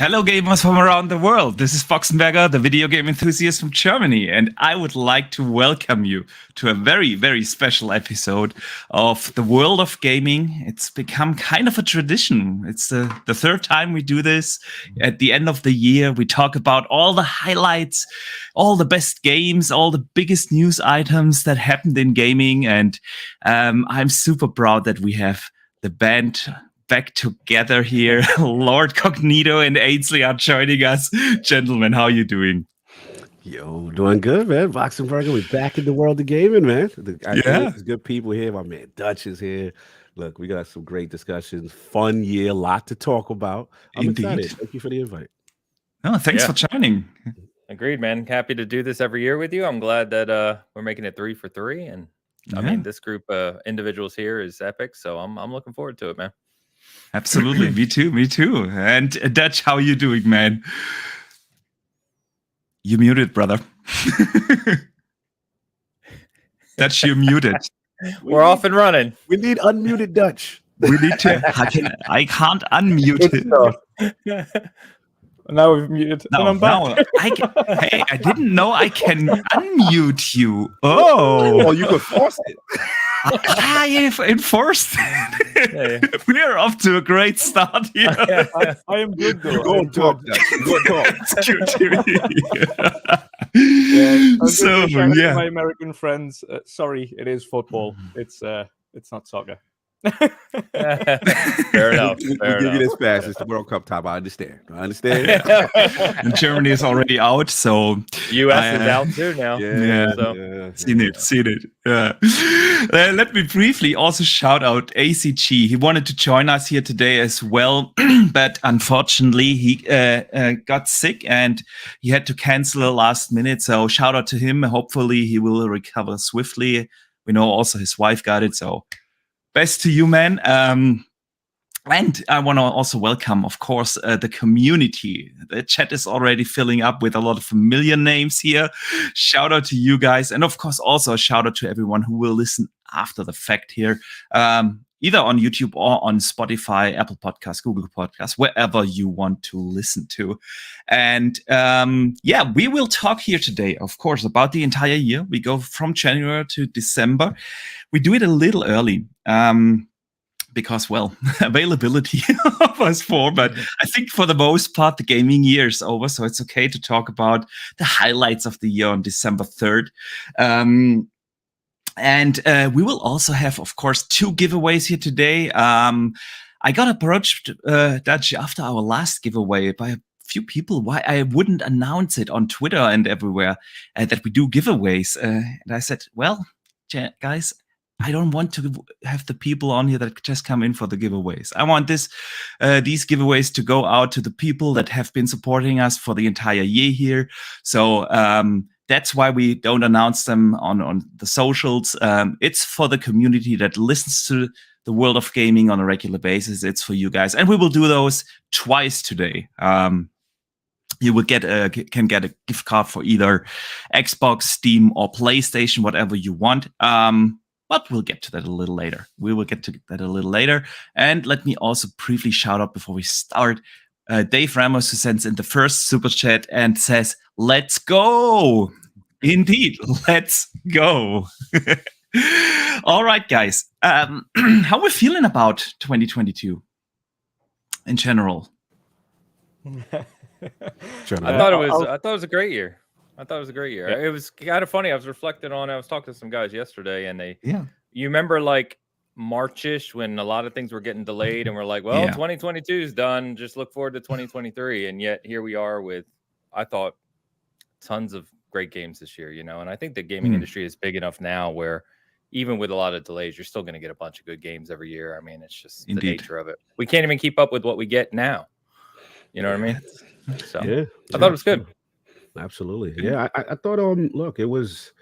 Hello, gamers from around the world. This is Boxenberger, the video game enthusiast from Germany, and I would like to welcome you to a very, very special episode of the world of gaming. It's become kind of a tradition. It's the third time we do this. At the end of the year, we talk about all the highlights, all the best games, all the biggest news items that happened in gaming, and I'm super proud that we have the band back together here. Lord Cognito and Ainsley are joining us. Gentlemen, how are you doing? Yo, doing good, man. Boxenberger, we're back in the world of gaming, man. There's good people here. My man Dutch is here. Look, we got some great discussions. Fun year, a lot to talk about. I'm excited. Thank you for the invite. Oh, thanks for joining. Agreed, man. Happy to do this every year with you. I'm glad that we're making it 3 for 3. And I mean, this group of individuals here is epic. So I'm looking forward to it, man. Absolutely. Me too. And Dutch, how are you doing, man? You muted, brother. Dutch, you muted. We're off and running. We need unmuted Dutch. We need to. I can't unmute it. Now we've muted. I didn't know I can unmute you. Oh, you could force it. I enforced it. We are off to a great start here. I am good though. Go and talk. It's good to hear. My American friends. Sorry, it is football. It's not soccer. Fair enough. We'll give you this pass. It's the World Cup time. I understand. And Germany is already out, so US is out too now. Seen it. Let me briefly also shout out ACG. He wanted to join us here today as well, but unfortunately he got sick and he had to cancel last minute. So shout out to him. Hopefully he will recover swiftly. We know also his wife got it, so best to you, man. And I want to also welcome, of course, the community. The chat is already filling up with a lot of familiar names here. Shout out to you guys. And of course, also a shout out to everyone who will listen after the fact here, either on YouTube or on Spotify, Apple Podcasts, Google Podcasts, wherever you want to listen to. And we will talk here today, of course, about the entire year. We go from January to December. We do it a little early. Because, well, availability of us four, but I think for the most part, the gaming year is over, so it's okay to talk about the highlights of the year on December 3rd. And we will also have, of course, 2 giveaways here today. I got approached, Dutch, after our last giveaway by a few people why I wouldn't announce it on Twitter and everywhere that we do giveaways. And I said, well, guys, I don't want to have the people on here that just come in for the giveaways. I want these giveaways to go out to the people that have been supporting us for the entire year here. So that's why we don't announce them on the socials. It's for the community that listens to the world of gaming on a regular basis. It's for you guys. And we will do those twice today. You will can get a gift card for either Xbox, Steam, or PlayStation, whatever you want. But we'll get to that a little later. And let me also briefly shout out before we start Dave Ramos, who sends in the first super chat and says, "Let's go." Indeed, let's go. All right, guys. How are we feeling about 2022 in general? I thought it was a great year. It was kind of funny. I was reflecting on it. I was talking to some guys yesterday, and you remember like March-ish when a lot of things were getting delayed, and we're like, well, 2022 is done. Just look forward to 2023. And yet here we are with, I thought, tons of great games this year, and I think the gaming industry is big enough now where even with a lot of delays, you're still going to get a bunch of good games every year. I mean, it's just the nature of it. We can't even keep up with what we get now. You know what I mean? So I thought it was good. Absolutely. Yeah, I thought, look, it was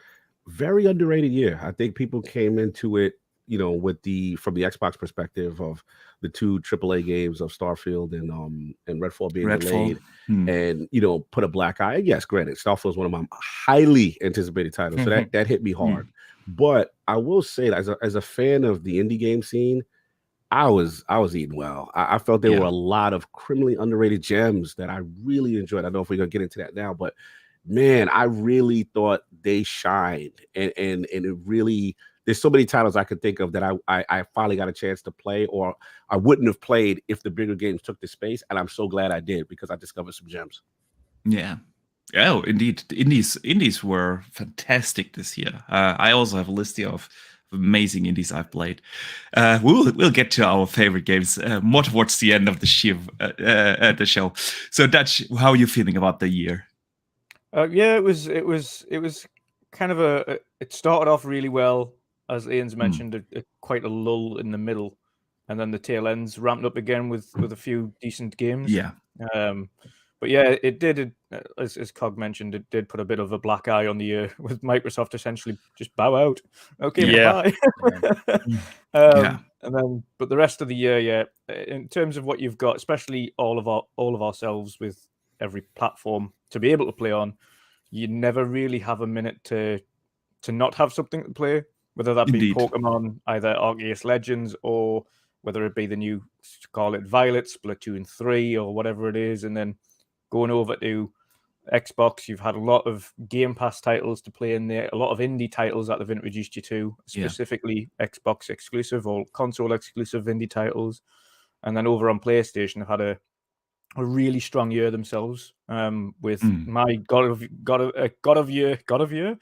very underrated year. I think people came into it, from the Xbox perspective of the 2 AAA games of Starfield and Redfall being delayed and, put a black eye. Yes, granted, Starfield is one of my highly anticipated titles. So that hit me hard. But I will say that as a fan of the indie game scene, I was eating well. I felt there were a lot of criminally underrated gems that I really enjoyed. I don't know if we're gonna get into that now, but man, I really thought they shined, and it really. There's so many titles I could think of that I finally got a chance to play, or I wouldn't have played if the bigger games took the space, and I'm so glad I did because I discovered some gems. Yeah. Oh, indeed. The indies were fantastic this year. I also have a list here of amazing indies I've played. We'll get to our favorite games more towards the end of the show. So, Dutch, how are you feeling about the year? Yeah, it was kind of it started off really well, as Ian's mentioned, quite a lull in the middle, and then the tail ends ramped up again with a few decent games. Yeah. But yeah, it did, as Cog mentioned, it did put a bit of a black eye on the year with Microsoft essentially just bow out. Okay, bye. And then, but the rest of the year, in terms of what you've got, especially all of ourselves with every platform to be able to play on, you never really have a minute to not have something to play, whether that be Pokemon, either Arceus Legends, or whether it be the new Scarlet Violet, Splatoon 3, or whatever it is, and then going over to Xbox, you've had a lot of Game Pass titles to play in there, a lot of indie titles that they've introduced you to, specifically Xbox exclusive or console exclusive indie titles. And then over on PlayStation, they've had a really strong year themselves, with my God of Year, God of Year, God of Year.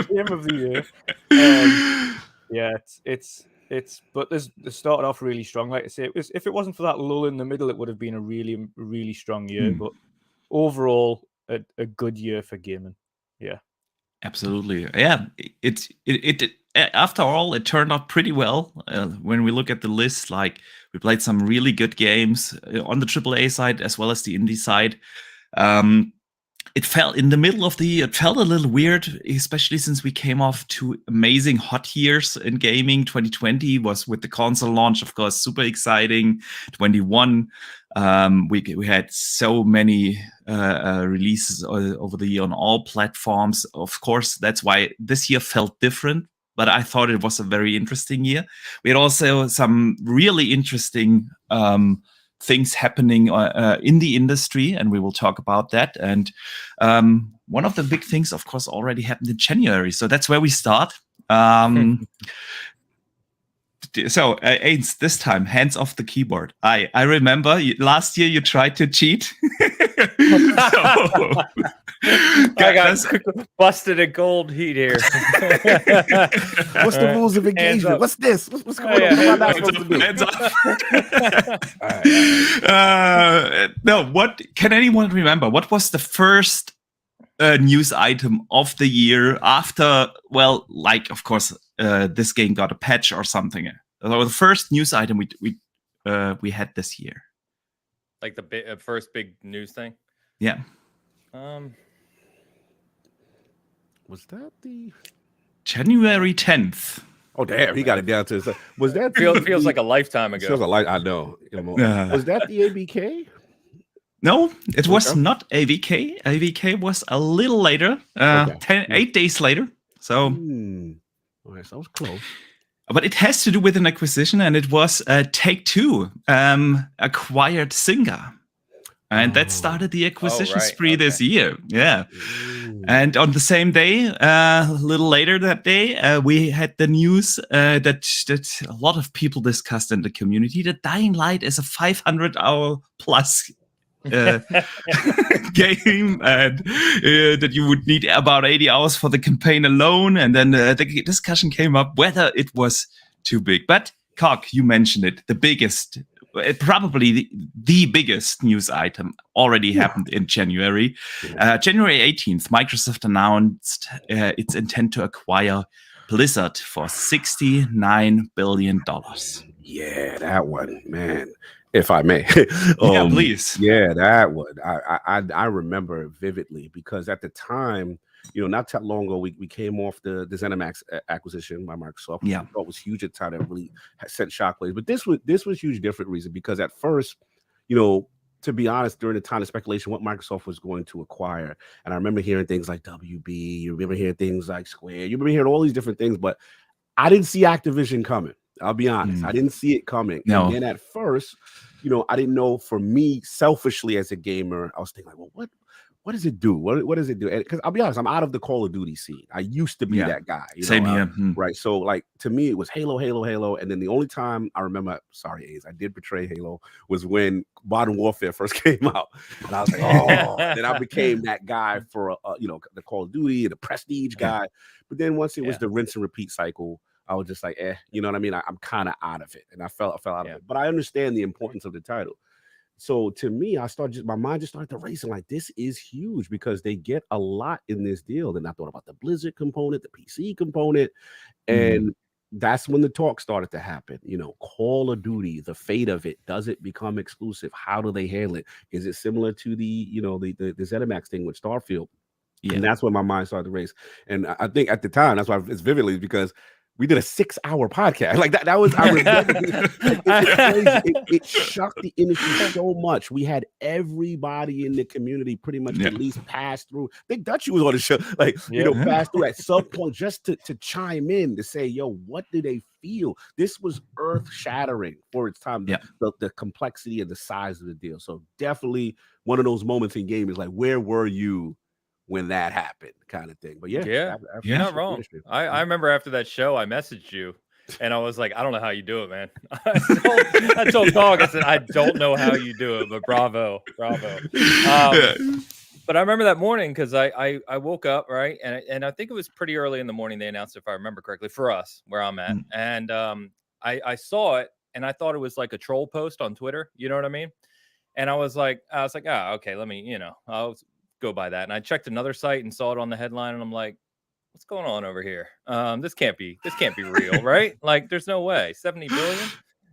Game of the Year. Yeah, it's but they started off really strong. Like I say, if it wasn't for that lull in the middle, it would have been a really, really strong year. But overall, a good year for gaming. Yeah, absolutely. Yeah, it after all, it turned out pretty well. When we look at the list, like we played some really good games on the AAA side as well as the indie side. It felt in the middle of the year, it felt a little weird, especially since we came off 2 amazing hot years in gaming. 2020 was with the console launch, of course, super exciting. 21, we had so many releases over the year on all platforms. Of course, that's why this year felt different, but I thought it was a very interesting year. We had also some really interesting things happening in the industry, and we will talk about that. And one of the big things, of course, already happened in January. So that's where we start. So, Ains, this time, hands off the keyboard. I remember last year you tried to cheat. I got busted at gold heat here. What's the rules of engagement? What's this? What's going on? What am I not supposed to do? Hands up. No, what can anyone remember? What was the first news item of the year after? Well, like of course, this game got a patch or something. So the first news item we had this year, like the first big news thing. Yeah. Was that the January 10th? Oh damn, he got it down to. Was that feels like a lifetime ago? Feels like I know. Was that the ABK? No, it was not AVK. AVK was a little later, 8 days later. So, okay, so I was close. But it has to do with an acquisition, and it was Take-Two acquired Zynga. And that started the acquisition spree this year. Yeah. And on the same day, a little later that day, we had the news that a lot of people discussed in the community that Dying Light is a 500-hour plus game, and that you would need about 80 hours for the campaign alone. And then the discussion came up whether it was too big. But, Cog, you mentioned it, the biggest... probably the biggest news item already happened in January. January 18th, Microsoft announced its intent to acquire Blizzard for $69 billion. Yeah, that one, man. If I may. Yeah, please. Yeah, that one. I remember vividly because at the time, not that long ago, we came off the ZeniMax acquisition by Microsoft. Yeah, it was huge at the time. That really sent shockwaves. But this was huge, different reason because at first, to be honest, during the time of speculation, what Microsoft was going to acquire, and I remember hearing things like WB. You remember hearing things like Square. You remember hearing all these different things, but I didn't see Activision coming. I'll be honest. I didn't see it coming. No. And then at first, I didn't know. For me, selfishly as a gamer, I was thinking like, well, what does it do? What does it do? Because I'll be honest, I'm out of the Call of Duty scene. I used to be that guy. Same here. Right. So like to me, it was Halo. And then the only time I remember, sorry, Ace, I did betray Halo, was when Modern Warfare first came out. And I was like, oh, then I became that guy for, the Call of Duty and the Prestige guy. But then once it was the rinse and repeat cycle, I was just like, you know what I mean? I'm kind of out of it. And I fell out of it. But I understand the importance of the title. So to me, my mind just started to race. Like, this is huge because they get a lot in this deal. Then I thought about the Blizzard component, the PC component, and that's when the talk started to happen. Call of Duty, the fate of it. Does it become exclusive? How do they handle it? Is it similar to the ZeniMax thing with Starfield? Yeah. And that's when my mind started to race. And I think at the time, that's why it's vividly, because we did a 6-hour podcast like that. That was, I remember, it shocked the industry so much. We had everybody in the community pretty much at least pass through. I think Dutchie was on the show, pass through at some point just to chime in to say, yo, what do they feel? This was earth shattering for its time. The complexity and the size of the deal. So definitely one of those moments in gaming is like, where were you when that happened, kind of thing? But you're not wrong. I remember after that show, I messaged you and I was like, I don't know how you do it, man. I told Dog, I said, I don't know how you do it, but bravo. But I remember that morning because I woke up, right? And I think it was pretty early in the morning they announced, if I remember correctly, for us, where I'm at. And I saw it and I thought it was like a troll post on Twitter. You know what I mean? And I was like, okay, let me, I'll go by that. And I checked another site and saw it on the headline, and I'm like, what's going on over here? This can't be real, right? Like, there's no way. 70 billion.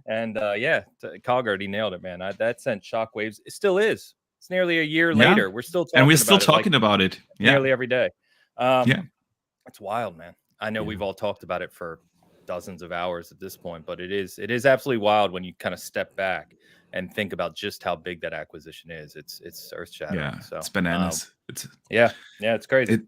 And Cog already nailed it, man. That sent shockwaves. It still is. It's nearly a year later. We're still talking about it nearly every day. It's wild, man. I know we've all talked about it for dozens of hours at this point, but it is absolutely wild when you kind of step back and think about just how big that acquisition is. It's earth shattering. Yeah, so it's bananas. It's crazy.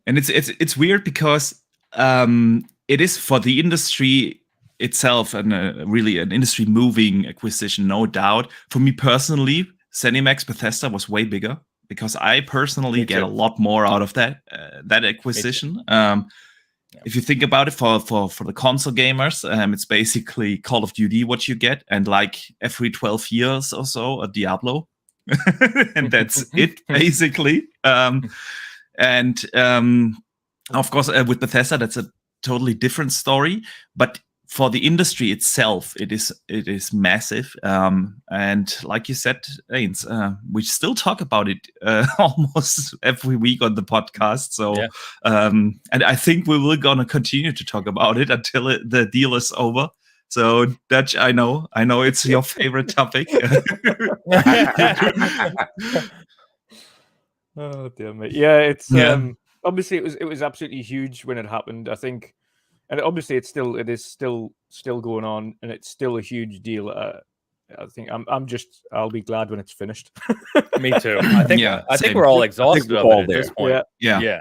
It's weird because it is for the industry itself and really an industry moving acquisition, no doubt. For me personally, ZeniMax Bethesda was way bigger because I personally get a lot more out of that acquisition. If you think about it, for the console gamers, it's basically Call of Duty what you get, and like every 12 years or so, a Diablo, and that's it basically. Of course, with Bethesda, that's a totally different story. But for the industry itself, it is massive. And like you said, Ains, we still talk about it almost every week on the podcast. So, and I think we will gonna continue to talk about it until the deal is over. So, Dutch, I know it's your favorite topic. Oh dear me. Yeah, it's obviously it was absolutely huge when it happened. I think. And obviously, it is still going on, and it's still a huge deal. I think I'll be glad when it's finished. Me too. I think we're all exhausted of it at this point. Yeah.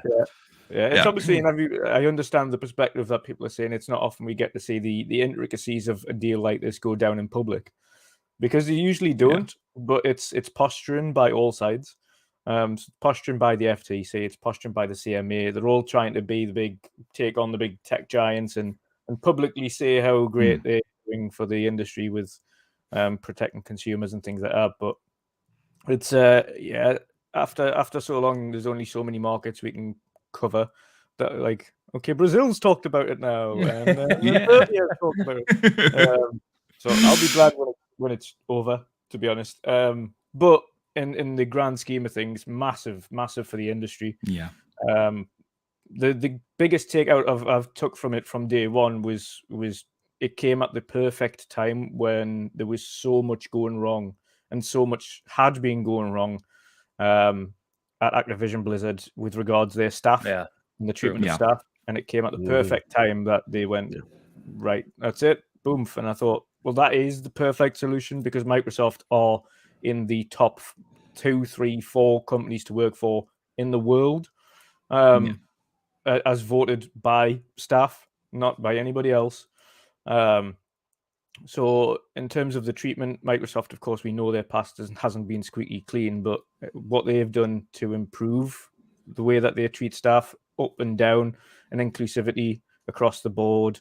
It's obviously, and I understand the perspective that people are saying. It's not often we get to see the intricacies of a deal like this go down in public, because they usually don't. But it's posturing by all sides. It's posturing by the FTC, it's posturing by the CMA. They're all trying to take on the big tech giants and publicly say how great they're doing for the industry with protecting consumers and things like that. But it's after so long, there's only so many markets we can cover. That like, okay, Brazil's talked about it now, and Serbia's talked about it. So I'll be glad when it's over, to be honest. But in the grand scheme of things, massive for the industry. Yeah. The biggest takeout I've took from it from day one was it came at the perfect time when there was so much going wrong and so much had been going wrong at Activision Blizzard with regards to their staff and the treatment of staff. And it came at the perfect time that they went, right, that's it, boom. And I thought, well, that is the perfect solution, because Microsoft are in the top 2, 3, 4 companies to work for in the world, as voted by staff, not by anybody else. So in terms of the treatment, Microsoft, of course, we know their past hasn't been squeaky clean, but what they've done to improve the way that they treat staff up and down and inclusivity across the board,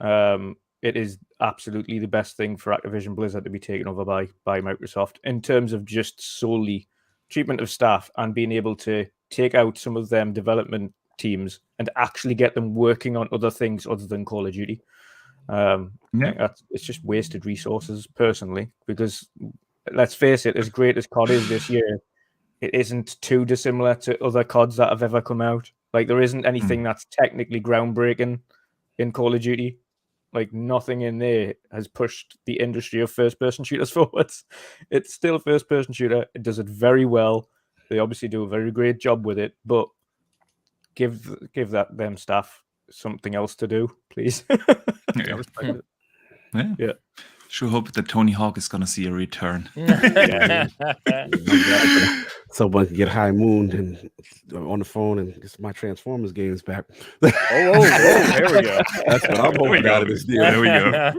it is absolutely the best thing for Activision Blizzard to be taken over by Microsoft in terms of just solely treatment of staff and being able to take out some of them development teams and actually get them working on other things other than Call of Duty. It's just wasted resources personally, because let's face it, as great as COD is this year, it isn't too dissimilar to other CODs that have ever come out. Like, there isn't anything that's technically groundbreaking in Call of Duty. Like, nothing in there has pushed the industry of first-person shooters forwards. It's still a first-person shooter. It does it very well. They obviously do a very great job with it, but give them staff something else to do, please. Yeah. Sure hope that Tony Hawk is gonna see a return. Someone can get high mooned and on the phone and get my Transformers games back. There we go. That's what I'm hoping out of this deal. There we go.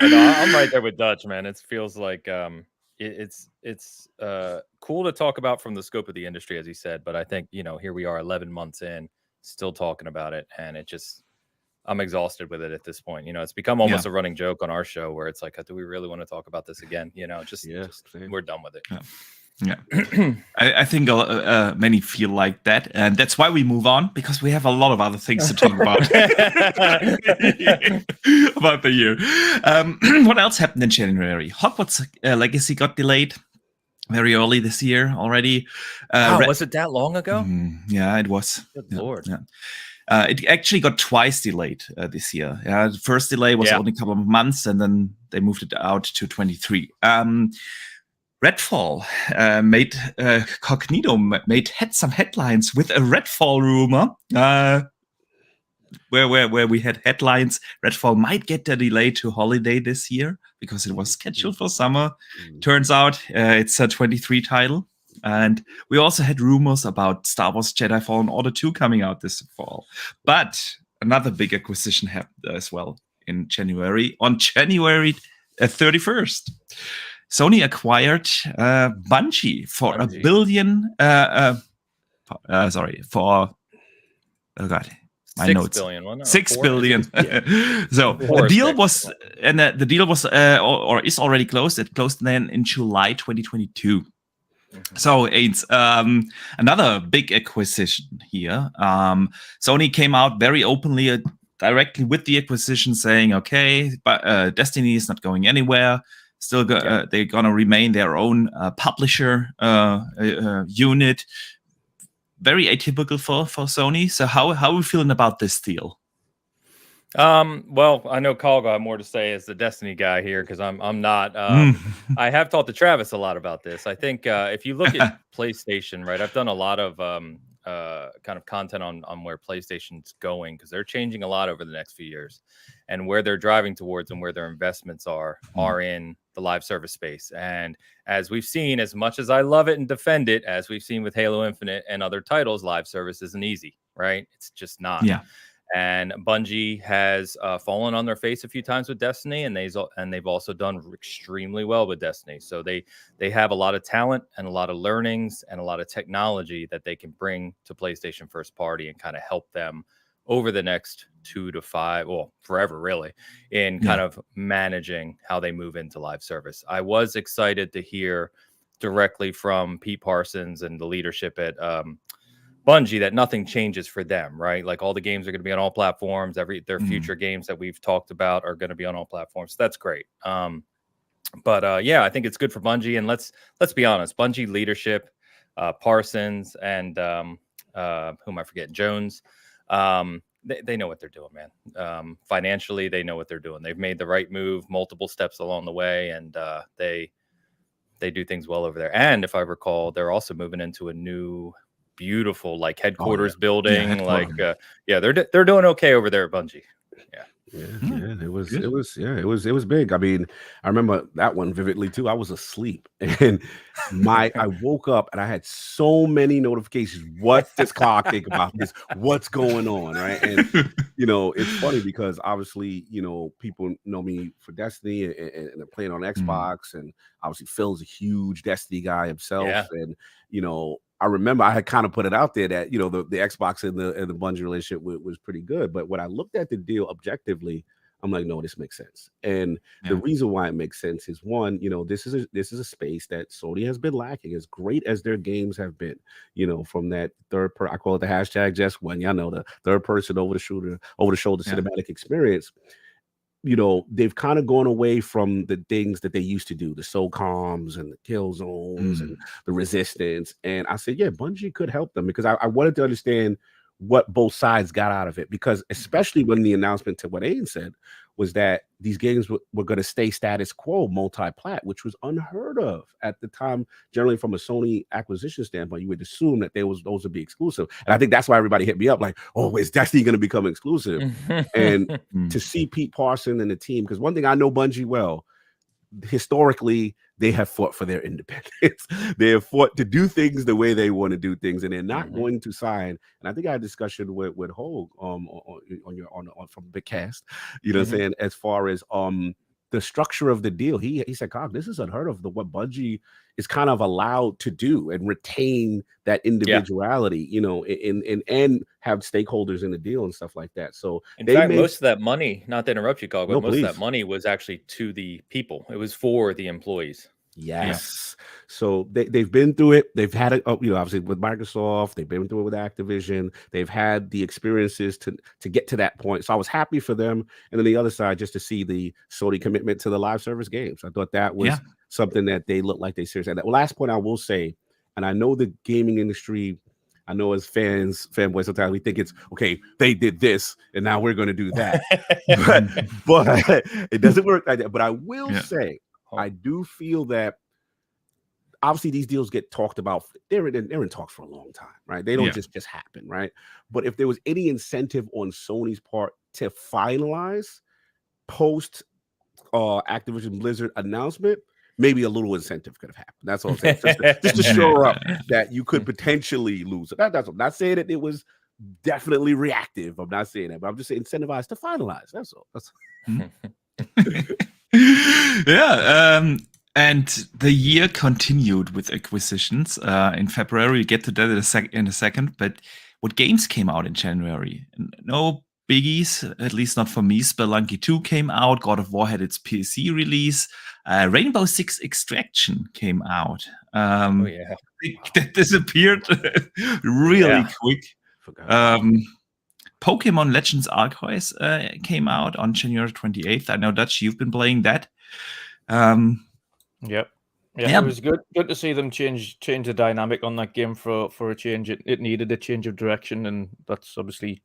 I'm right there with Dutch, man. It feels like it's cool to talk about from the scope of the industry, as he said. But I think, here we are 11 months in, still talking about it, and I'm exhausted with it at this point. It's become almost a running joke on our show where it's like, do we really want to talk about this again? Just we're done with it. Yeah. I think many feel like that, and that's why we move on, because we have a lot of other things to talk about about the year. What else happened in January? Hogwarts Legacy got delayed very early this year already. Was it that long ago? Yeah, it was. Good Lord. Yeah. It actually got twice delayed this year. The first delay was only a couple of months, and then they moved it out to 23. Redfall Cognito had some headlines with a Redfall rumor, where we had headlines. Redfall might get a delay to holiday this year because it was scheduled for summer. Turns out it's a 23 title. And we also had rumors about Star Wars Jedi Fallen Order 2 coming out this fall. But another big acquisition happened as well in January. On January 31st, Sony acquired Bungie for $1 billion. My notes. 6 billion. Well, no, 6 billion. So the deal was, or is already closed. It closed then in July 2022. So it's another big acquisition here. Sony came out very openly, directly with the acquisition, saying, "Okay, but Destiny is not going anywhere. Still, they're gonna remain their own publisher unit." Very atypical for Sony. So how are we feeling about this deal? Well, I know Carl got more to say as the Destiny guy here, because I'm not. I have talked to Travis a lot about this. I think if you look at PlayStation, right, I've done a lot of kind of content on where PlayStation's going, because they're changing a lot over the next few years, and where they're driving towards and where their investments are in the live service space. And as we've seen, as much as I love it and defend it, as we've seen with Halo Infinite and other titles, live service isn't easy, right? It's just not. Yeah. And Bungie has fallen on their face a few times with Destiny, and they've also done extremely well with Destiny. So they have a lot of talent and a lot of learnings and a lot of technology that they can bring to PlayStation first party and kind of help them over the next 2 to 5, well, forever really, in kind of managing how they move into live service. I was excited to hear directly from Pete Parsons and the leadership at Bungie that nothing changes for them, right? Like, all the games are going to be on all platforms. Their future games that we've talked about are going to be on all platforms. So that's great. But yeah, I think it's good for Bungie. And let's be honest, Bungie leadership, Parsons and who am I forgetting? Jones. They know what they're doing, man. Financially, they know what they're doing. They've made the right move multiple steps along the way, and they do things well over there. And if I recall, they're also moving into a new beautiful headquarters building. They're doing okay over there at Bungie. It was big. I mean, I remember that one vividly too. I was asleep and I woke up and I had so many notifications. What does Cog think about this? What's going on? Right. And it's funny because obviously, people know me for Destiny and playing on Xbox, and obviously Phil's a huge Destiny guy himself. And I remember I had kind of put it out there that the Xbox and the Bungie relationship was pretty good. But when I looked at the deal objectively, I'm like, no, this makes sense. And the reason why it makes sense is, one, this is a space that Sony has been lacking. As great as their games have been, from that I call it the hashtag just when the third person over the shoulder cinematic experience. They've kind of gone away from the things that they used to do, the SOCOMs and the kill zones and the resistance. And I said, Bungie could help them, because I wanted to understand what both sides got out of it, because especially when the announcement to what Aiden said was that these games were going to stay status quo multi-plat, which was unheard of at the time. Generally, from a Sony acquisition standpoint, you would assume that those would be exclusive. And I think that's why everybody hit me up like, oh, is Destiny going to become exclusive? And to see Pete Parson and the team, because one thing I know Bungie well, historically, they have fought for their independence. They have fought to do things the way they want to do things, and they're not going to sign. And I think I had a discussion with Hogue from Big Cast, what I'm saying, as far as the structure of the deal. He said, "Cog, this is unheard of. What Bungie is kind of allowed to do and retain that individuality, and have stakeholders in the deal and stuff like that." So in fact, most of that money, not to interrupt you, Cog, but most of that money was actually to the people. It was for the employees. Yes. Yeah. So they've been through it. They've had it, obviously with Microsoft. They've been through it with Activision. They've had the experiences to get to that point. So I was happy for them. And then the other side, just to see the Sony commitment to the live service games. I thought that was something that they looked like they seriously had. That last point I will say, and I know the gaming industry, I know as fanboys, sometimes we think it's okay, they did this and now we're going to do that. but it doesn't work like that. But I will say, I do feel that obviously these deals get talked about. They're in talks for a long time, right? They don't just happen, right? But if there was any incentive on Sony's part to finalize post Activision Blizzard announcement, maybe a little incentive could have happened. That's all I'm saying. Just to shore up that you could potentially lose. That's I'm not saying that it was definitely reactive. I'm not saying that, but I'm just saying incentivized to finalize. That's all. And the year continued with acquisitions. In February, we get to that in a second. But what games came out in January? No biggies, at least not for me. Spelunky 2 came out. God of War had its PC release. Rainbow Six Extraction came out. That disappeared really quick. Pokemon Legends Arceus came out on January 28th. I know, Dutch, you've been playing that. It was good to see them change the dynamic on that game for a change. It needed a change of direction, and that's obviously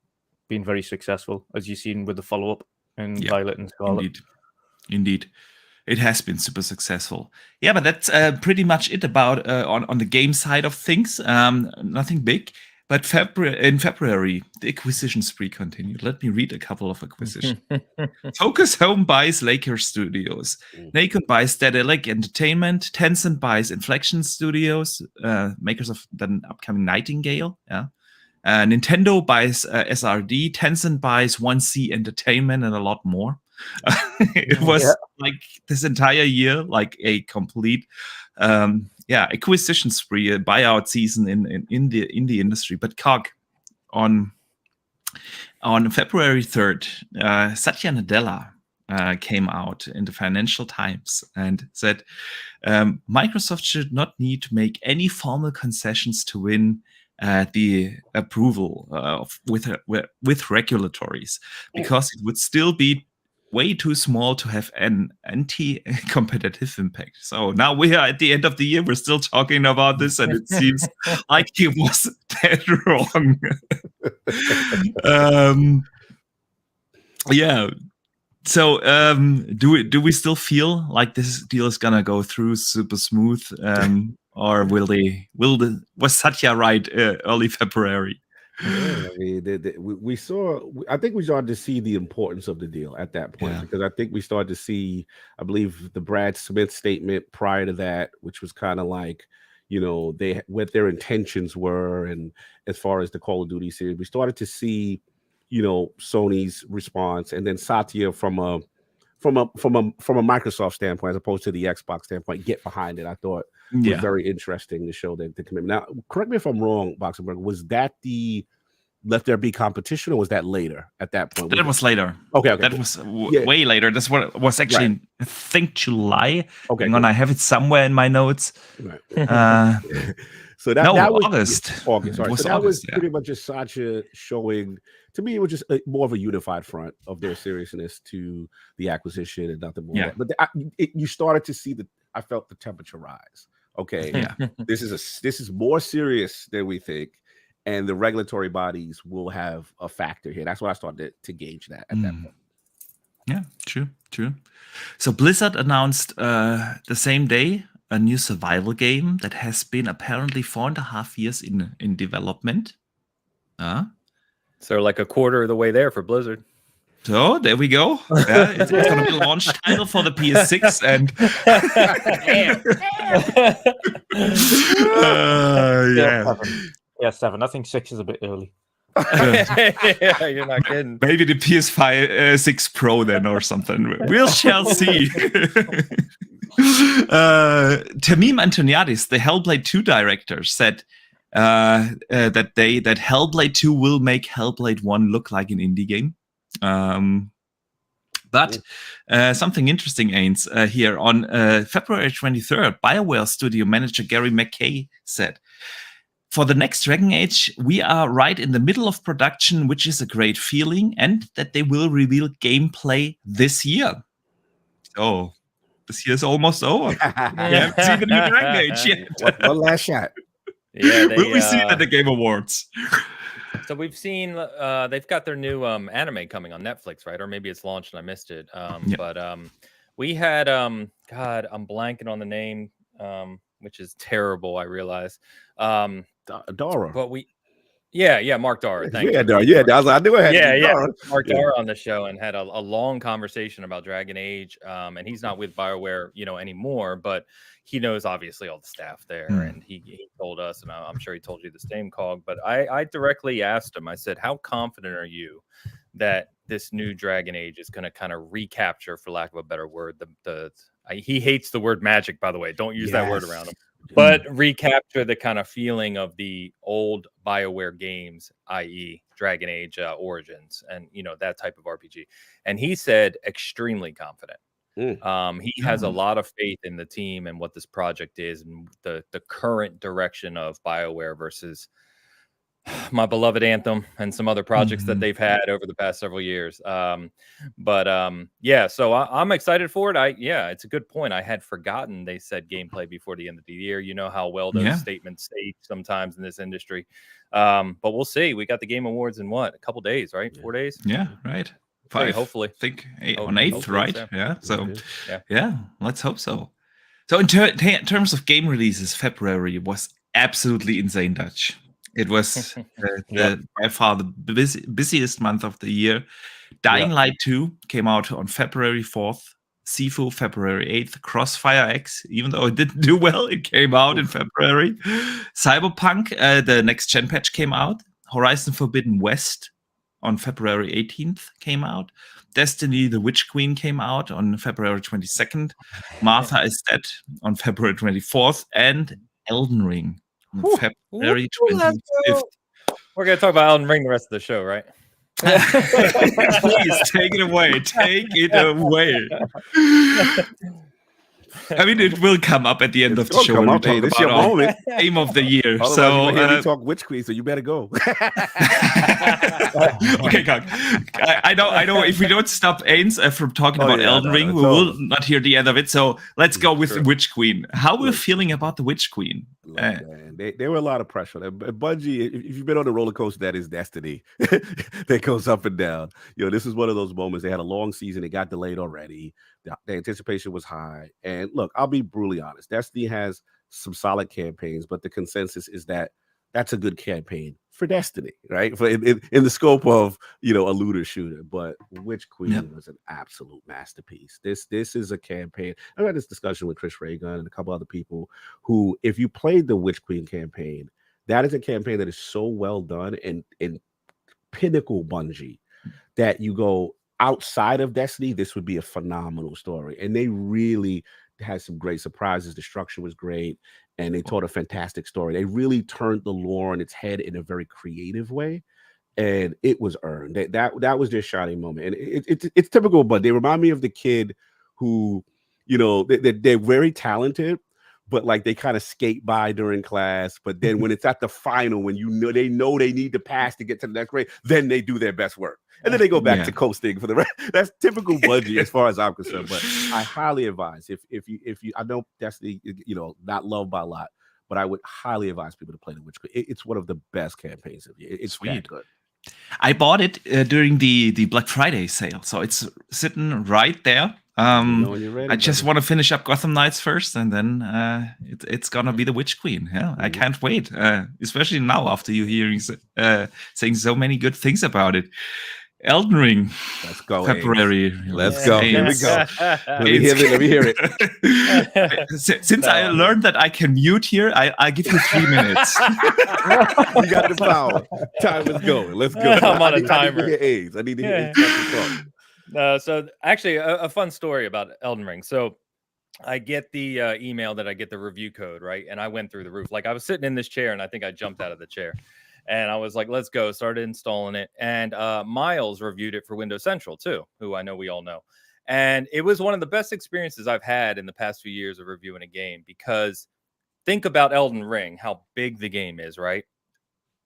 been very successful, as you've seen with the follow-up in Violet and Scarlet. Indeed. It has been super successful. Yeah, but that's pretty much it about on the game side of things. Nothing big. But in February, the acquisition spree continued. Let me read a couple of acquisitions. Focus Home buys Laker Studios. Nacon buys Daedalic Entertainment. Tencent buys Inflection Studios, makers of the upcoming Nightingale. Nintendo buys SRD. Tencent buys 1C Entertainment, and a lot more. It was like this entire year, like a complete acquisition spree, a buyout season in the industry. But Cog, on February 3rd, Satya Nadella came out in the Financial Times and said Microsoft should not need to make any formal concessions to win the approval with regulatories, because it would still be way too small to have an anti-competitive impact. So now we are at the end of the year. We're still talking about this, and it seems like he was dead wrong. So do we still feel like this deal is gonna go through super smooth, or was Satya right early February? Yeah, I mean, we saw. I think we started to see the importance of the deal at that point because I think we started to see. I believe the Brad Smith statement prior to that, which was kind of like, they what their intentions were, and as far as the Call of Duty series, we started to see, Sony's response, and then Satya from a Microsoft standpoint, as opposed to the Xbox standpoint, get behind it. I thought was very interesting to show the commitment. Now, correct me if I'm wrong, Boxenberg. Was that the Let There Be Competition, or was that later at that point? That was later. Okay. That was way later. That's what it was actually, I think, July. Okay. Hang on, I have it somewhere in my notes. Right. So that was August. August. Sorry. So that was pretty much just Satya showing. To me, it was just more of a unified front of their seriousness to the acquisition and nothing more. But you started to see I felt the temperature rise. Okay, this is more serious than we think, and the regulatory bodies will have a factor here. That's what I started to gauge that at that point. Yeah, true. So Blizzard announced the same day a new survival game that has been apparently 4.5 years in development. So like a quarter of the way there for Blizzard. So there we go. Yeah, it's going to be a launch title for the PS6 and yeah, 7. I think 6 is a bit early. Yeah, you're not kidding. Maybe the PS5 6 Pro then or something. We shall see. Tamim Antoniadis, the Hellblade 2 director, said that Hellblade 2 will make Hellblade 1 look like an indie game. But something interesting, Ains, here on February 23rd, BioWare studio manager Gary McKay said, "For the next Dragon Age, we are right in the middle of production, which is a great feeling, and that they will reveal gameplay this year." So this year's almost over. We haven't seen the new Dragon Age yet. One last shot. Yeah, will we see it at the Game Awards? So we've seen they've got their new anime coming on Netflix, right? Or maybe it's launched and I missed it. But we had God, I'm blanking on the name, which is terrible. I realize. Dara. But Mark Dara. Thank you. Dara. Yeah, I knew I had Mark Dara on the show and had a long conversation about Dragon Age. And he's not with BioWare, anymore, but he knows obviously all the staff there, and he told us, and I'm sure he told you the same, Cog. But I directly asked him. I said, "How confident are you that this new Dragon Age is going to kind of recapture, for lack of a better word, he hates the word magic, by the way. Don't use that word around him. But recapture the kind of feeling of the old BioWare games, i.e. Dragon Age Origins, and that type of RPG." And he said extremely confident. He has a lot of faith in the team and what this project is, and the current direction of BioWare versus my beloved Anthem and some other projects that they've had over the past several years. So I'm excited for it. It's a good point. I had forgotten they said gameplay before the end of the year. You know how well those statements stay sometimes in this industry. But we'll see. We got the Game Awards in a couple days, right? 4 days? Yeah, right. 5, hopefully. I think on 8th, right? Yeah. So, let's hope so. So, in terms of game releases, February was absolutely insane, Dutch. It was by far the busiest month of the year. Dying Light 2 came out on February 4th. Sifu, February 8th. Crossfire X, even though it didn't do well, it came out in February. Cyberpunk, the next gen patch came out. Horizon Forbidden West on February 18th came out. Destiny, the Witch Queen came out on February 22nd. Martha is Dead on February 24th. And Elden Ring on February 25th. We're going to talk about Elden Ring the rest of the show, right? Please, take it away. Take it away. I mean, it will come up at the end of the show. This is your moment. Game of the year. Otherwise, so we talk Witch Queen, so you better go. Okay, Gog. I know. If we don't stop Ains from talking about Elden Ring, we will not hear the end of it. So let's go with the Witch Queen. How are we feeling about the Witch Queen? There were a lot of pressure. Bungie, if you've been on the roller coaster that is Destiny, that goes up and down. This is one of those moments. They had a long season. It got delayed already. The anticipation was high. And look, I'll be brutally honest. Destiny has some solid campaigns, but the consensus is that that's a good campaign for Destiny, right? For in the scope of a looter shooter. But Witch Queen was an absolute masterpiece. This is a campaign. I had this discussion with Chris Raygun and a couple other people who, if you played the Witch Queen campaign, that is a campaign that is so well done and pinnacle Bungie that you go outside of Destiny, this would be a phenomenal story. And they really had some great surprises. The structure was great, and they told a fantastic story. They really turned the lore on its head in a very creative way, and it was earned. That was their shining moment. And it's typical, but they remind me of the kid who, they're very talented, but like they kind of skate by during class. But then when it's at the final, when they know they need to pass to get to the next grade, then they do their best work. And then they go back to coasting for the rest. That's typical Bungie as far as I'm concerned. But I highly advise if you I know Destiny, not loved by a lot, but I would highly advise people to play the Witch Queen. It's one of the best campaigns of the year. It's sweet. Good. I bought it during the Black Friday sale, so it's sitting right there. Ready, I just want to finish up Gotham Knights first, and then it's gonna be the Witch Queen. Yeah, I can't wait, especially now after you hearing saying so many good things about it. Elden Ring. Let's go. February. Let's go. Here we go. Let me hear it. Since I learned that I can mute here, I give you 3 minutes. You got the power. Time is going. Let's go. I'm on a timer. I need to hear A's. So actually, a fun story about Elden Ring. So I get the email that I get the review code, right? And I went through the roof. Like I was sitting in this chair, and I think I jumped out of the chair. And I was like, let's go. Started installing it. And Miles reviewed it for Windows Central, too, who I know we all know. And it was one of the best experiences I've had in the past few years of reviewing a game, because think about Elden Ring, how big the game is, right?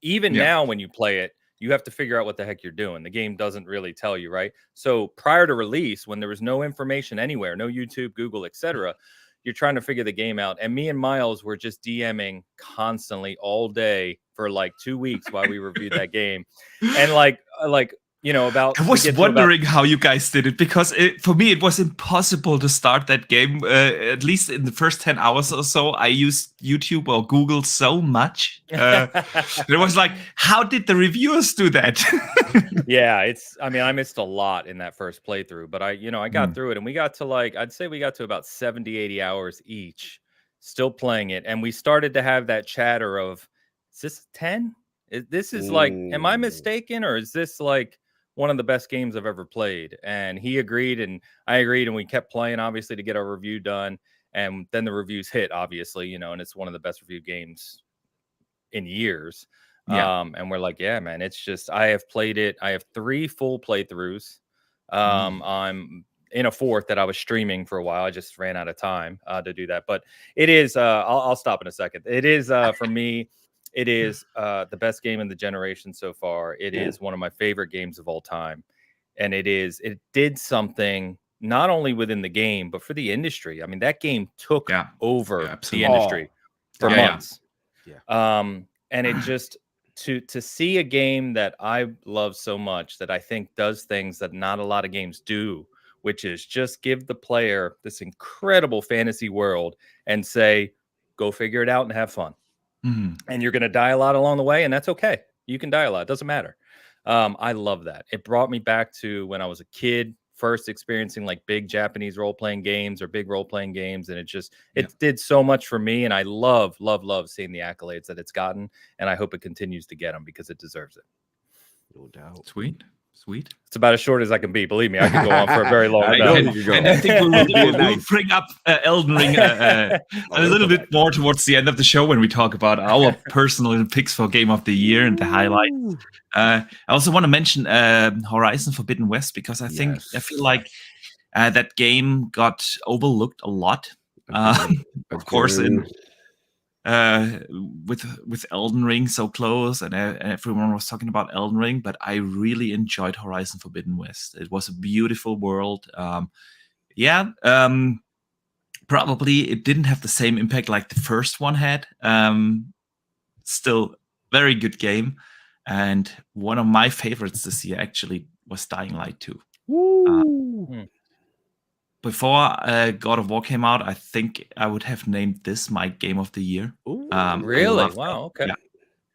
Even now, when you play it, you have to figure out what the heck you're doing. The game doesn't really tell you, right? So prior to release, when there was no information anywhere, no YouTube, Google, etc., you're trying to figure the game out. And me and Miles were just DMing constantly all day for like 2 weeks while we reviewed that game. And like about I was wondering how you guys did it, because for me it was impossible to start that game. At least in the first 10 hours or so, I used YouTube or Google so much. It was like, how did the reviewers do that? Yeah, I missed a lot in that first playthrough, but I got through it, and we got to I'd say we got to about 70, 80 hours each, still playing it. And we started to have that chatter of, is this 10? This is like, am I mistaken? Or is this like one of the best games I've ever played? And he agreed, and I agreed, and we kept playing, obviously, to get our review done. And then the reviews hit, obviously, and it's one of the best reviewed games in years. And we're like, yeah, man, it's just, I have played it. I have 3 full playthroughs. I'm in a 4th that I was streaming for a while. I just ran out of time to do that. But it is, I'll stop in a second. It is, for me, it is the best game in the generation so far. It is one of my favorite games of all time. And it did something not only within the game, but for the industry. I mean, that game took over the industry for months. And it just, to see a game that I love so much, that I think does things that not a lot of games do, which is just give the player this incredible fantasy world and say, go figure it out and have fun. And you're going to die a lot along the way, and that's okay. You can die a lot. It doesn't matter. I love that. It brought me back to when I was a kid, first experiencing like big Japanese role-playing games or big role-playing games. And it did so much for me. And I love seeing the accolades that it's gotten. And I hope it continues to get them, because it deserves it. No doubt. Sweet. It's about as short as I can be. Believe me, I could go on for a very long time. And I think we'll bring up Elden Ring a little bit more towards the end of the show, when we talk about our personal picks for Game of the Year and the highlights. I also want to mention Horizon Forbidden West, because I feel like that game got overlooked a lot. Of course, with Elden Ring so close, and everyone was talking about Elden Ring, but I really enjoyed Horizon Forbidden West. It was a beautiful world. Probably it didn't have the same impact like the first one had. Still, very good game. And one of my favorites this year actually was Dying Light 2. Before God of War came out, I think I would have named this my Game of the Year. Really? Wow. Okay.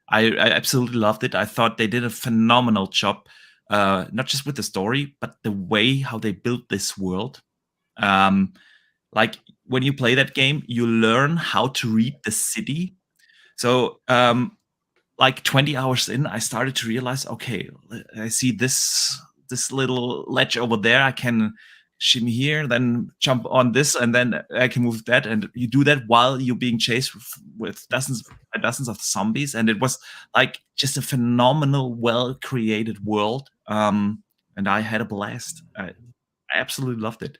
I absolutely loved it. I thought they did a phenomenal job, not just with the story, but the way how they built this world. Like when you play that game, you learn how to read the city. So like 20 hours in, I started to realize, okay, I see this little ledge over there. I can shimmy here, then jump on this, and then I can move that. And you do that while you're being chased with dozens of zombies. And it was like just a phenomenal, well-created world. And I had a blast. I absolutely loved it.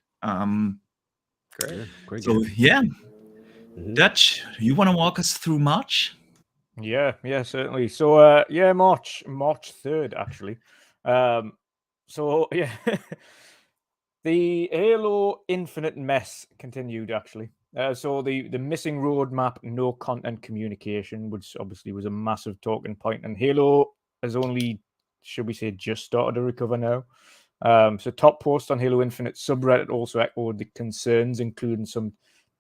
Great. So yeah, Dutch, you want to walk us through March? Yeah, certainly. So March 3rd actually. So yeah, the Halo Infinite mess continued actually. So the missing roadmap, no content communication, which obviously was a massive talking point, and Halo has only, should we say, just started to recover now. So top post on Halo Infinite subreddit also echoed the concerns, including some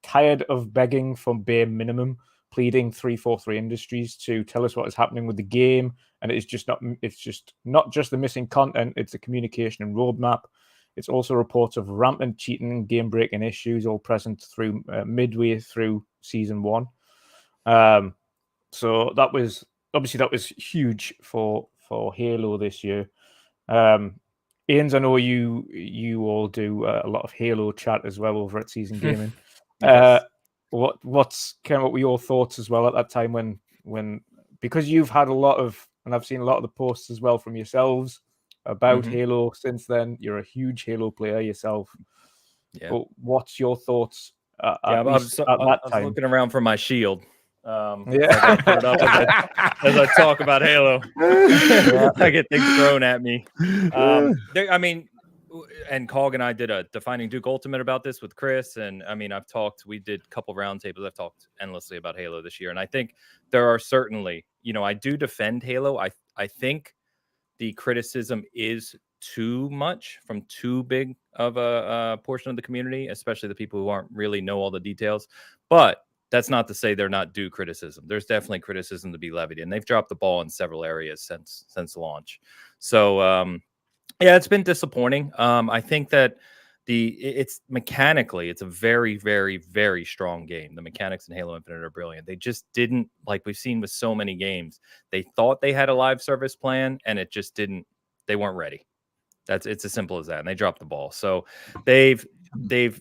tired of begging for bare minimum, pleading 343 Industries to tell us what is happening with the game, and it's just not just the missing content, it's the communication and roadmap. It's also reports of rampant cheating and game-breaking issues, all present through midway through season 1. So that was huge for Halo this year. Ian's, I know you all do a lot of Halo chat as well over at Season Gaming. Yes. What's kind of what were your thoughts as well at that time when because you've had a lot of, and I've seen a lot of the posts as well from yourselves about Halo since then. You're a huge Halo player yourself. Yeah. But what's your thoughts I was looking around for my shield. I put it up as I talk about Halo. I get things thrown at me. I mean, and Cog and I did a Defining Duke Ultimate about this with Chris, and I mean, we did a couple roundtables. I've talked endlessly about Halo this year, and I think there are certainly, I do defend Halo. I think the criticism is too much from too big of a portion of the community, especially the people who aren't really know all the details. But that's not to say they're not due criticism. There's definitely criticism to be levied, and they've dropped the ball in several areas since launch. So yeah, it's been disappointing. I think that it's mechanically, it's a very, very, very strong game. The mechanics in Halo Infinite are brilliant. They just didn't, like we've seen with so many games, they thought they had a live service plan, and it just didn't. They weren't ready. It's as simple as that, and they dropped the ball. So they've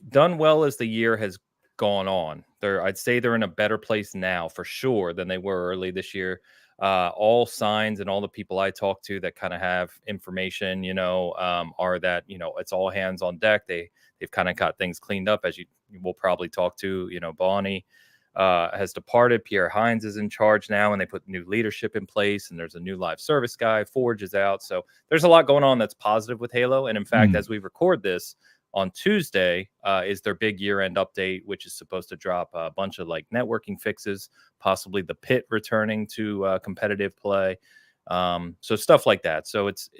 done well as the year has gone on. I'd say they're in a better place now for sure than they were early this year. All signs and all the people I talk to that kind of have information, are that, it's all hands on deck. They've kind of got things cleaned up, as you will probably talk to. Bonnie has departed. Pierre Hines is in charge now, and they put new leadership in place, and there's a new live service guy. Forge is out. So there's a lot going on that's positive with Halo. And in fact, as we record this, on Tuesday is their big year-end update, which is supposed to drop a bunch of like networking fixes, possibly the pit returning to competitive play, so stuff like that. So it's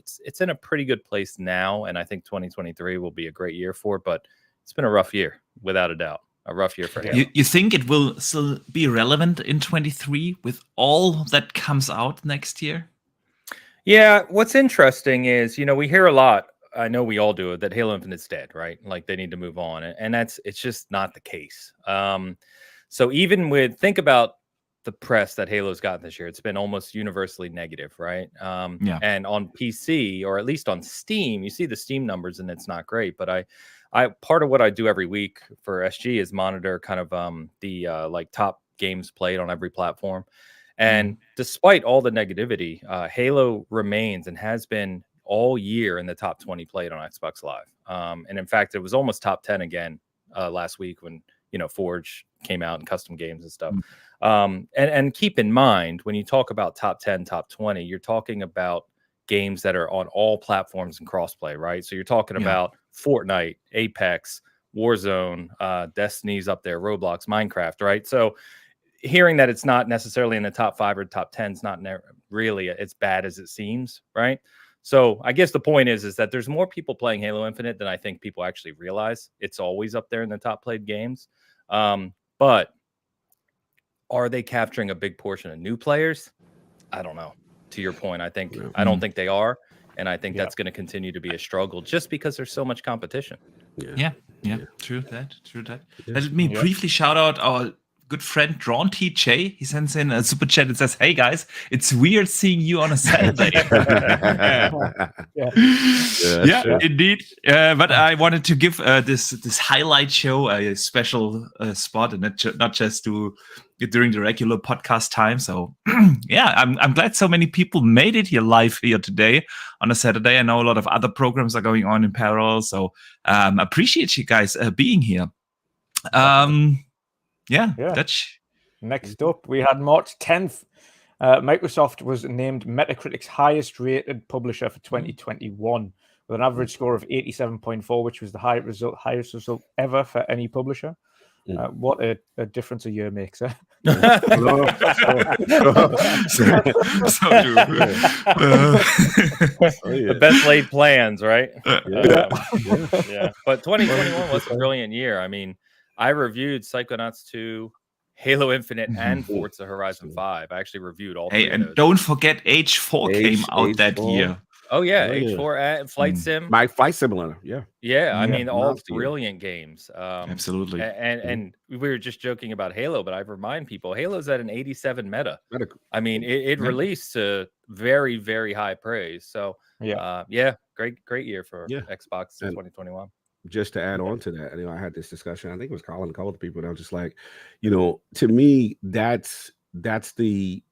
in a pretty good place now, and I think 2023 will be a great year for it. But it's been a rough year, without a doubt, a rough year for Halo. You think it will still be relevant in 23 with all that comes out next year? Yeah, what's interesting is, we hear a lot. I know we all do it, that Halo Infinite's dead, right? Like they need to move on. And it's just not the case. So even think about the press that Halo's gotten this year, it's been almost universally negative, right? And on PC, or at least on Steam, you see the Steam numbers and it's not great. But I part of what I do every week for SG is monitor kind of the like top games played on every platform. And despite all the negativity, Halo remains and has been all year in the top 20 played on Xbox Live. And in fact, it was almost top 10 again last week when, Forge came out and custom games and stuff. And keep in mind, when you talk about top 10, top 20, you're talking about games that are on all platforms and crossplay, right? So you're talking about Fortnite, Apex, Warzone, Destiny's up there, Roblox, Minecraft, right? So hearing that it's not necessarily in the top 5 or top 10 is not really as bad as it seems, right? So I guess the point is that there's more people playing Halo Infinite than I think people actually realize. It's always up there in the top played games. But are they capturing a big portion of new players? I don't know. To your point, I don't think they are, and I think that's going to continue to be a struggle just because there's so much competition. Yeah. True that. Let me briefly shout out our good friend Drawn TJ. He sends in a super chat and says, "Hey guys, it's weird seeing you on a Saturday." Indeed. But I wanted to give this highlight show a special spot, and not just during the regular podcast time. So I'm glad so many people made it here live here today on a Saturday. I know a lot of other programs are going on in parallel, so appreciate you guys being here. Dutch. Next up, we had March 10th. Microsoft was named Metacritic's highest rated publisher for 2021 with an average score of 87.4, which was the highest result ever for any publisher. What a difference a year makes, eh? The best laid plans, right? Yeah. But 2021 was a brilliant year. I mean, I reviewed Psychonauts 2, Halo Infinite, and Forza Horizon 5. I actually reviewed all three of those. Don't forget Age 4 came out that year. Oh yeah, H4 and Flight Sim. My Flight Simulator, I mean, all brilliant games. Absolutely. And we were just joking about Halo, but I remind people, Halo's at an 87 meta. I mean, it released to very, very high praise. So great year for Xbox in 2021. Just to add on to that, I had this discussion. I think it was Colin, a couple of people, and I was just like, to me, that's the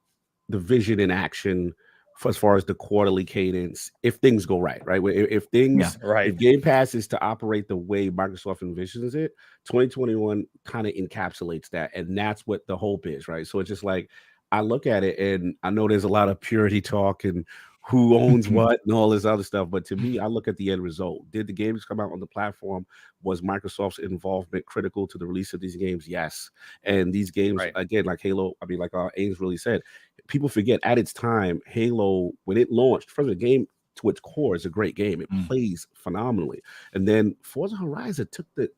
vision in action. As far as the quarterly cadence, if things go right? If Game Pass is to operate the way Microsoft envisions it, 2021 kind of encapsulates that, and that's what the hope is, right? So it's just like I look at it, and I know there's a lot of purity talk and who owns what and all this other stuff, but to me, I look at the end result. Did the games come out on the platform? Was Microsoft's involvement critical to the release of these games? Yes. And these games, again, like Halo, like Ains really said, people forget at its time, Halo, when it launched, first of the game to its core is a great game. It plays phenomenally. And then Forza Horizon took the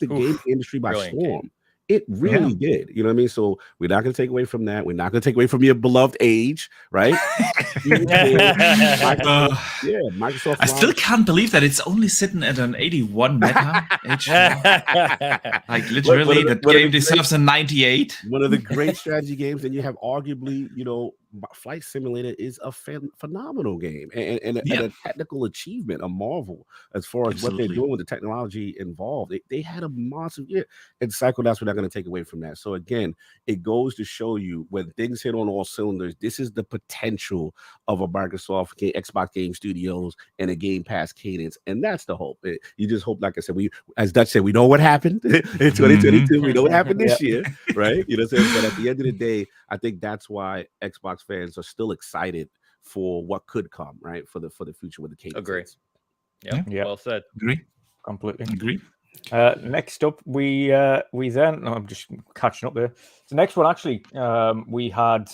game industry by storm. Game. It really did. You know what I mean? So we're not going to take away from that. We're not going to take away from your beloved Age, right? Microsoft. I still can't believe that it's only sitting at an 81 meta. Like literally, that game deserves a 98. One of the great strategy games, and you have arguably, Flight Simulator is a phenomenal game and a technical achievement, a marvel as far as what they're doing with the technology involved. They had a massive year, and Psychonauts, we're not going to take away from that. So again, it goes to show you when things hit on all cylinders, this is the potential of a Microsoft Xbox Game Studios and a Game Pass cadence, and that's the hope. You just hope, like I said, as Dutch said, we know what happened in 2022. We know what happened this year, right? You know what I'm saying? But at the end of the day, I think that's why Xbox fans are still excited for what could come, right? For the future with the cadence. Agree. Yeah. Well said. Agree. Completely agree. Next up, I'm just catching up there. The next one, actually, we had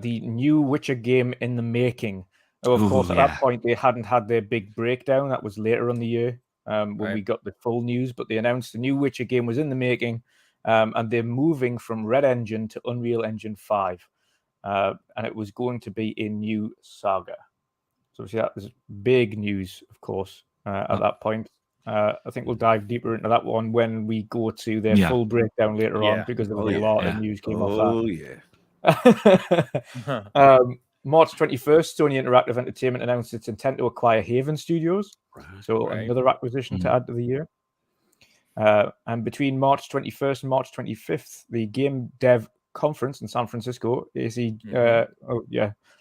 the new Witcher game in the making. Of course, at that point, they hadn't had their big breakdown. That was later in the year when we got the full news. But they announced the new Witcher game was in the making, and they're moving from Red Engine to Unreal Engine 5. And it was going to be a new saga. So that was big news, of course, at that point. I think we'll dive deeper into that one when we go to their full breakdown later on, because there was a lot of news came off that. March 21st, Sony Interactive Entertainment announced its intent to acquire Haven Studios. Another acquisition to add to the year. And between March 21st and March 25th, the Game Dev Conference in San Francisco, that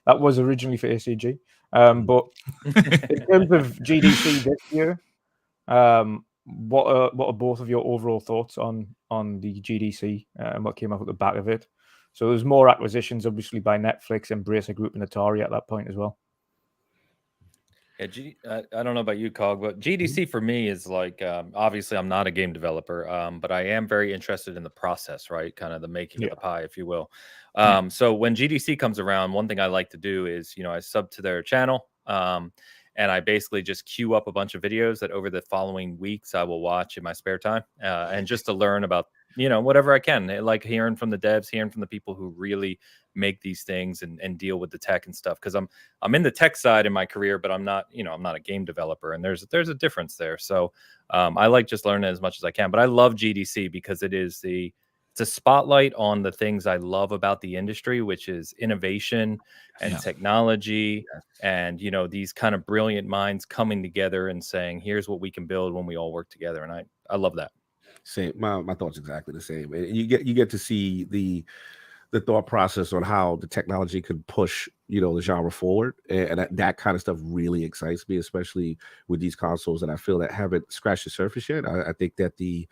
was originally for ACG. But in terms of GDC this year, what are both of your overall thoughts on the GDC and what came up at the back of it? So there's more acquisitions, obviously, by Netflix, Embracer Group, and Atari at that point as well. Yeah, I don't know about you, Cog, but GDC for me is like, obviously I'm not a game developer, but I am very interested in the process, right? Kind of the making of the pie, if you will. So when GDC comes around, one thing I like to do is, I sub to their channel, and I basically just queue up a bunch of videos that over the following weeks I will watch in my spare time, and just to learn about whatever I can. Like hearing from the devs, hearing from the people who really make these things and deal with the tech and stuff. Because I'm in the tech side in my career, but I'm not a game developer, and there's a difference there. So I like just learning as much as I can. But I love GDC because it's a spotlight on the things I love about the industry, which is innovation and technology, and these kind of brilliant minds coming together and saying, here's what we can build when we all work together. And I love that. Same. My thoughts exactly the same. And you get to see the thought process on how the technology could push the genre forward, and that kind of stuff really excites me, especially with these consoles that I feel that haven't scratched the surface yet. I think that the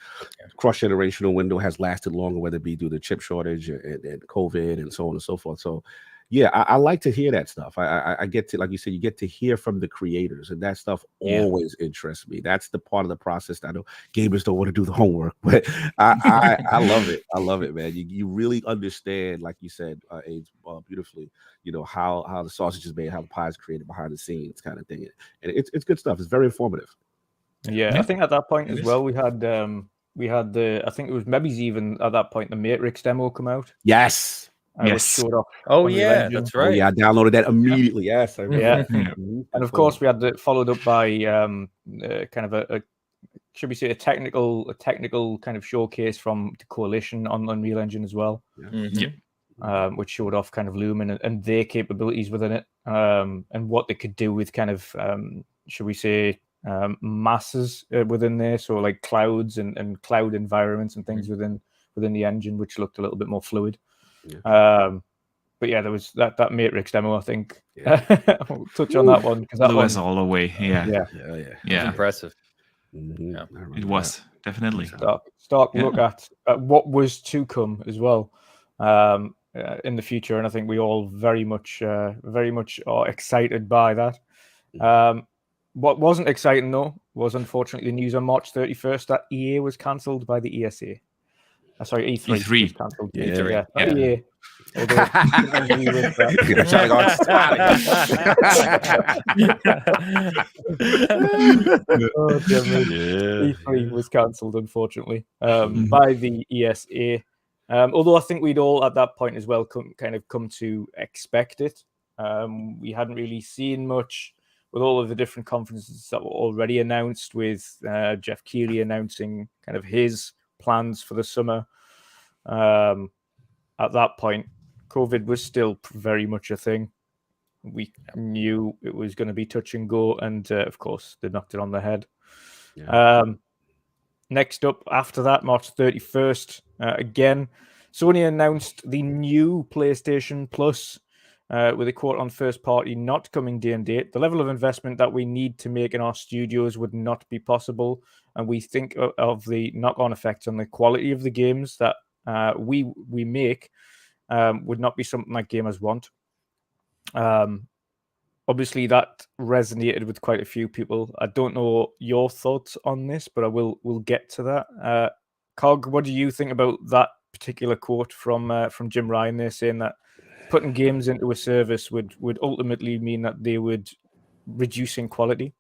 cross-generational window has lasted longer, whether it be due to chip shortage and COVID and so on and so forth. So yeah, I like to hear that stuff. I get to, like you said, you get to hear from the creators, and that stuff always interests me. That's the part of the process that I know gamers don't want to do the homework, but I love it. I love it, man. You really understand, like you said, beautifully, how the sausage is made, how the pie is created behind the scenes, kind of thing. And it's good stuff. It's very informative. Yeah, I think at that point as well, we had I think it was maybe even at that point the Matrix demo come out. Yes. Showed off. Oh yeah, that's right. Oh, yeah, I downloaded that immediately. Yes, I remember. Yeah. And of course we had followed up by kind of a should we say a technical kind of showcase from the Coalition on Unreal Engine as well, which showed off kind of Lumen and their capabilities within it, and what they could do with kind of should we say masses within there, so like clouds and cloud environments and things within the engine, which looked a little bit more fluid. But yeah, there was that Matrix demo, I think. We'll touch on that one because that was all the way. Yeah. Impressive. It was definitely stark look at what was to come as well in the future, and I think we all very much are excited by that. What wasn't exciting though was unfortunately the news on March 31st that EA was cancelled by the ESA. Sorry, E3 was cancelled. Yeah. EA. Although, E3 was cancelled, unfortunately, by the ESA. Although I think we'd all at that point as well come to expect it. We hadn't really seen much with all of the different conferences that were already announced, with Jeff Keighley announcing kind of his plans for the summer. At that point, COVID was still very much a thing. We knew it was going to be touch and go, and of course, they knocked it on the head. Next up, after that, March 31st, again, Sony announced the new PlayStation Plus with a quote on first party not coming day and date. The level of investment that we need to make in our studios would not be possible, and we think of the knock-on effects on the quality of the games that we make would not be something that gamers want. Obviously, that resonated with quite a few people. I don't know your thoughts on this, but we'll get to that. Cog, what do you think about that particular quote from Jim Ryan there, saying that putting games into a service would ultimately mean that they would reduce in quality?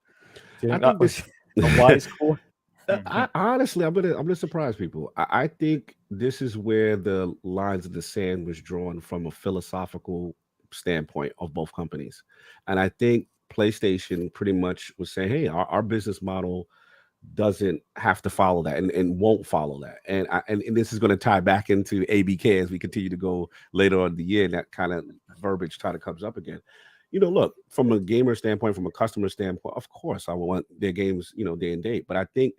Do you think that was a wise quote? Honestly, I'm gonna surprise people. I think this is where the lines of the sand was drawn from a philosophical standpoint of both companies, and I think PlayStation pretty much was saying, "Hey, our business model doesn't have to follow that and won't follow that," and this is going to tie back into ABK as we continue to go later on in the year, and that kind of verbiage kind of comes up again. Look, from a gamer standpoint, from a customer standpoint, of course, I want their games, day and date. But I think,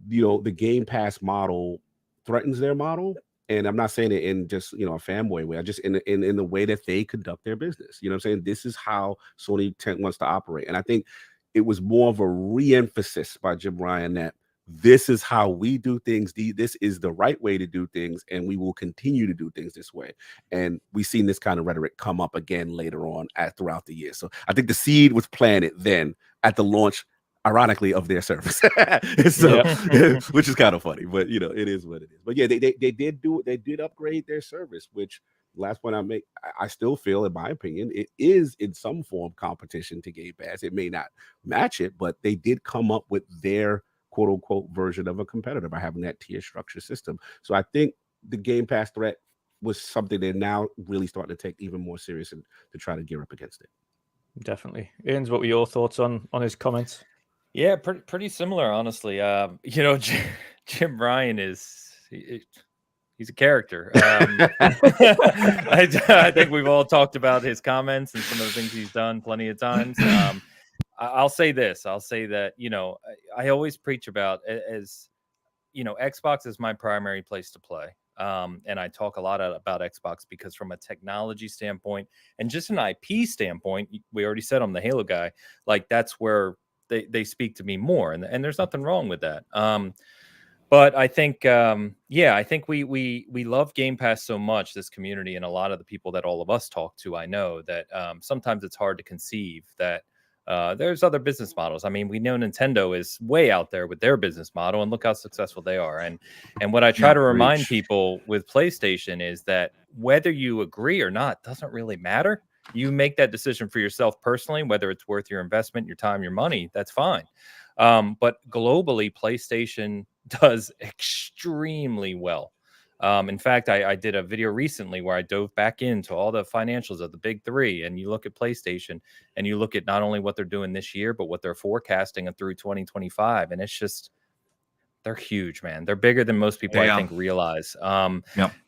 the Game Pass model threatens their model. And I'm not saying it in just, a fanboy way. I just in the way that they conduct their business. You know what I'm saying? This is how Sony wants to operate. And I think it was more of a re-emphasis by Jim Ryan that this is how we do things. This is the right way to do things, and we will continue to do things this way. And we've seen this kind of rhetoric come up again later on throughout the year. So I think the seed was planted then at the launch, ironically, of their service. So, which is kind of funny, but it is what it is. But yeah, they did upgrade their service, which last point I make, I still feel, in my opinion, it is in some form competition to Game Pass. It may not match it, but they did come up with their quote unquote version of a competitor by having that tier structure system. So I think the Game Pass threat was something they're now really starting to take even more serious and to try to gear up against it. Definitely. Ian's, what were your thoughts on his comments? Yeah, pretty similar, honestly. Jim Ryan he's a character. I think we've all talked about his comments and some of the things he's done plenty of times. I'll say this. I'll say that, I always preach about, as Xbox is my primary place to play. And I talk a lot about Xbox because from a technology standpoint and just an IP standpoint, we already said I'm the Halo guy. Like, that's where they speak to me more. And there's nothing wrong with that. But I think, I think we love Game Pass so much, this community, and a lot of the people that all of us talk to, I know that sometimes it's hard to conceive that there's other business models. I mean, we know Nintendo is way out there with their business model, and look how successful they are. And what I try to remind people with PlayStation is that whether you agree or not doesn't really matter. You make that decision for yourself personally, whether it's worth your investment, your time, your money, that's fine. But globally, PlayStation does extremely well. In fact, I did a video recently where I dove back into all the financials of the big three, and you look at PlayStation and you look at not only what they're doing this year, but what they're forecasting through 2025. And it's just, they're huge, man. They're bigger than most people, I think, realize.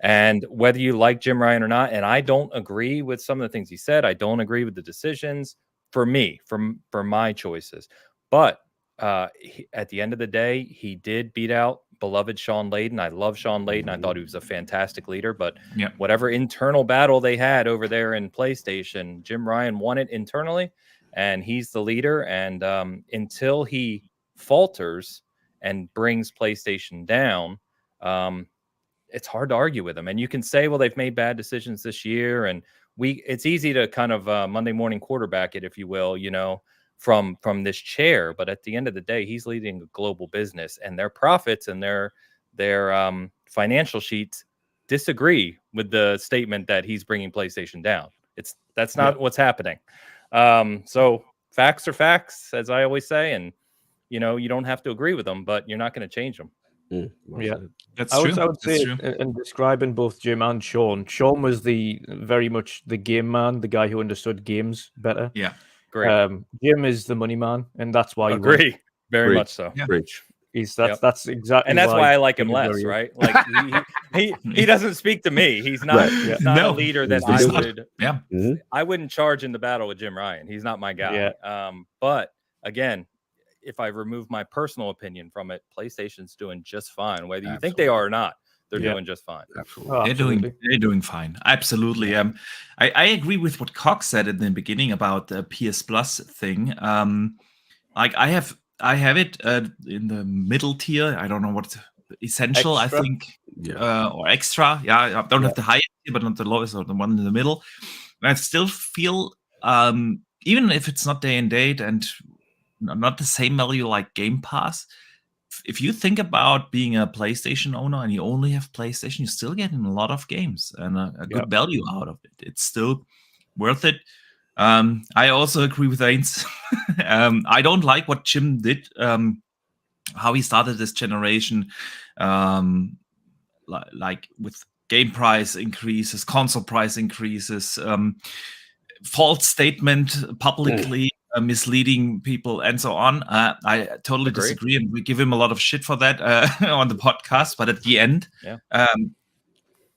And whether you like Jim Ryan or not, and I don't agree with some of the things he said, I don't agree with the decisions for me, for my choices. But at the end of the day, he did beat out beloved Sean Layden. I love Sean Layden. I thought he was a fantastic leader, but whatever internal battle they had over there in PlayStation, Jim Ryan won it internally, and he's the leader. And until he falters and brings PlayStation down, it's hard to argue with him. And you can say, well, they've made bad decisions this year, and it's easy to kind of Monday morning quarterback it, if you will, from this chair. But at the end of the day, he's leading a global business, and their profits and their financial sheets disagree with the statement that he's bringing PlayStation down. That's not what's happening. So facts are facts, as I always say, and you don't have to agree with them, but you're not going to change them. That's true. I would say, in describing both Jim and Sean was very much the game man, the guy who understood games better. Yeah. Great. Jim is the money man, and that's why agree. Very much so. Yeah. That's exactly, and that's why I like him less, right? Like he doesn't speak to me. He's not not a leader that I would. Yeah. I wouldn't charge into battle with Jim Ryan. He's not my guy. Yeah. But again, if I remove my personal opinion from it, PlayStation's doing just fine, whether you think they are or not. They're doing just fine. Absolutely. They're doing fine. Absolutely. I agree with what Cox said in the beginning about the PS Plus thing. Like I have it in the middle tier. I don't know what's essential. Extra? I think, or extra. Yeah, I don't have the highest tier, but not the lowest or the one in the middle. And I still feel, even if it's not day and date and not the same value like Game Pass, if you think about being a PlayStation owner and you only have PlayStation, you're still getting a lot of games and a good value out of it. It's still worth it. I also agree with Ains. I don't like what Jim did, how he started this generation, like with game price increases, console price increases, false statement publicly, misleading people, and so on. I totally disagree, and we give him a lot of shit for that on the podcast. But at the end,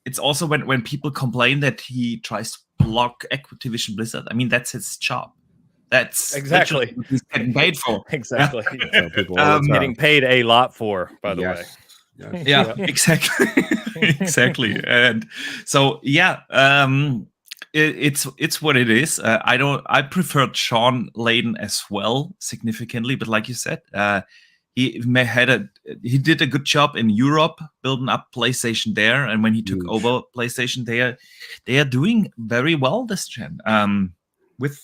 it's also when people complain that he tries to block Activision Blizzard. I mean, that's his job. That's exactly what he's getting paid for. Exactly. Getting paid a lot for, by the way. Yes. Yeah, exactly. Exactly. And so, it's what it is. I preferred Sean Layden as well significantly, but like you said, he did a good job in Europe building up PlayStation there, and when he took over PlayStation, they are doing very well this gen, with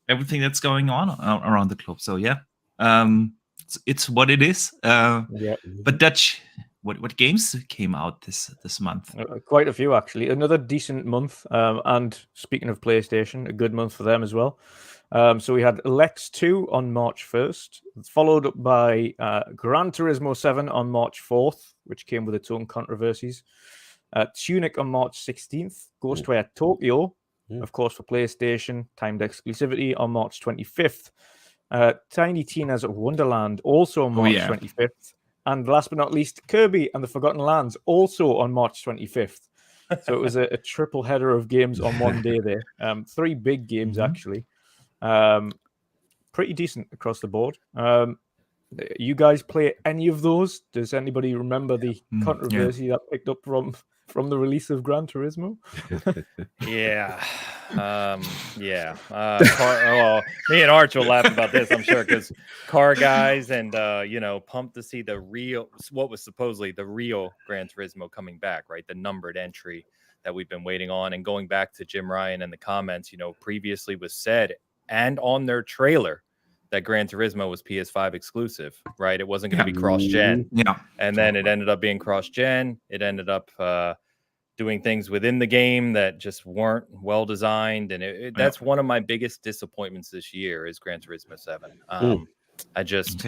everything that's going on around the globe. So it's what it is. But Dutch, what games came out this month? Quite a few, actually. Another decent month. And speaking of PlayStation, a good month for them as well. So we had Lex 2 on March 1st, followed up by Gran Turismo 7 on March 4th, which came with its own controversies. Tunic on March 16th, Ghostwire Tokyo, of course, for PlayStation, timed exclusivity on March 25th. Tiny Tina's Wonderland, also on March 25th. And last but not least, Kirby and the Forgotten Lands, also on March 25th. So it was a triple header of games on one day there. 3 big games, actually. Pretty decent across the board. You guys play any of those? Does anybody remember the controversy that picked up from the release of Gran Turismo? Yeah. Well, me and Arch will laugh about this, I'm sure, because car guys and pumped to see what was supposedly the real Gran Turismo coming back, right? The numbered entry that we've been waiting on. And going back to Jim Ryan in the comments, previously was said and on their trailer that Gran Turismo was PS5 exclusive, right? It wasn't going to be cross-gen. Yeah. And then it ended up being cross-gen. It ended up doing things within the game that just weren't well designed. And that's one of my biggest disappointments this year is Gran Turismo 7. I just,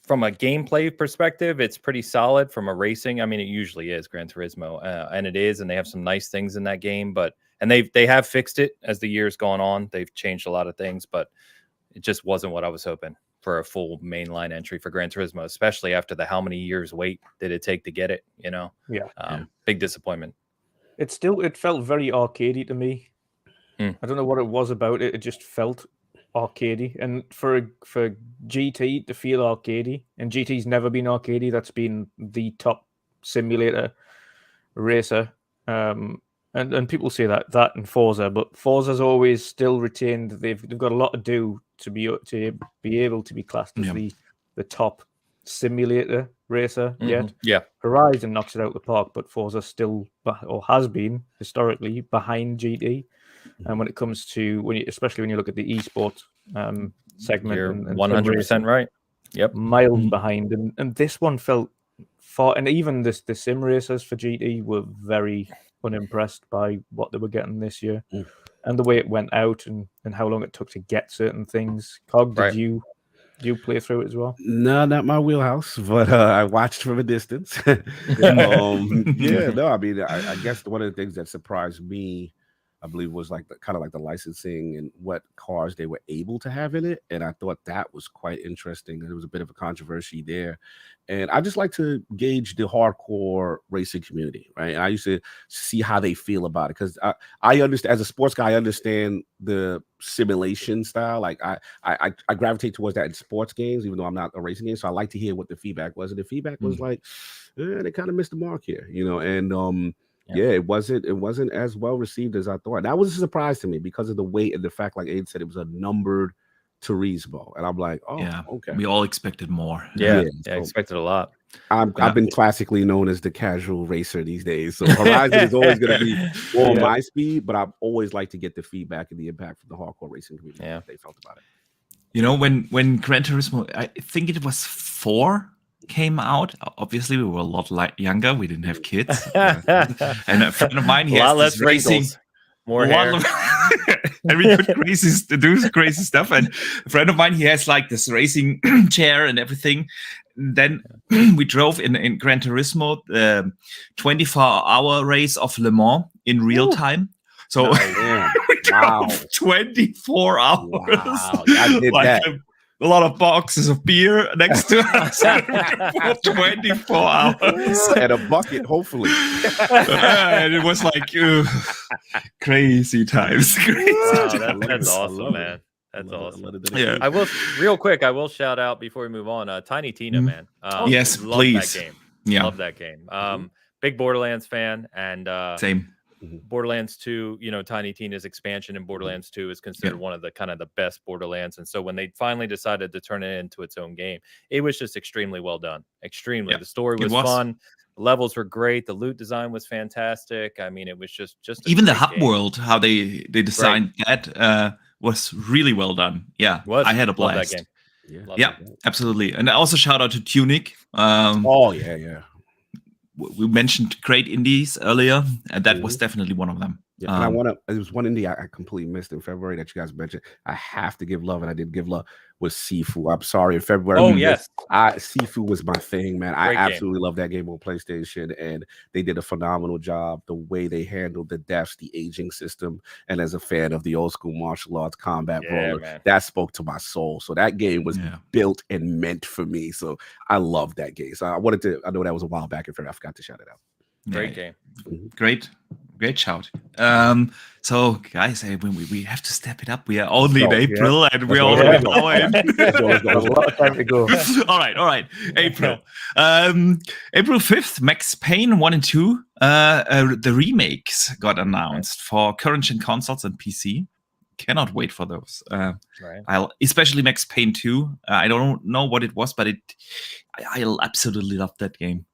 from a gameplay perspective, it's pretty solid. From a racing, I mean, it usually is Gran Turismo, and it is, and they have some nice things in that game. And they have fixed it as the years gone on. They've changed a lot of things, but it just wasn't what I was hoping for a full mainline entry for Gran Turismo, especially after how many years wait did it take to get it? Big disappointment. It felt very arcadey to me. I don't know what it was about it. It just felt arcadey, and for GT to feel arcadey, and GT's never been arcadey. That's been the top simulator racer. And people say that in Forza, but Forza's always still retained. They've got a lot to do to be able to be classed as the top simulator racer yet. Yeah. Horizon knocks it out of the park, but Forza still has been historically behind GT. And when it comes to especially when you look at the esports segment, you're and 100% right. Yep, miles behind, and this one felt far. And even the sim racers for GT were very unimpressed by what they were getting this year and the way it went out and how long it took to get certain things. Cog, did you play through it as well? No, not my wheelhouse, but I watched from a distance. I mean, I guess one of the things that surprised me, I believe, was kind of the licensing and what cars they were able to have in it. And I thought that was quite interesting. There was a bit of a controversy there. And I just like to gauge the hardcore racing community, right? I used to see how they feel about it, because I understand, as a sports guy, I understand the simulation style. Like I gravitate towards that in sports games, even though I'm not a racing game. So I like to hear what the feedback was. And the feedback was they kind of missed the mark here, and it wasn't as well received as I thought. That was a surprise to me because of the weight and the fact, like Aiden said, it was a numbered Turismo, and I'm like, okay. We all expected more. I expected a lot. I've been classically known as the casual racer these days, so Horizon is always going to be on my speed, but I've always liked to get the feedback and the impact from the hardcore racing community. What they felt about it. When Gran Turismo, I think it was 4 came out. Obviously, we were a lot younger. We didn't have kids, and a friend of mine, he has less racing, more hair. And we could do crazy stuff. And a friend of mine, he has this racing chair and everything. And then we drove in Gran Turismo, the 24-hour race of Le Mans in real time. So we drove 24 hours. Wow. I did that. A lot of boxes of beer next to us for 24 hours. And a bucket, hopefully. And it was crazy times. That's awesome, man. That's awesome. Yeah. I will shout out before we move on, Tiny Tina, man. Yes, please. That game. Yeah. Love that game. Big Borderlands fan, and same. Borderlands 2, Tiny Tina's expansion in Borderlands 2 is considered one of the kind of the best Borderlands. And so when they finally decided to turn it into its own game, it was just extremely well done. Extremely. The story was fun. The levels were great. The loot design was fantastic. I mean, it was just even the hub world, how they designed that was really well done. Yeah, I had a blast. Love that game. Yeah, absolutely. And also shout out to Tunic. Yeah. We mentioned great indies earlier, and that was definitely one of them. Yeah, and I want to. There was one indie I completely missed in February that you guys mentioned. I have to give love, and I did give love. Was Sifu. I'm sorry, in February. Oh yes, Sifu was my thing, man. Great I absolutely love that game on PlayStation, and they did a phenomenal job. The way they handled the deaths, the aging system, and as a fan of the old school martial arts combat brawler, man. that spoke to my soul. So that game was built and meant for me. So I love that game. So I wanted to. I know that was a while back in February. I forgot to shout it out. Great game. Great shout. So guys, we have to step it up. We are only in April and we're already in. There's a lot of time to go. all right. April. April 5th, Max Payne 1 and 2. The remakes got announced for current gen consoles and PC. Cannot wait for those. Especially Max Payne 2. I don't know what it was, but I absolutely loved that game.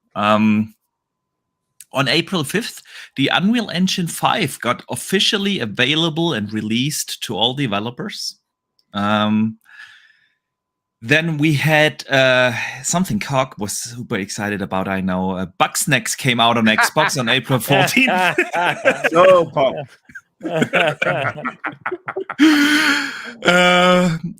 On April 5th, the Unreal Engine 5 got officially available and released to all developers. Then we had something Cog was super excited about, I know. Bugsnax came out on Xbox on April 14th. So pumped.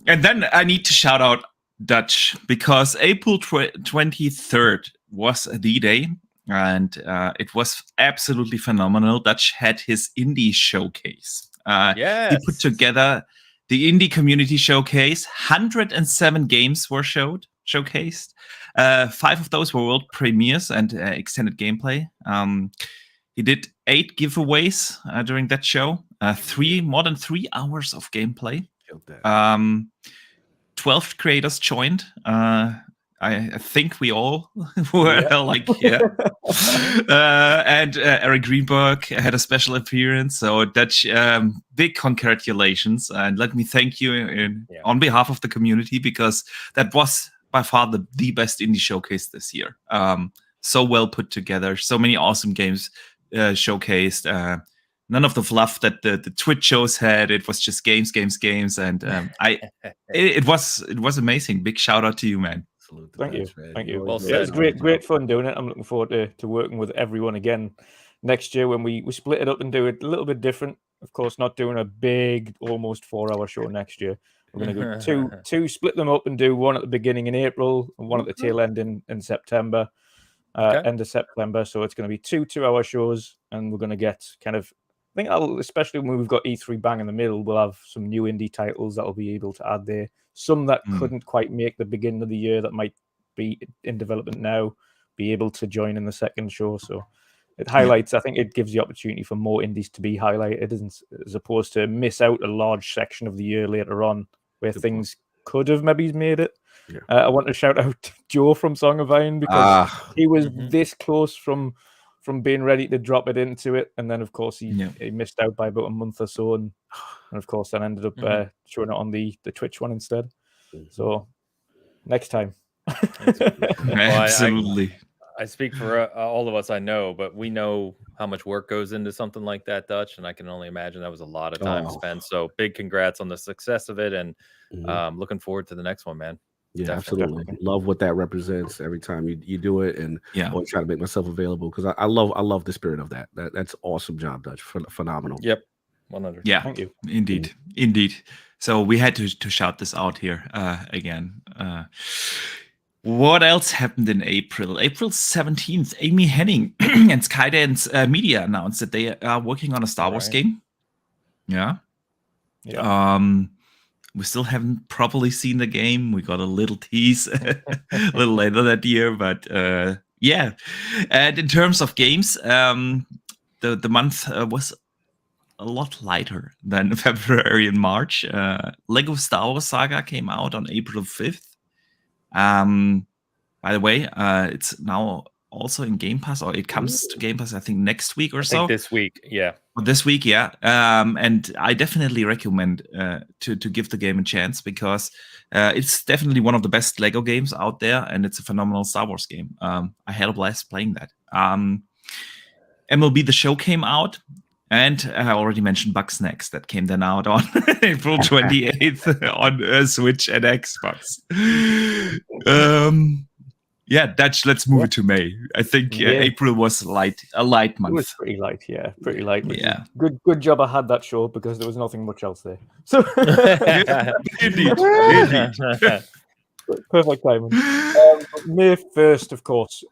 And then I need to shout out Dutch, because April 23rd was the day. And it was absolutely phenomenal. Dutch had his indie showcase. He put together the indie community showcase. 107 games were showcased. 5 of those were world premieres and extended gameplay. He did 8 giveaways during that show. More than 3 hours of gameplay. 12 creators joined. I think we all were and Eric Greenberg had a special appearance. So Dutch, big congratulations. And let me thank you on behalf of the community, because that was by far the best indie showcase this year. So well put together. So many awesome games showcased. None of the fluff that the Twitch shows had. It was just games. And it was amazing. Big shout out to you, man. Thank you. Well said. It was great fun doing it. I'm looking forward to working with everyone again next year when we split it up and do it a little bit different. Of course, not doing a big, almost 4-hour show next year. We're going to go two, split them up and do one at the beginning in April and one at the tail end in September, end of September. So it's going to be 2 2-hour shows, and we're going to get kind of, I think especially when we've got E3 bang in the middle, we'll have some new indie titles that will be able to add there. Some that couldn't quite make the beginning of the year that might be in development now, be able to join in the second show. So it highlights, I think it gives the opportunity for more indies to be highlighted, as opposed to miss out a large section of the year later on where things could have maybe made it. Yeah. I want to shout out Joe from Song of Iron, because he was this close from being ready to drop it into it, and then of course he missed out by about a month or so, and of course then ended up showing it on the Twitch one instead. So next time. Absolutely. I speak for all of us, I know, but we know how much work goes into something like that, Dutch, and I can only imagine that was a lot of time spent. So big congrats on the success of it, and looking forward to the next one, man. Yeah, absolutely. Love what that represents every time you do it, and always try to make myself available, because I love the spirit of that. That's awesome job, Dutch. Phenomenal. Yep. 100. Yeah, thank you. Indeed. So we had to shout this out here again. What else happened in April? April 17th, Amy Hennig and Skydance Media announced that they are working on a Star Wars game. Yeah. We still haven't properly seen the game. We got a little tease a little later that year, but yeah. And in terms of games, the month was a lot lighter than February and March. Lego Star Wars Saga came out on April 5th. By the way, it's now also in Game Pass, or it comes to Game Pass, I think, next week or so. This week, yeah. This week, yeah. And I definitely recommend to give the game a chance, because it's definitely one of the best Lego games out there, and it's a phenomenal Star Wars game. I had a blast playing that. MLB The Show came out, and I already mentioned Bugsnax that came then out on April 28th on Switch and Xbox. Yeah, Dutch. Let's move it to May. I think April was a light month. It was pretty light, pretty light. Yeah, good job I had that show because there was nothing much else there. So indeed. Perfect timing. May 1st, of course,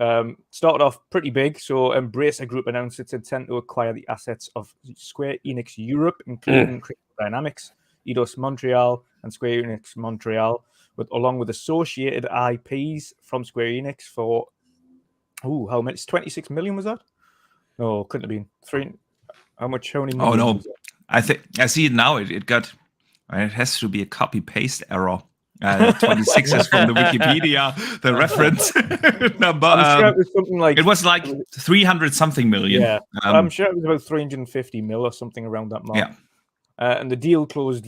started off pretty big. So Embracer Group announced its intent to acquire the assets of Square Enix Europe, including Crystal Dynamics, Eidos Montreal, and Square Enix Montreal, along with associated IPs from Square Enix for how much? 26 million was that? No, couldn't have been 3. How much? How many million? Oh no, I think I see it now. It has to be a copy paste error. 26 is from the Wikipedia, the reference number. I'm sure it was something like, it was like 300 something million. Yeah, I'm sure it was about 350 mil or something around that mark. Yeah. And the deal closed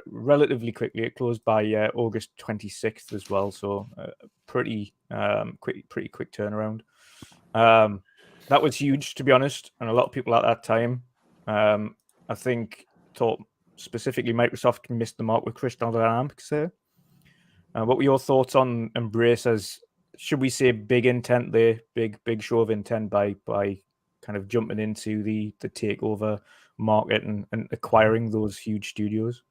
relatively quickly. It closed by August 26th as well, so pretty quick turnaround. That was huge, to be honest, and a lot of people at that time, I think, thought specifically Microsoft missed the mark with Crystal Dynamics there. What were your thoughts on Embracer's, should we say, big intent there, big show of intent by kind of jumping into the takeover market and acquiring those huge studios?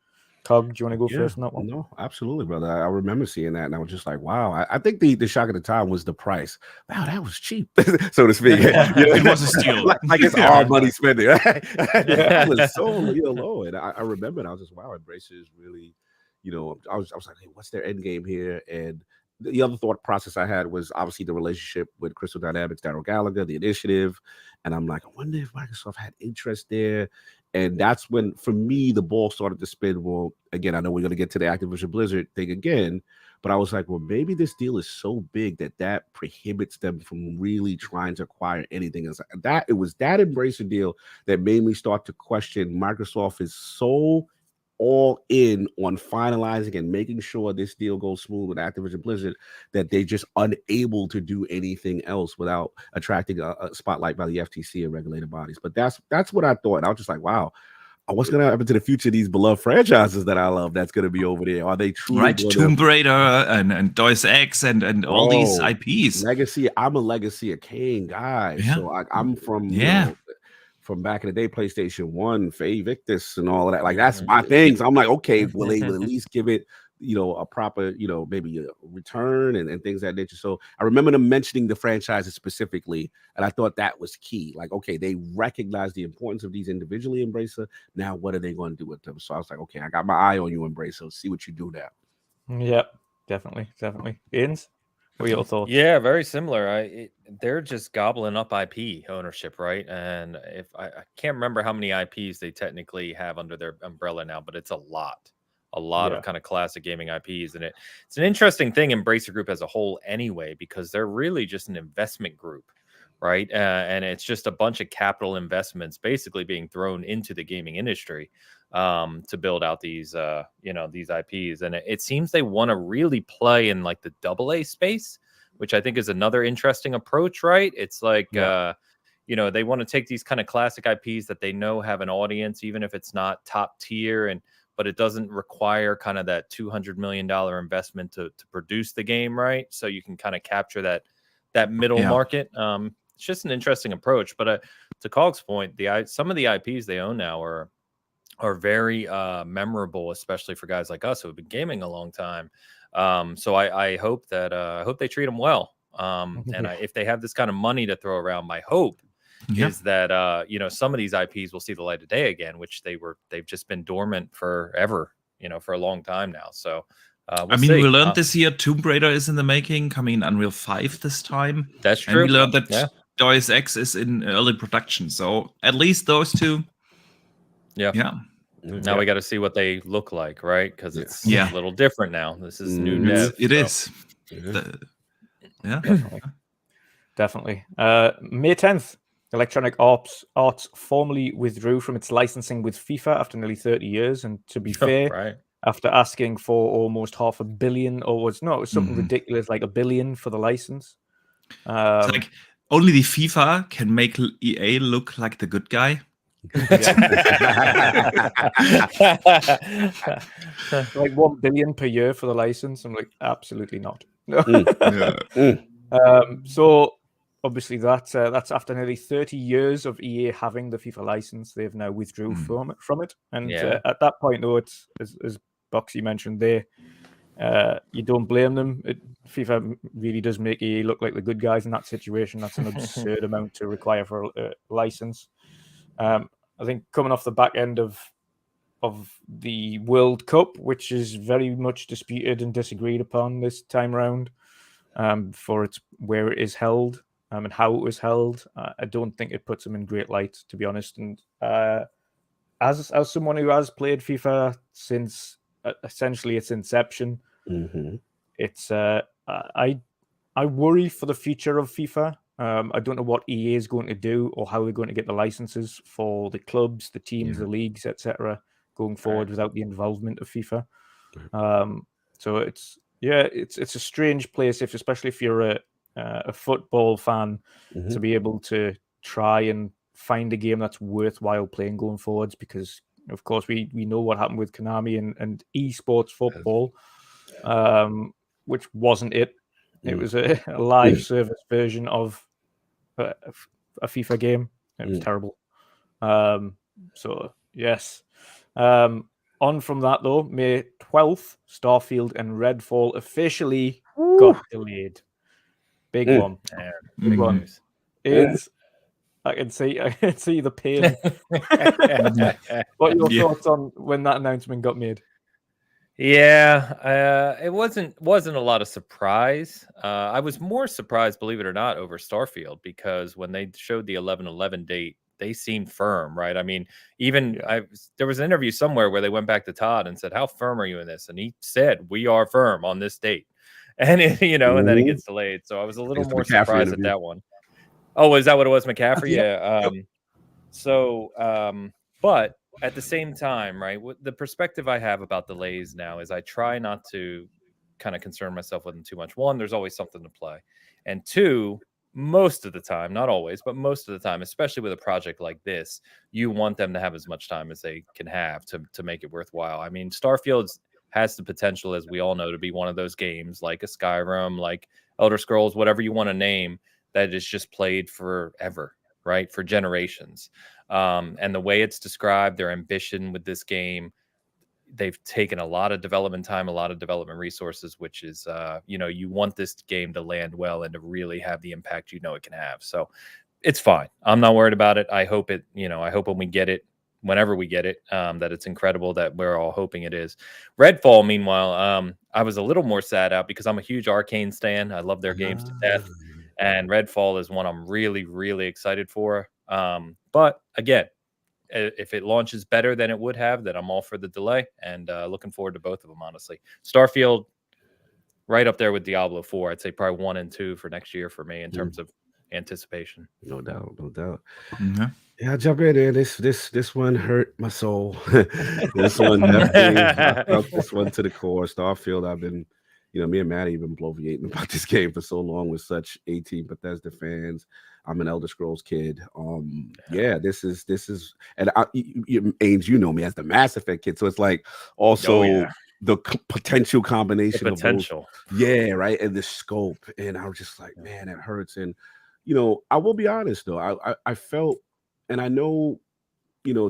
Cog, do you want to go first on that one? No, absolutely, brother. I remember seeing that, and I was just like, wow. I think the shock at the time was the price. Wow, that was cheap, so to speak. It was a steal. like it's our money spending. Right? It was so low. And I remember, and I was just, wow, Embracer is really, I was like, hey, what's their end game here? And the other thought process I had was obviously the relationship with Crystal Dynamics, Daryl Gallagher, the initiative. And I'm like, I wonder if Microsoft had interest there. And that's when, for me, the ball started to spin. Well, again, I know we're going to get to the Activision Blizzard thing again, but I was like, well, maybe this deal is so big that prohibits them from really trying to acquire anything else. It was that Embracer deal that made me start to question Microsoft is so all in on finalizing and making sure this deal goes smooth with Activision Blizzard that they're just unable to do anything else without attracting a spotlight by the FTC and regulated bodies. But that's what I thought. And I was just like, wow, what's going to happen to the future of these beloved franchises that I love that's going to be over there? Are they truly right? Tomb Raider and Deus Ex and all these IPs. Legacy. I'm a Legacy of Kain guy. Yeah. So I'm from from back in the day, PlayStation 1, Faye Victus and all of that. Like, that's my thing. So I'm like, okay, will they at least give it, a proper, maybe a return and things of that nature. So I remember them mentioning the franchises specifically, and I thought that was key. Like, okay, they recognize the importance of these individually, Embracer. Now, what are they going to do with them? So I was like, okay, I got my eye on you, Embracer. See what you do now. Yep, definitely. Ian's? What are your thoughts? Yeah, very similar. They're just gobbling up IP ownership, right? And if I can't remember how many IPs they technically have under their umbrella now, but it's a lot of kind of classic gaming IPs. And it's an interesting thing, Embracer Group as a whole anyway, because they're really just an investment group, right? And it's just a bunch of capital investments basically being thrown into the gaming industry to build out these these IPs. And it seems they want to really play in like the AA space, which I think is another interesting approach, right? It's like they want to take these kind of classic IPs that they know have an audience, even if it's not top tier, but it doesn't require kind of that $200 million investment to produce the game, right? So you can kind of capture that middle market. It's just an interesting approach. But to Cog's point, some of the IPs they own now are very memorable, especially for guys like us who have been gaming a long time. So I hope that they treat them well. And if they have this kind of money to throw around, my hope is that some of these IPs will see the light of day again, which they've just been dormant forever, for a long time now. So we learned this year Tomb Raider is in the making, coming in Unreal 5 this time. That's true. And we learned that Deus Ex is in early production. So at least those two. Yeah. Now we got to see what they look like, right? Because it's a little different now. This is new dev. It is. Definitely. May 10th, Electronic Arts formally withdrew from its licensing with FIFA after nearly 30 years. And to be fair, after asking for almost $500 million, it was something ridiculous, like $1 billion for the license. It's like only the FIFA can make EA look like the good guy. Like $1 billion per year for the license. I'm like, absolutely not. No. So obviously that's after nearly 30 years of EA having the FIFA license, they've now withdrew from it. And at that point, though, it's as Boxy mentioned there, you don't blame them. FIFA really does make EA look like the good guys in that situation. That's an absurd amount to require for a license. I think coming off the back end of the World Cup, which is very much disputed and disagreed upon this time round, for its where it is held and how it was held, I don't think it puts them in great light, to be honest. And as someone who has played FIFA since essentially its inception, it's I worry for the future of FIFA. I don't know what EA is going to do or how they're going to get the licenses for the clubs, the teams, the leagues, etc. going forward without the involvement of FIFA. So it's a strange place, especially if you're a football fan, to be able to try and find a game that's worthwhile playing going forwards, because of course we know what happened with Konami and esports football, which wasn't it. It was a live service version of a FIFA game. It was terrible. So yes. On from that, though, May 12th, Starfield and Redfall officially got delayed. Big one. Big one. It's I can see the pain. What are your thoughts on when that announcement got made? Yeah, it wasn't a lot of surprise. I was more surprised, believe it or not, over Starfield, because when they showed the 11/11 date, they seemed firm, right? I mean, even there was an interview somewhere where they went back to Todd and said, "How firm are you in this?" And he said, "We are firm on this date." And and then it gets delayed. So I was a little more surprised at that one. Oh, is that what it was, McCaffrey? Yeah. But at the same time, right, the perspective I have about delays now is I try not to kind of concern myself with them too much. One, there's always something to play. And two, most of the time, not always, but most of the time, especially with a project like this, you want them to have as much time as they can have to make it worthwhile. I mean, Starfield has the potential, as we all know, to be one of those games like a Skyrim, like Elder Scrolls, whatever you want to name, that is just played forever, right? For generations. And the way it's described, their ambition with this game, they've taken a lot of development time, a lot of development resources, which is, you want this game to land well and to really have the impact it can have. So it's fine. I'm not worried about it. I hope when we get it, whenever we get it, that it's incredible, that we're all hoping it is. Redfall, meanwhile, I was a little more sad out because I'm a huge Arcane stan. I love their games to death. And Redfall is one I'm really, really excited for. But again, if it launches better than it would have, then I'm all for the delay, and looking forward to both of them, honestly. Starfield, right up there with Diablo 4. I'd say probably 1 and 2 for next year for me in terms of anticipation. No doubt. Yeah, I'll jump in there. This one hurt my soul. This one definitely, I felt this one to the core. Starfield, I've been, me and Maddie have been bloviating about this game for so long with such 18 Bethesda fans. I'm an Elder Scrolls kid. This is, and Ames, you know me as the Mass Effect kid, so it's like also the potential combination of both. Yeah, right, and the scope, and I was just like, man, that hurts. And I will be honest though, I felt, and I know,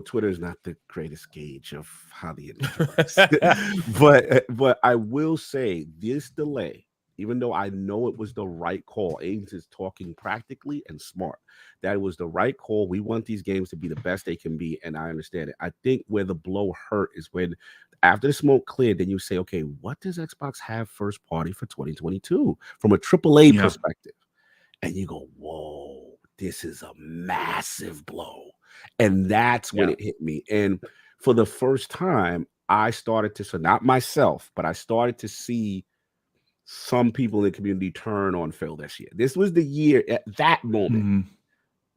Twitter is not the greatest gauge of how the industry works, but I will say this delay, even though I know it was the right call, Ames is talking practically and smart. That was the right call. We want these games to be the best they can be, and I understand it. I think where the blow hurt is when, after the smoke cleared, then you say, okay, what does Xbox have first party for 2022 from a AAA perspective? And you go, whoa, this is a massive blow. And that's when it hit me. And for the first time, I started to, so not myself, but I started to see some people in the community turn on Phil this year. This was the year at that moment.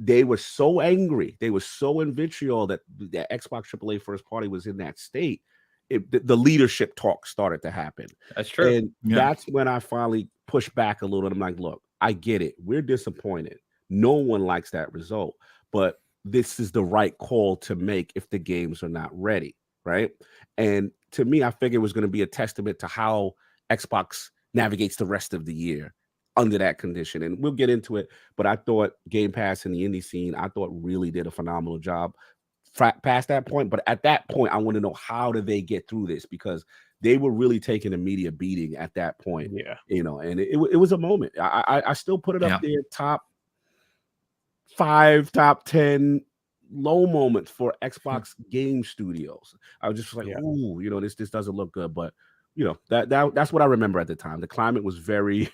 They were so angry. They were so in vitriol that the Xbox AAA first party was in that state. The leadership talk started to happen. That's true. And that's when I finally pushed back a little. And I'm like, look, I get it. We're disappointed. No one likes that result. But this is the right call to make if the games are not ready, right? And to me, I figured it was going to be a testament to how Xbox navigates the rest of the year under that condition. And we'll get into it, but I thought Game Pass in the indie scene, I thought really did a phenomenal job past that point. But at that point, I want to know, how did they get through this? Because they were really taking a media beating at that point. Yeah. And it was a moment. I still put it up there, top 5, top 10 low moments for Xbox game studios. I was just like, ooh, this doesn't look good. But that's what I remember at the time. The climate was very,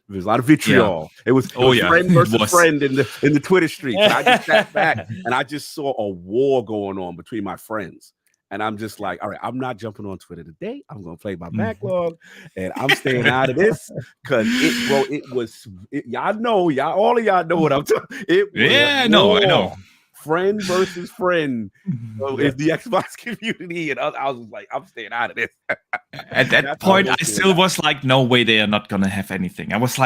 there's a lot of vitriol. It was friend versus friend in the Twitter streets. And I just sat back and I just saw a war going on between my friends. And I'm just like, all right, I'm not jumping on Twitter today. I'm going to play my backlog and I'm staying out of this, because y'all know, all of y'all know what I'm talking. I know. Friend versus friend in the Xbox community, and I was like, I'm staying out of this. At that point, I still was like, no way, they are not gonna have anything. I was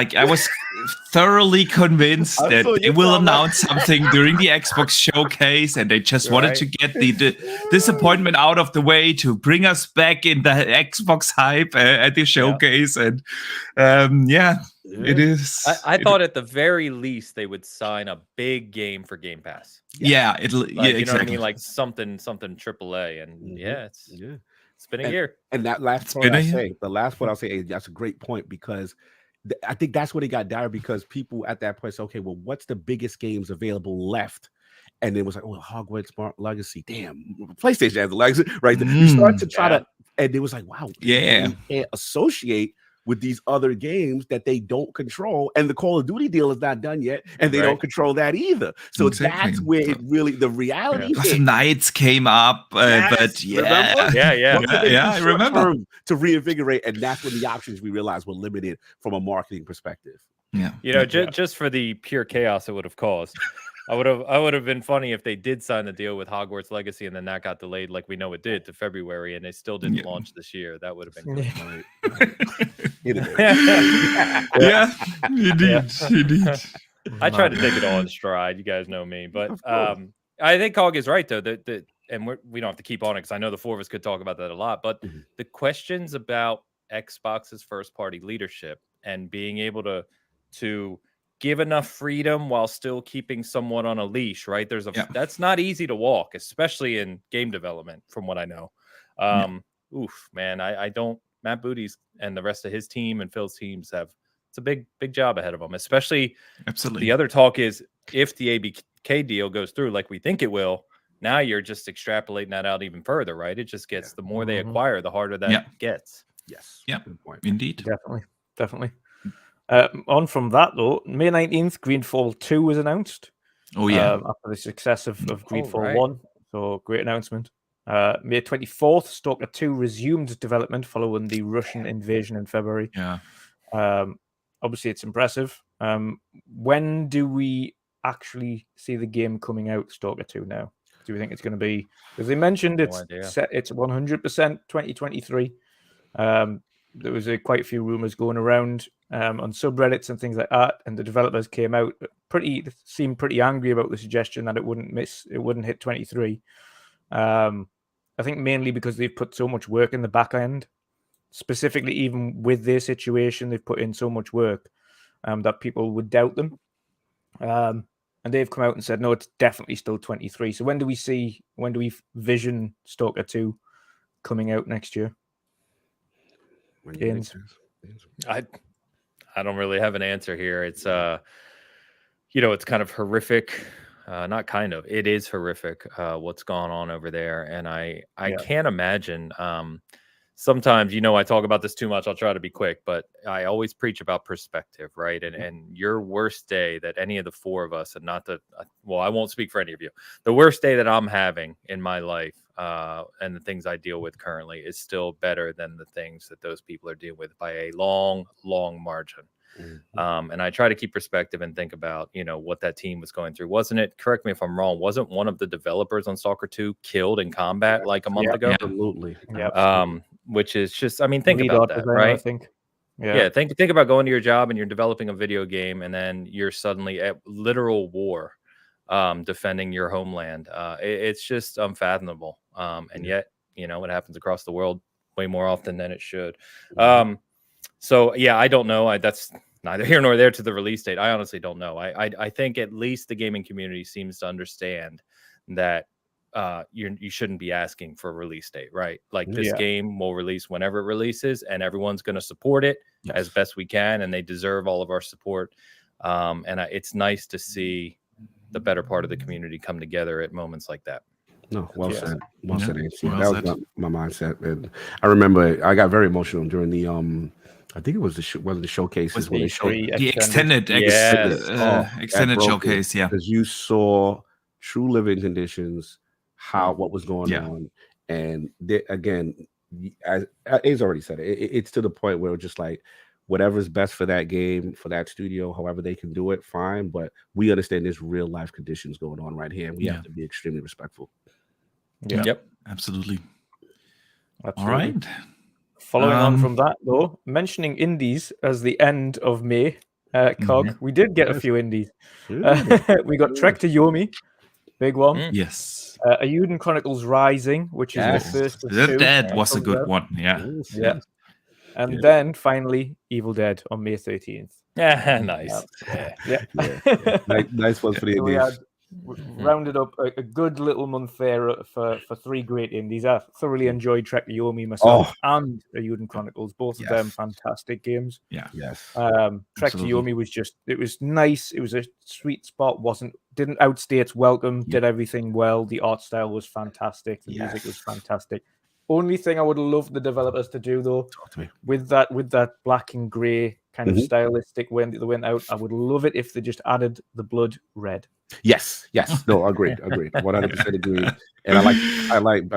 thoroughly convinced that they will announce something during the Xbox showcase, and they just wanted to get the disappointment out of the way to bring us back in the Xbox hype at the showcase. And it is. I thought at the very least they would sign a big game for Game Pass. You know what I mean, like something AAA, and it's been a year. And that last part I'll say, that's a great point, because I think that's what it got dire, because people at that point said, okay, well, what's the biggest games available left? And it was like, Hogwarts Legacy. Damn, PlayStation has the legacy, right? You start to try to, and it was like, wow, you can't associate with these other games that they don't control, and the Call of Duty deal is not done yet, and they don't control that either. So that's where it really, the reality. Knights came up, but I remember, to reinvigorate, and that's when the options we realized were limited from a marketing perspective. Just for the pure chaos it would have caused. I would have been funny if they did sign the deal with Hogwarts Legacy and then that got delayed, like we know it did, to February, and they still didn't launch this year. That would have been good. Indeed. I tried to take it all in stride. You guys know me, but I think Cog is right though. And we don't have to keep on it, because I know the four of us could talk about that a lot. But the questions about Xbox's first party leadership and being able to give enough freedom while still keeping someone on a leash, right? That's not easy to walk, especially in game development, from what I know. Oof, man, I don't. Matt Booty's and the rest of his team and Phil's teams it's a big job ahead of them. Especially, absolutely. The other talk is, if the ABK deal goes through like we think it will, now you're just extrapolating that out even further, right? It just gets the more they acquire, the harder that gets. Yes. Yeah. Good point. Indeed. Definitely. On from that though, May 19th, Greedfall 2 was announced. After the success of Greedfall 1. So great announcement. May 24th, Stalker 2 resumed development following the Russian invasion in February. Obviously it's impressive. When do we actually see the game coming out, Stalker 2 now? Do we think it's going to be, because they mentioned it's 100% 2023. There was quite a few rumors going around on subreddits and things like that, and the developers came out seemed pretty angry about the suggestion that it wouldn't hit 23. I think mainly because they've put so much work in the back end, specifically even with their situation, they've put in so much work that people would doubt them. And they've come out and said, no, it's definitely still 23. So when do we vision Stalker 2 coming out next year? I don't really have an answer here. It's it's kind of horrific. Not kind of. It is horrific what's gone on over there, and I can't imagine. Sometimes, I talk about this too much. I'll try to be quick, but I always preach about perspective, right? And your worst day that any of the four of us, and I won't speak for any of you. The worst day that I'm having in my life and the things I deal with currently is still better than the things that those people are dealing with by a long, long margin. And I try to keep perspective and think about, what that team was going through. Wasn't it, correct me if I'm wrong, wasn't one of the developers on Stalker 2 killed in combat like a month ago? Absolutely. Which is just, think about that, right? I think. Think about going to your job and you're developing a video game, and then you're suddenly at literal war defending your homeland. It's just unfathomable. And yet, it happens across the world way more often than it should. So yeah, I don't know. neither here nor there to the release date. I honestly don't know. I think at least the gaming community seems to understand that you shouldn't be asking for a release date, right? Like this game will release whenever it releases, and everyone's going to support it as best we can, and they deserve all of our support. And it's nice to see the better part of the community come together at moments like that. No, well said. Well said, Ainsley. That was my mindset. And I remember I got very emotional during the I think it was one of the showcases when they showed the extended showcase, because you saw true living conditions, what was going on, and again, as A's already said, it's to the point where it's just like whatever's best for that game, for that studio, however they can do it, fine. But we understand there's real life conditions going on right here, and we have to be extremely respectful. Yeah. Yep. Absolutely. All right. Following on from that, though, mentioning indies as the end of May, Cog, we did get a few indies. We got Trek to Yomi, big one. Yes. Ayuden Chronicles Rising, which is the first of two. That was a good one. Yeah. And then finally, Evil Dead on May 13th. Yeah, nice. Nice one for the indies. Rounded up a good little month there for three great indies. I thoroughly enjoyed Trek to Yomi myself and Ayuden Chronicles, both of them fantastic games. Yeah. Yes. Trek to Yomi was it was nice. It was a sweet spot. Didn't outstay its welcome. Did everything well. The art style was fantastic. The music was fantastic. Only thing I would love the developers to do though, with that black and grey kind of stylistic when they went out, I would love it if they just added the blood red. Yes. No, agreed. 100% agreed. And I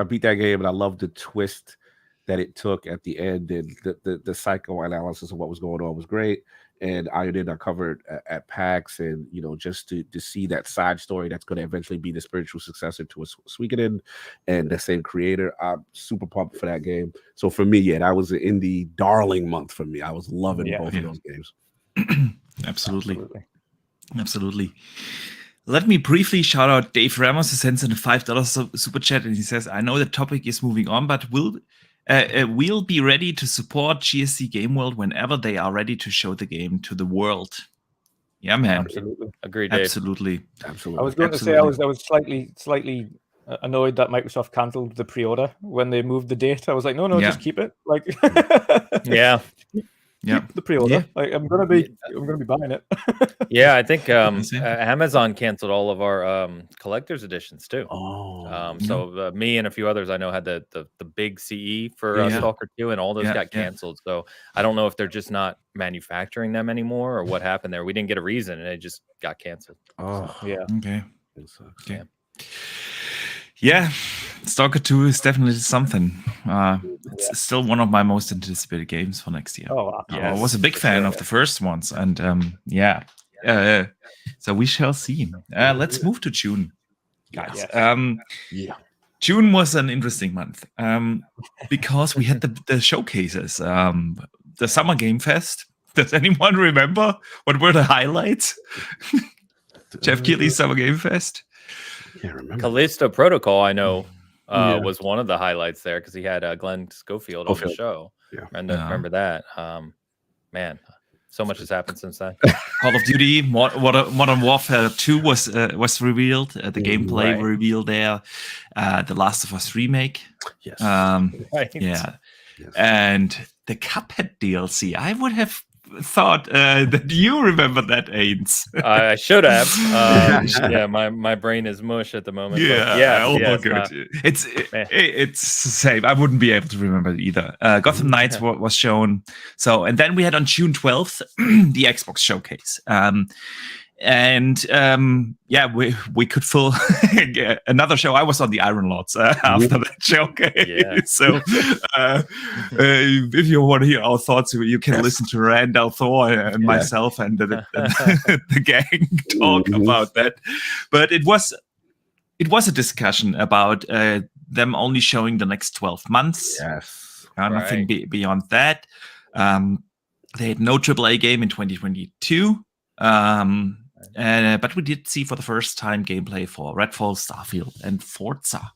beat that game, and I love the twist that it took at the end, and the psychoanalysis of what was going on was great. And I covered at PAX, and just to see that side story that's going to eventually be the spiritual successor to a Suikoden and the same creator. I'm super pumped for that game. So for me, that was an indie darling month for me. I was loving both of those games. Absolutely. Let me briefly shout out Dave Ramos, who sends in a $5 super chat, and he says, "I know the topic is moving on, but we'll be ready to support GSC Game World whenever they are ready to show the game to the world." Yeah, man. Absolutely. Agreed, Dave. Absolutely. I was going to say I was slightly annoyed that Microsoft cancelled the pre-order when they moved the date. I was like, no, just keep it. Like, keep the pre-order. Like, I'm gonna be buying it. I think Amazon canceled all of our collector's editions too. So me and a few others I know had the big CE for Stalker 2, and all those got canceled. So I don't know if they're just not manufacturing them anymore or what happened there. We didn't get a reason, and it just got canceled. Okay. Yeah, Stalker 2 is definitely something. It's still one of my most anticipated games for next year. I was a big fan of the first ones, and so we shall see. Let's move to June, guys. June was an interesting month because we had the showcases, the Summer Game Fest. Does anyone remember what were the highlights? Jeff Keighley's Summer Game Fest. Callisto Protocol, I know, was one of the highlights there because he had Glenn Schofield on the show. And I remember that. Man, so much has happened since then. Call of Duty, Modern Warfare 2 was revealed. The gameplay revealed there. The Last of Us remake. Yes. And the Cuphead DLC. I would have thought that you remember that, Ains. I should have. My brain is mush at the moment. Good. It's the same. I wouldn't be able to remember it either. Gotham Knights was shown. So, and then we had on June 12th the Xbox showcase. We could fill another show. I was on the Iron Lords after that showcase. So if you want to hear our thoughts, you can listen to Randall Thor and myself and the gang talk about that. But it was a discussion about them only showing the next 12 months. Nothing beyond that. They had no AAA game in 2022. But we did see for the first time gameplay for Redfall, Starfield, and Forza.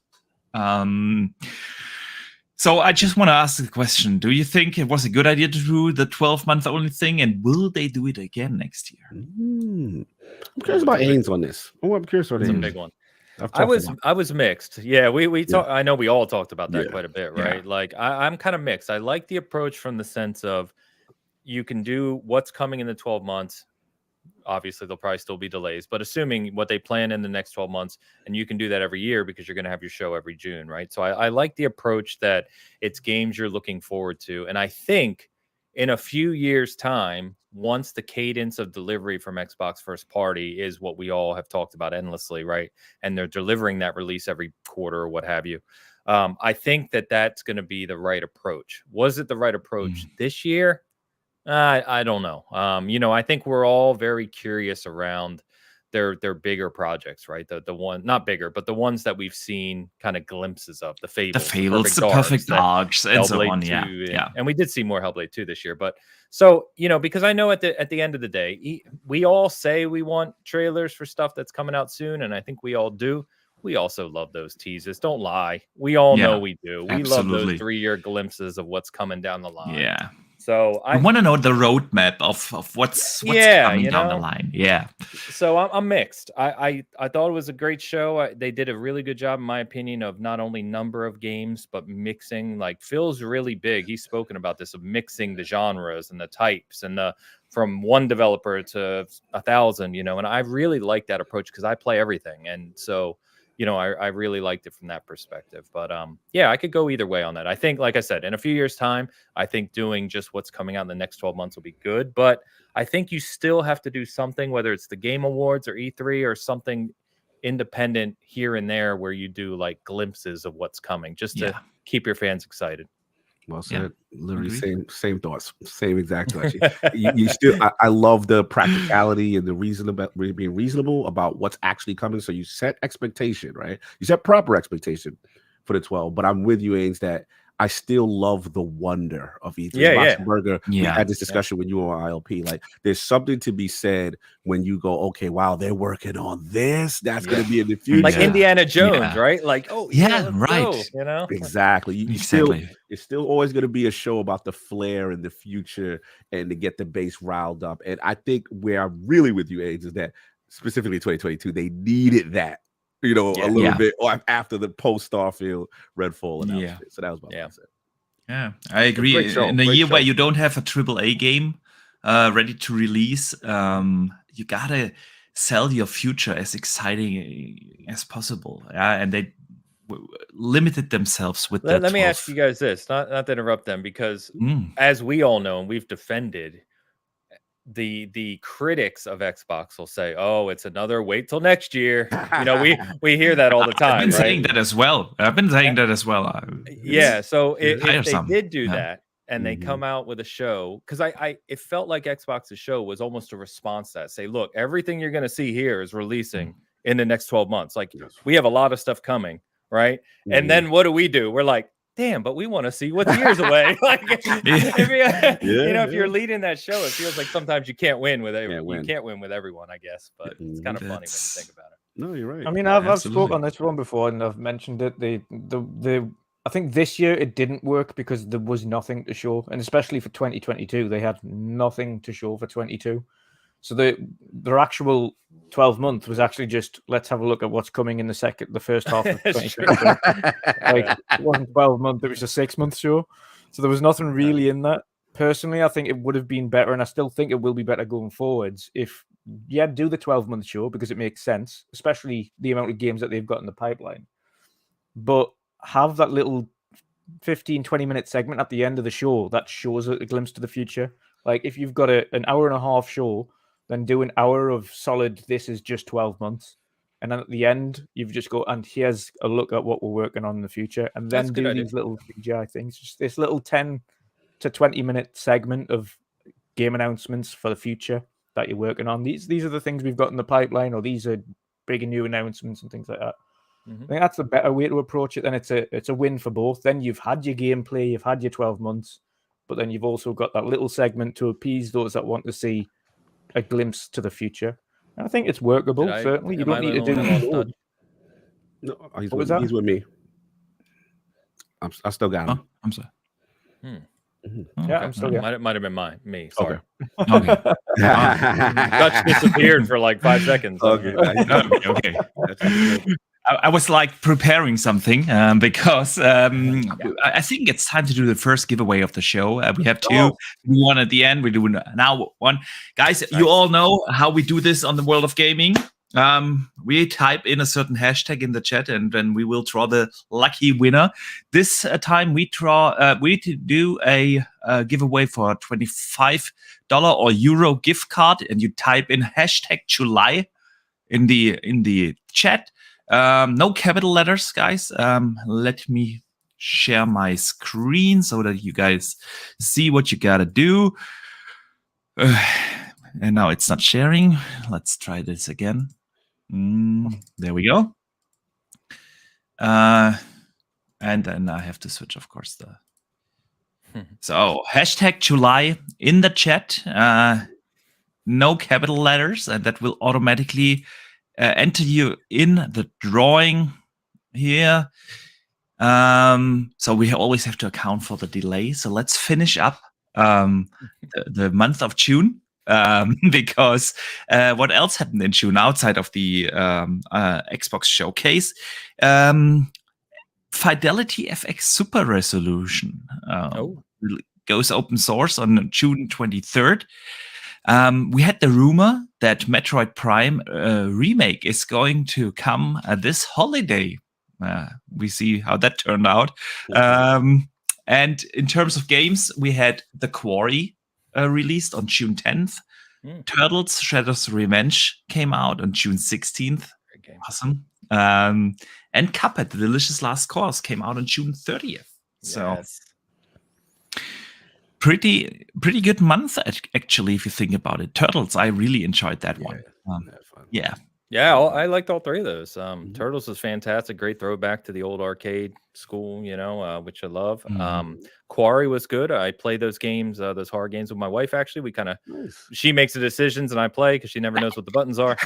So I just want to ask the question: do you think it was a good idea to do the 12-month only thing, and will they do it again next year? I'm curious about Ainsley on this. I'm curious about It's a Ainsley. big one. I was mixed. Yeah, we talk. I know we all talked about that quite a bit, right? Like I'm kind of mixed. I like the approach from the sense of you can do what's coming in the 12 months. Obviously, there'll probably still be delays, but assuming what they plan in the next 12 months, and you can do that every year because you're going to have your show every June, right? So I like the approach that it's games you're looking forward to. And I think in a few years' time, once the cadence of delivery from Xbox first party is what we all have talked about endlessly, right? And they're delivering that release every quarter or what have you. I think that that's going to be the right approach. Was it the right approach this year? I don't know. I think we're all very curious around their bigger projects, right? The one, not bigger, but the ones that we've seen kind of glimpses of, the Fables, the Perfect Darks, and so on. And we did see more Hellblade 2 this year. But so, because I know at the end of the day, we all say we want trailers for stuff that's coming out soon, and I think we all do. We also love those teasers. Don't lie. We all know we do. We love those 3-year glimpses of what's coming down the line. Yeah. So I want to know the roadmap of what's coming down the line. Yeah. So I'm mixed. I thought it was a great show. They did a really good job, in my opinion, of not only number of games, but mixing. Like Phil's really big. He's spoken about this, of mixing the genres and the types and from one developer to 1,000, and I really like that approach because I play everything. And so, I really liked it from that perspective. But I could go either way on that. I think, like I said, in a few years' time, I think doing just what's coming out in the next 12 months will be good. But I think you still have to do something, whether it's the Game Awards or E3 or something independent here and there, where you do like glimpses of what's coming, just to keep your fans excited. Well said. Literally same thoughts, same exact thoughts. you still, I love the practicality and the being reasonable about what's actually coming. So you set expectation, right? You set proper expectation for the 12. But I'm with you, Ains, that I still love the wonder of E3. Burger. We had this discussion when you were on ILP. Like, there's something to be said when you go, okay, wow, they're working on this. That's going to be in the future. Like Indiana Jones, right? Like, right. Go, Exactly. It's still always going to be a show about the flair and the future and to get the base riled up. And I think where I'm really with you, Ains, is that specifically 2022, they needed that. A little bit after the post Starfield Redfall announcement. So that was my mindset. Yeah, I agree. In a year where you don't have a AAA game ready to release, you gotta sell your future as exciting as possible. And they limited themselves with that. Let me ask you guys this, not to interrupt them, because as we all know, and we've defended, the critics of Xbox will say, "Oh, it's another wait till next year." We hear that all the time. I've been saying that as well. Yeah. So if they did do that and they come out with a show, because it felt like Xbox's show was almost a response to that. Say, look, everything you're going to see here is releasing in the next 12 months. Like, we have a lot of stuff coming, right? And then what do? We're like, damn, but we want to see what's years away. Like, if you're leading that show, it feels like sometimes you can't win with everyone. You can't win with everyone, I guess. But it's kind of funny when you think about it. No, you're right. I mean, I've spoken on this one before, and I've mentioned it. I think this year it didn't work because there was nothing to show, and especially for 2022, they had nothing to show for 22. So their actual 12-month was actually just, let's have a look at what's coming in the first half of 2022. Like, it wasn't 12-month, it was a 6-month show. So there was nothing really in that. Personally, I think it would have been better, and I still think it will be better going forwards if do the 12-month show, because it makes sense, especially the amount of games that they've got in the pipeline. But have that little 15-20-minute segment at the end of the show that shows a glimpse to the future. Like, if you've got an hour and a half show, then do an hour of solid, this is just 12 months. And then at the end, you've just got, and here's a look at what we're working on in the future. And then do these little CGI things, just this little 10 to 20-minute segment of game announcements for the future that you're working on. These are the things we've got in the pipeline, or these are big and new announcements and things like that. I think that's the better way to approach it. Then it's a win for both. Then you've had your gameplay, you've had your 12 months, but then you've also got that little segment to appease those that want to see a glimpse to the future. And I think it's workable. Certainly, you don't need to do. No, he's with me. I still got him. I'm sorry. Yeah, I'm still. Might have been me. Sorry. Okay. Dutch disappeared for like 5 seconds. Okay. Okay. I was like preparing something because I think it's time to do the first giveaway of the show. We have two. One at the end. We do now one. Guys, you all know how we do this on the World of Gaming. We type in a certain hashtag in the chat, and then we will draw the lucky winner. This time we do a giveaway for a $25 or euro gift card, and you type in hashtag July in the chat. No capital letters, guys. Let me share my screen so that you guys see what you gotta do. And now it's not sharing. Let's try this again. There we go. And then I have to switch, of course. So hashtag July in the chat. No capital letters, and that will automatically enter you in the drawing here. So we always have to account for the delay. So let's finish up the month of June. Because what else happened in June outside of the Xbox showcase? Fidelity FX Super Resolution goes open source on June 23rd. We had the rumor that Metroid Prime remake is going to come this holiday. We see how that turned out. And in terms of games, we had The Quarry released on June 10th. Turtles Shadows Revenge came out on June 16th. Awesome. And Cuphead, The Delicious Last Course, came out on June 30th. So pretty good month, actually, if you think about it. Turtles, I really enjoyed that one. Yeah, I liked all three of those. Turtles was fantastic. Great throwback to the old arcade school, which I love. Quarry was good. I play those games, those horror games with my wife, actually. We kind of, she makes the decisions and I play because she never knows what the buttons are.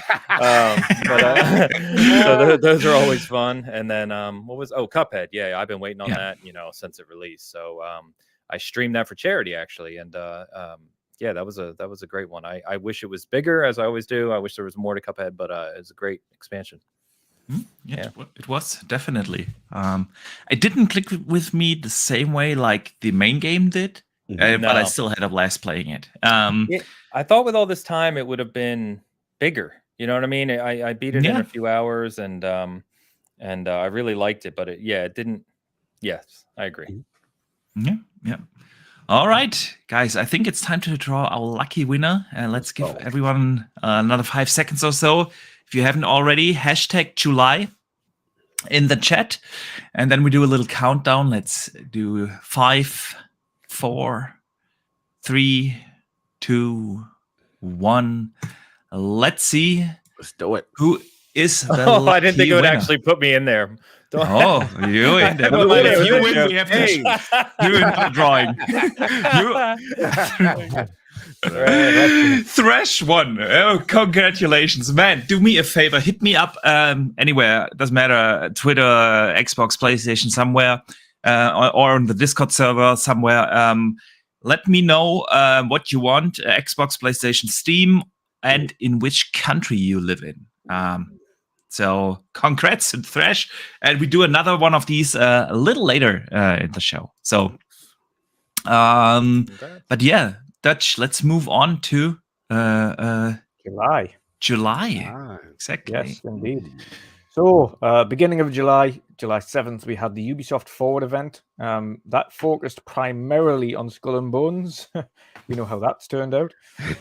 So those are always fun. And then Cuphead. Yeah, I've been waiting on that, since it released. So I streamed that for charity, actually. And that was a great one. I wish it was bigger, as I always do. I wish there was more to Cuphead, but it's a great expansion. It was definitely. It didn't click with me the same way like the main game did, but I still had a blast playing it. I thought with all this time it would have been bigger. You know what I mean? I beat it in a few hours, and I really liked it, but it didn't. Yes, I agree. Yeah. All right, guys, I think it's time to draw our lucky winner. Let's give everyone another 5 seconds or so. If you haven't already, hashtag July in the chat. And then we do a little countdown. Let's do 5, 4, 3, 2, 1. Let's see. Let's do it. Who is the lucky I didn't think it would winner. actued put me in there. You in there. If you win, we have to do another drawing. Thresh won. Oh, congratulations, man! Do me a favor, hit me up anywhere. It doesn't matter, Twitter, Xbox, PlayStation, somewhere, or on the Discord server somewhere. Let me know what you want: Xbox, PlayStation, Steam, and in which country you live in. So congrats to Thresh, and we do another one of these a little later in the show. So, but yeah, Dutch. Let's move on to July. Exactly. Yes, indeed. So, beginning of July 7th, we had the Ubisoft Forward event. That focused primarily on Skull and Bones. We know how that's turned out.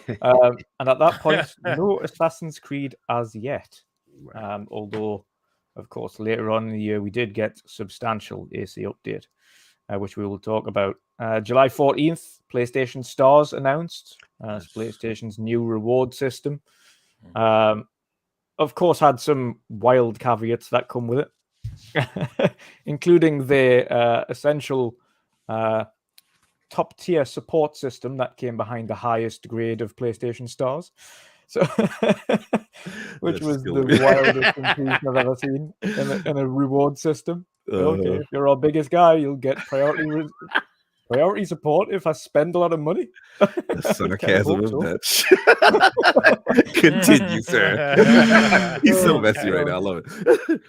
And at that point, no Assassin's Creed as yet. Although, of course, later on in the year, we did get substantial AC update, which we will talk about. July 14th, PlayStation Stars announced. PlayStation's new reward system. Of course, had some wild caveats that come with it, including the essential top-tier support system that came behind the highest grade of PlayStation Stars. So, which was the wildest inclusion I've ever seen in a reward system. Okay, if you're our biggest guy, you'll get priority support if I spend a lot of money. The sarcasm of that. Continue, sir. He's so messy right now. I love it.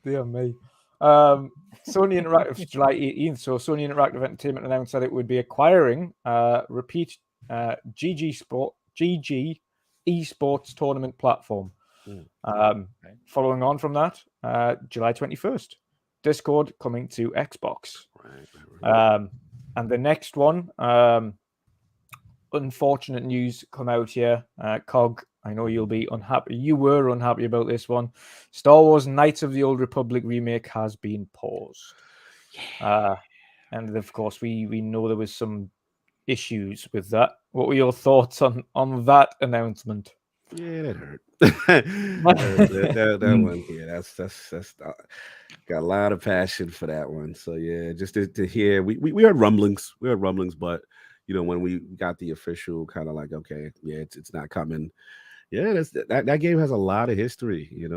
Dear me. Sony Interactive, July 18th. So Sony Interactive Entertainment announced that it would be acquiring repeat GG esports tournament platform. Following on from that, July 21st, Discord coming to Xbox. Right. And the next one, unfortunate news come out here. Cog, I know you'll be unhappy. You were unhappy about this one. Star Wars Knights of the Old Republic remake has been paused. And of course, we know there was some issues with that. What were your thoughts on that announcement? Yeah, that hurt. that one, yeah, that's got a lot of passion for that one. So yeah, just to hear, we heard rumblings, but when we got the official kind of like, okay, yeah, it's not coming. Yeah, that game has a lot of history, and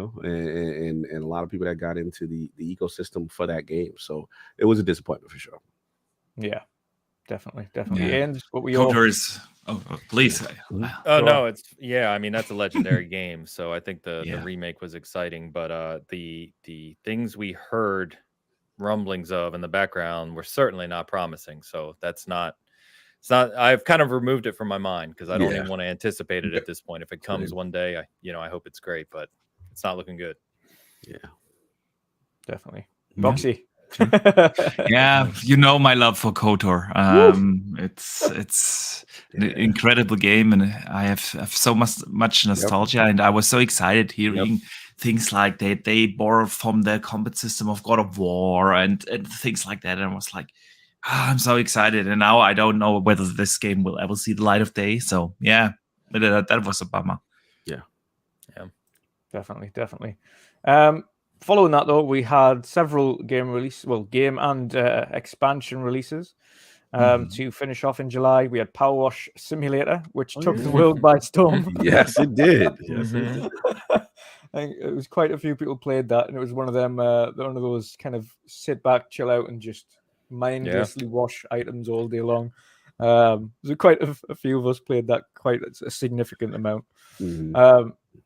a lot of people that got into the ecosystem for that game. So it was a disappointment for sure. Yeah, definitely. Yeah. And what we all... please. No, I mean, that's a legendary game. So I think the remake was exciting, but the things we heard rumblings of in the background were certainly not promising. So it's not. I've kind of removed it from my mind because I don't even want to anticipate it at this point. If it comes one day, I hope it's great, but it's not looking good. Yeah, definitely. Boxy. Yeah, my love for KOTOR. It's an incredible game, and I have so much nostalgia, and I was so excited hearing things like they borrowed from the combat system of God of War and things like that, and I was like, I'm so excited, and now I don't know whether this game will ever see the light of day. So yeah, that was a bummer. Yeah, definitely. Following that, though, we had several game and expansion releases. To finish off in July, we had Power Wash Simulator, which took the world by storm. Yes, it did. I think it was quite a few people played that, and it was one of those kind of sit back, chill out, and just mindlessly wash items all day long. So quite a few of us played that, quite a significant amount.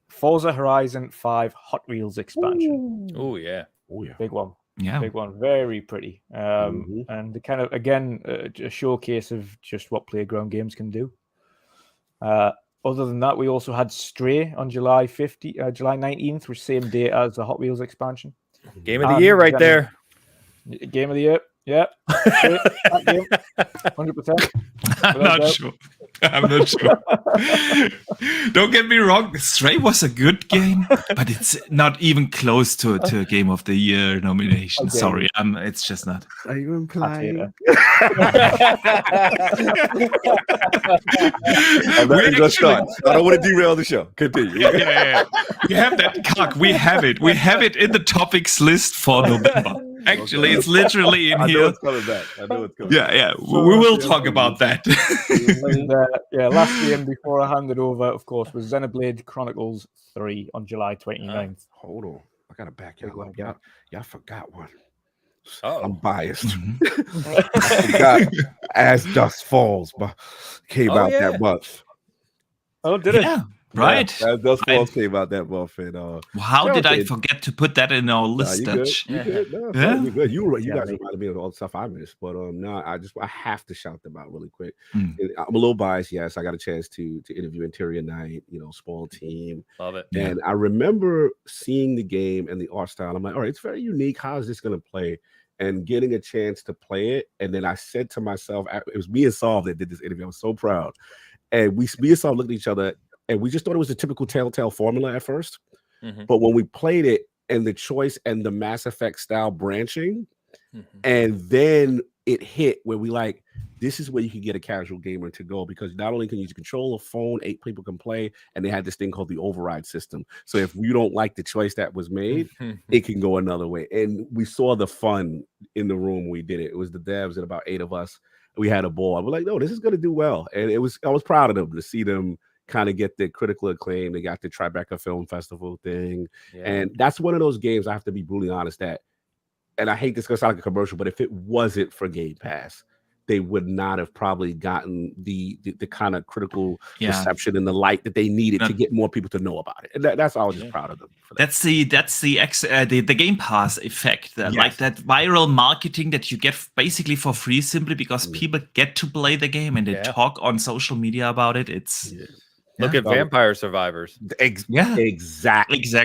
Forza Horizon 5 Hot Wheels expansion. Oh yeah, big one. Yeah, big one. Very pretty. And the kind of again a showcase of just what Playground Games can do. Other than that, we also had Stray on July 19th, which same day as the Hot Wheels expansion. Game of the year, right there. Game of the year. Yeah, 100%. I'm not sure. Don't get me wrong, Stray was a good game, but it's not even close to a Game of the Year nomination. Okay. Sorry, it's just not. Are you implying? I don't want to derail the show. Continue. Yeah. We have that cock. We have it. We have it in the topics list for November. Actually, it's literally in here. I know it's coming back. Yeah. We will talk about that. And, last game before I hand it over, of course, was Xenoblade Chronicles 3 on July 29th. Hold on. I got to back y'all up. Y'all forgot one. Oh. I'm biased. I forgot As Dusk Falls came out that month. Oh, did it? Yeah. Right. As Dusk Falls came out that month. And, how did I forget to put that in our list? You good. You good. You guys reminded me of all the stuff I missed. But no, I have to shout them out really quick. I'm a little biased. Yes, I got a chance to interview Interior Night, small team. Love it. And I remember seeing the game and the art style. I'm like, all right, it's very unique. How is this going to play? And getting a chance to play it. And then I said to myself, it was me and Saul that did this interview. I was so proud. And me and Saul looked at each other, and we just thought it was a typical Telltale formula at first. But when we played it and the choice and the Mass Effect style branching, and then it hit where we like, this is where you can get a casual gamer to go, because not only can you control a phone, 8 people can play, and they had this thing called the override system. So if you don't like the choice that was made, it can go another way. And we saw the fun in the room when we did it. It was the devs and about 8 of us. We had a ball. We're like, no, this is going to do well. And I was proud of them to see them kind of get the critical acclaim. They got the Tribeca Film Festival thing. Yeah. And that's one of those games, I have to be brutally honest, that and I hate this gonna sound like a commercial, but if it wasn't for Game Pass, they would not have probably gotten the kind of critical reception and the light that they needed to get more people to know about it. And that's why I was just proud of them for that. That's the Game Pass effect, like that viral marketing that you get basically for free simply because people get to play the game and they talk on social media about it. It's Look at Vampire Survivors. Exactly.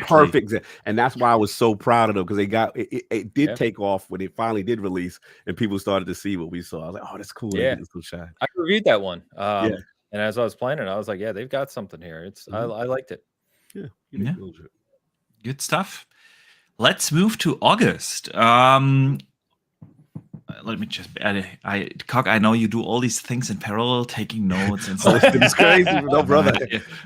Perfect. And that's why I was so proud of them, because they got it did take off when it finally did release and people started to see what we saw. I was like, oh, that's cool. Yeah. I reviewed that one. And as I was playing it, I was like, yeah, they've got something here. It's I liked it. Yeah. Good stuff. Let's move to August. Let me just Cog, I know you do all these things in parallel, taking notes and stuff. It's crazy. No, brother.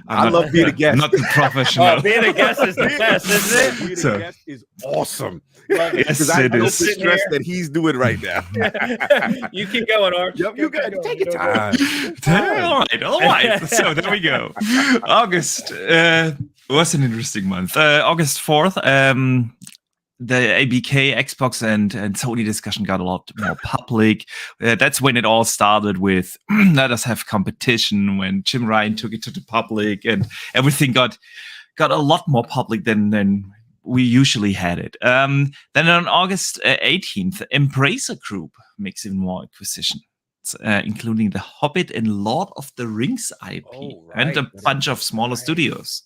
I love being a guest. Not the professional. Being a guest is the best, isn't it? Being a guest is awesome. Yes, it is. The stress that he's doing right now. You keep going, Arch. Yep, you got to take your time. All right. So there we go. August was an interesting month. August 4th, the ABK, Xbox, and Sony discussion got a lot more public. That's when it all started with let us have competition, when Jim Ryan took it to the public and everything got a lot more public than we usually had it. Then on August 18th, Embracer Group makes even more acquisitions, including The Hobbit and Lord of the Rings IP and a bunch of smaller studios.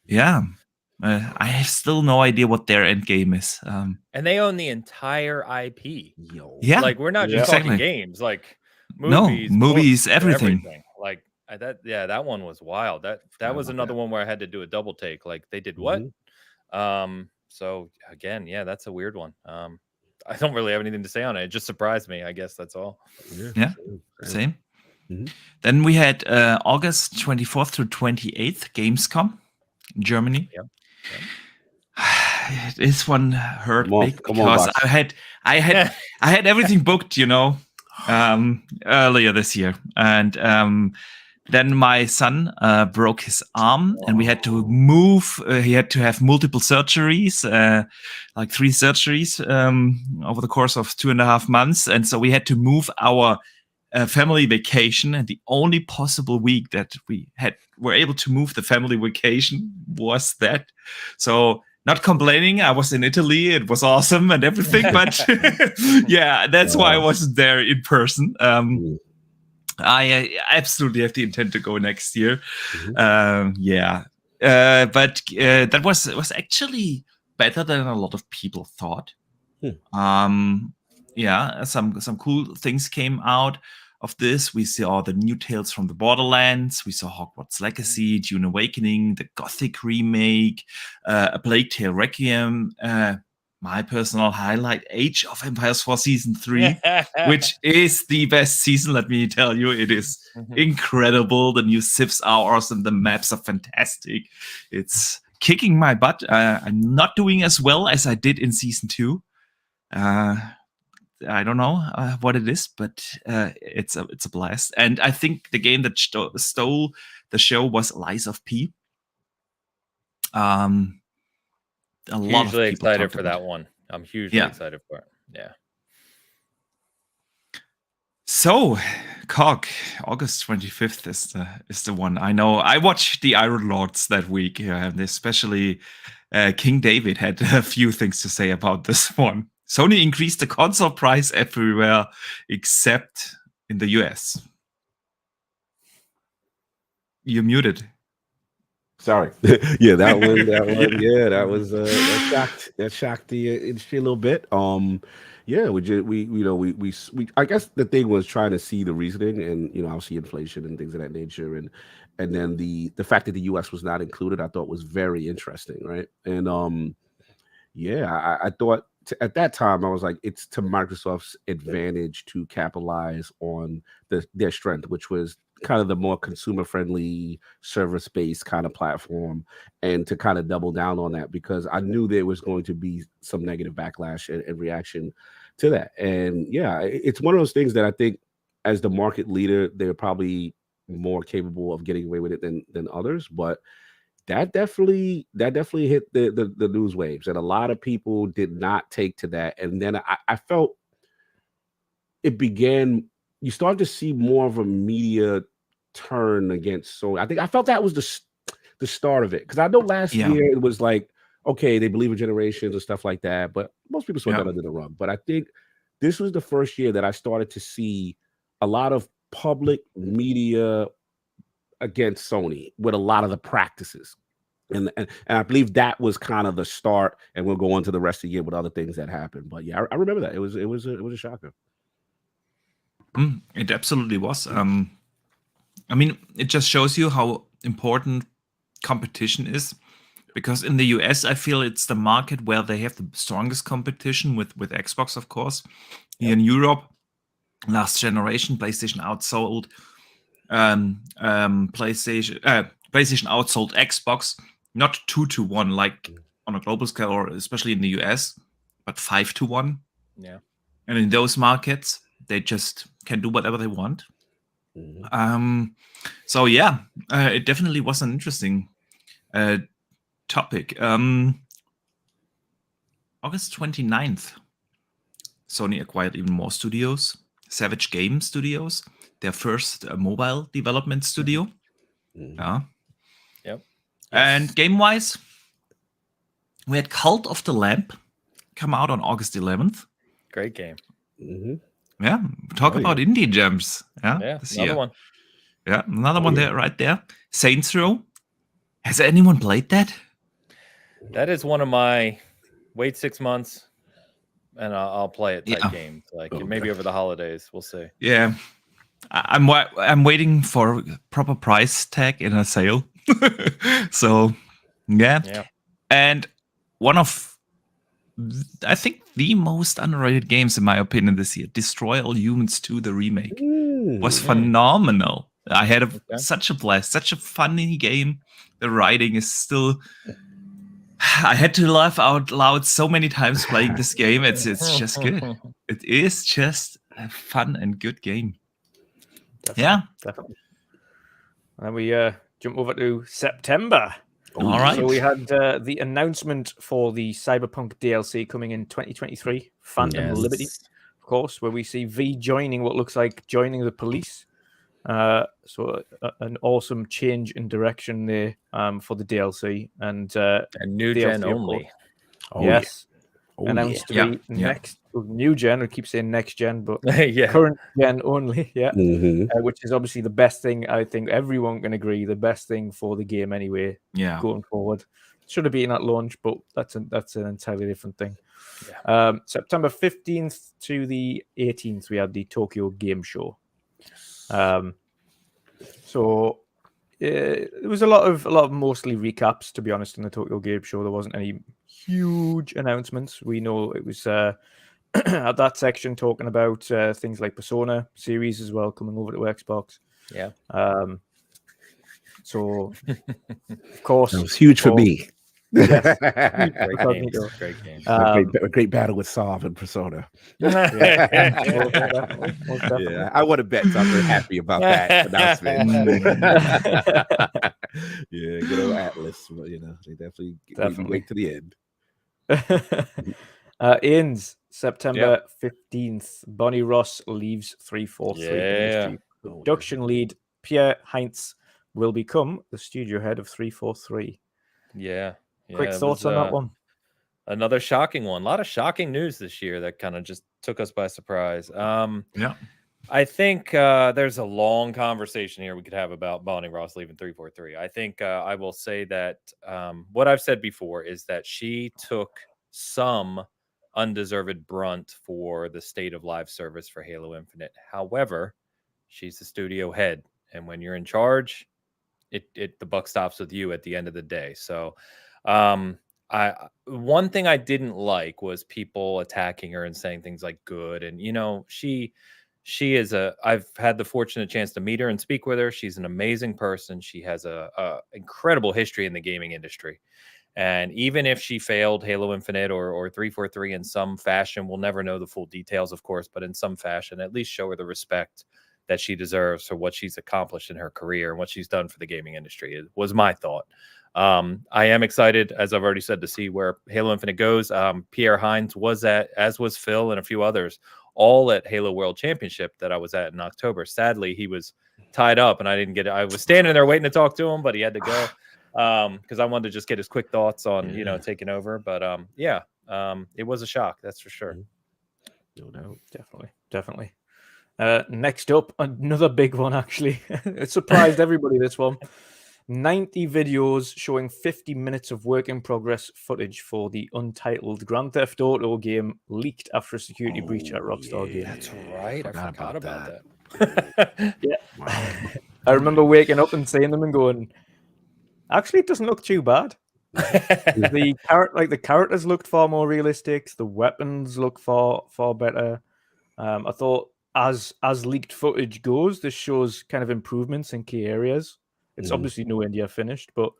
Yeah. I have still no idea what their end game is. And they own the entire IP. Yeah. Like, we're not just talking games, like movies. No, movies, everything. Like that one was wild. That was another one where I had to do a double take. Like, they did what? So again, that's a weird one. I don't really have anything to say on it. It just surprised me. I guess that's all. Yeah. Same. Then we had August 24th through 28th, Gamescom in Germany. This one hurt big because I had everything booked, earlier this year, and then my son broke his arm, and we had to move. He had to have multiple surgeries, like 3 surgeries over the course of 2.5 months, and so we had to move our family vacation, and the only possible week that we were able to move the family vacation was that. So, not complaining, I was in Italy, it was awesome and everything, but that's why I wasn't there in person. I absolutely have the intent to go next year. But that was actually better than a lot of people thought. Some cool things came out of this. We saw the new Tales from the Borderlands. We saw Hogwarts Legacy, Dune Awakening, the Gothic remake, A Plague Tale Requiem, my personal highlight, Age of Empires 4 Season 3, which is the best season, let me tell you. It is incredible. The new civs are awesome. The maps are fantastic. It's kicking my butt. I'm not doing as well as I did in Season 2. I don't know what it is, but it's a blast. And I think the game that stole the show was Lies of P. Hugely excited for that one. I'm hugely excited for it. Yeah. So, Cog, August 25th is the one. I know. I watched the Iron Lords that week, and especially King David had a few things to say about this one. Sony increased the console price everywhere except in the US. You're muted. Sorry. That shocked the industry a little bit. We I guess the thing was trying to see the reasoning, and obviously inflation and things of that nature, and then the fact that the US was not included, I thought was very interesting, right? And I thought at that time I was like, it's to Microsoft's advantage to capitalize on their strength, which was kind of the more consumer-friendly, service-based kind of platform, and to kind of double down on that, because I knew there was going to be some negative backlash and reaction to that. And it's one of those things that I think as the market leader, they're probably more capable of getting away with it than others. But that definitely hit the news waves, and a lot of people did not take to that. And then I felt it began. You started to see more of a media turn against Sony. I think I felt that was the start of it, because I know last year it was like, okay, they believe in generations and stuff like that, but most people saw that under the rug. But I think this was the first year that I started to see a lot of public media against Sony with a lot of the practices. And I believe that was kind of the start, and we'll go on to the rest of the year with other things that happened. But yeah, I remember that. It was a shocker. It absolutely was. I mean, it just shows you how important competition is, because in the US, I feel it's the market where they have the strongest competition with Xbox, of course. Here in Europe, last generation, PlayStation outsold PlayStation outsold Xbox, not 2-1 like on a global scale, or especially in the US, but 5-1. Yeah. And in those markets, they just can do whatever they want. So yeah, it definitely was an interesting topic. August 29th, Sony acquired even more studios. Savage Game Studios, their first mobile development studio. Yeah. Yep. And game-wise, we had Cult of the Lamp come out on August 11th. Great game. Yeah, talk about indie gems. Yeah, another one. Yeah, another one there, right there. Saints Row. Has anyone played that? That is one of my wait 6 months and I'll play it type games. Like maybe over the holidays, we'll see. Yeah, I'm waiting for a proper price tag in a sale. So yeah, and one of, I think, the most underrated games in my opinion this year, Destroy All Humans 2, the remake, was phenomenal. I had such a blast, such a funny game. The writing is still, I had to laugh out loud so many times playing this game. It's just good. It is just a fun and good game. Definitely. And we jump over to September. All right. So we had the announcement for the Cyberpunk DLC coming in 2023, Phantom Liberty, of course, where we see V joining what looks like joining the police. So an awesome change in direction there for the DLC, and new DLC, gen only. Announced to be next new gen. We keep saying next gen, but yeah, current gen only. Yeah, which is obviously the best thing. I think everyone can agree, the best thing for the game anyway. Yeah, going forward, should have been at launch, but that's an entirely different thing. Yeah. September 15th to the 18th, we had the Tokyo Game Show. So there was a lot of mostly recaps, to be honest, in the Tokyo Game Show. There wasn't any huge announcements. We know it was at that section talking about things like Persona series as well coming over to Xbox. Yeah. So of course that was huge for me. Yes. Great game. A great battle with Sov and Persona. Yeah, I would have bet, so I'm very happy about that announcement. Yeah, good old Atlas. But, they definitely wait to the end. Ends September 15th. Bonnie Ross leaves 343 Industry. Production lead Pierre Heinz will become the studio head of 343. Yeah. Quick thoughts on that one? Another shocking one. A lot of shocking news this year that kind of just took us by surprise. I think there's a long conversation here we could have about Bonnie Ross leaving 343. I think I will say that what I've said before is that she took some undeserved brunt for the state of live service for Halo Infinite. However, she's the studio head, and when you're in charge, the buck stops with you at the end of the day. So one thing I didn't like was people attacking her and saying things like good, and she is I've had the fortunate chance to meet her and speak with her. She's an amazing person. She has a incredible history in the gaming industry. And even if she failed Halo Infinite or 343 in some fashion, we'll never know the full details, of course, but in some fashion, at least show her the respect that she deserves for what she's accomplished in her career and what she's done for the gaming industry. It was my thought. I am excited, as I've already said, to see where Halo Infinite goes. Pierre Hines was at, as was Phil and a few others, all at Halo World Championship that I was at in October. Sadly, he was tied up and I didn't get it. I was standing there waiting to talk to him, but he had to go because I wanted to just get his quick thoughts on, taking over. But it was a shock. That's for sure. No doubt. Definitely. Next up, another big one, actually. It surprised everybody, this one. 90 videos showing 50 minutes of work in progress footage for the untitled Grand Theft Auto game leaked after a security breach at Rockstar Games. That's right. I forgot about that. Yeah. Wow. I remember waking up and seeing them and going, actually, it doesn't look too bad. The characters looked far more realistic. The weapons look far better. I thought as leaked footage goes, this shows kind of improvements in key areas. It's obviously nowhere near finished, but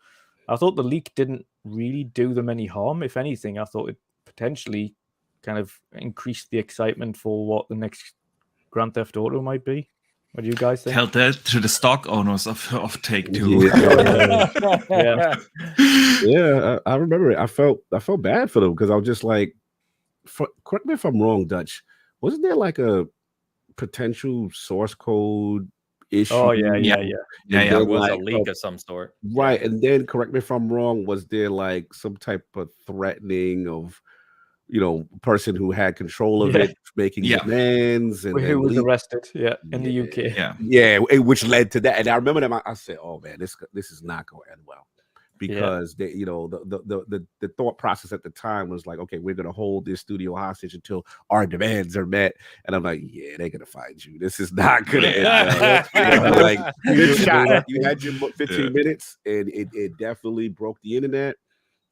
I thought the leak didn't really do them any harm. If anything, I thought it potentially kind of increased the excitement for what the next Grand Theft Auto might be. What do you guys think? Tell that to the stock owners of Take-Two. Yeah, I remember it. I felt bad for them because I was just like, correct me if I'm wrong, Dutch. Wasn't there like a potential source code issue? Oh yeah. It was a leak of some sort, right? And then, correct me if I'm wrong, was there like some type of threatening of, person who had control of it making demands, and who was arrested? In the UK. Which led to that. And I remember that I said, "Oh man, this is not going to end well," because they, the thought process at the time was like, okay, we're going to hold this studio hostage until our demands are met. And I'm like, yeah, they're going to find you. This is not going to end well. Like, good shot. You had your 15 minutes, and it definitely broke the internet.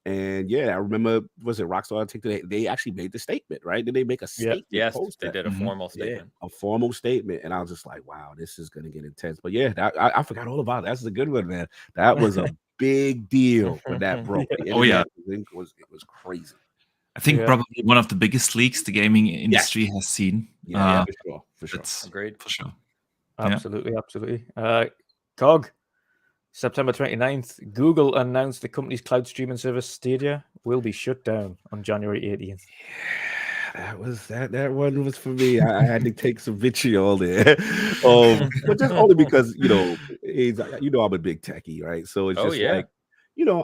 And I remember, was it Rockstar TikTok? They actually made the statement, right? Did they make a statement? Yes, they did a formal statement. A formal statement. And I was just like, wow, this is going to get intense. But I forgot all about it. That's a good one, man. That was a big deal when that broke. Oh yeah, it was crazy. I think probably one of the biggest leaks the gaming industry has seen. Yeah, for sure. That's great, for sure. Absolutely. Cog, September 29th, Google announced the company's cloud streaming service Stadia will be shut down on January 18th. Yeah, that one was for me. I had to take some vitriol there, but just only because I'm a big techie, right? So it's like,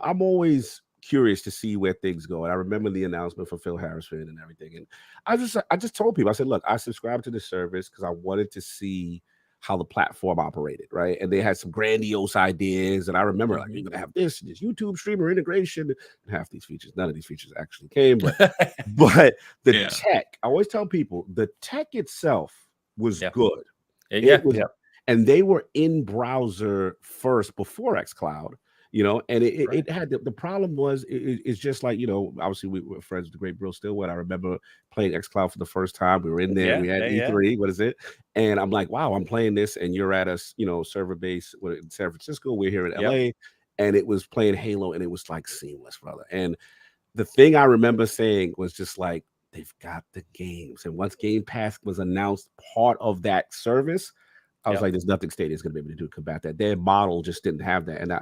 I'm always curious to see where things go. And I remember the announcement for Phil Harrison and everything, and I just told people, I said, look, I subscribed to the service because I wanted to see how the platform operated, right? And they had some grandiose ideas. And I remember, like, you're gonna have this YouTube streamer integration, and half these features, none of these features actually came, but the tech, I always tell people, the tech itself was good. And they were in browser first before xCloud. And it had the problem was it's just like, obviously we were friends with the great Brill Stillwood. I remember playing xCloud for the first time. We were in there, we had E3, what is it? And I'm like, wow, I'm playing this, and you're at a server base in San Francisco. We're here in LA, and it was playing Halo, and it was like seamless, brother. And the thing I remember saying was just like, they've got the games. And once Game Pass was announced part of that service, I was like, there's nothing Stadia is going to be able to do to combat that. Their model just didn't have that. And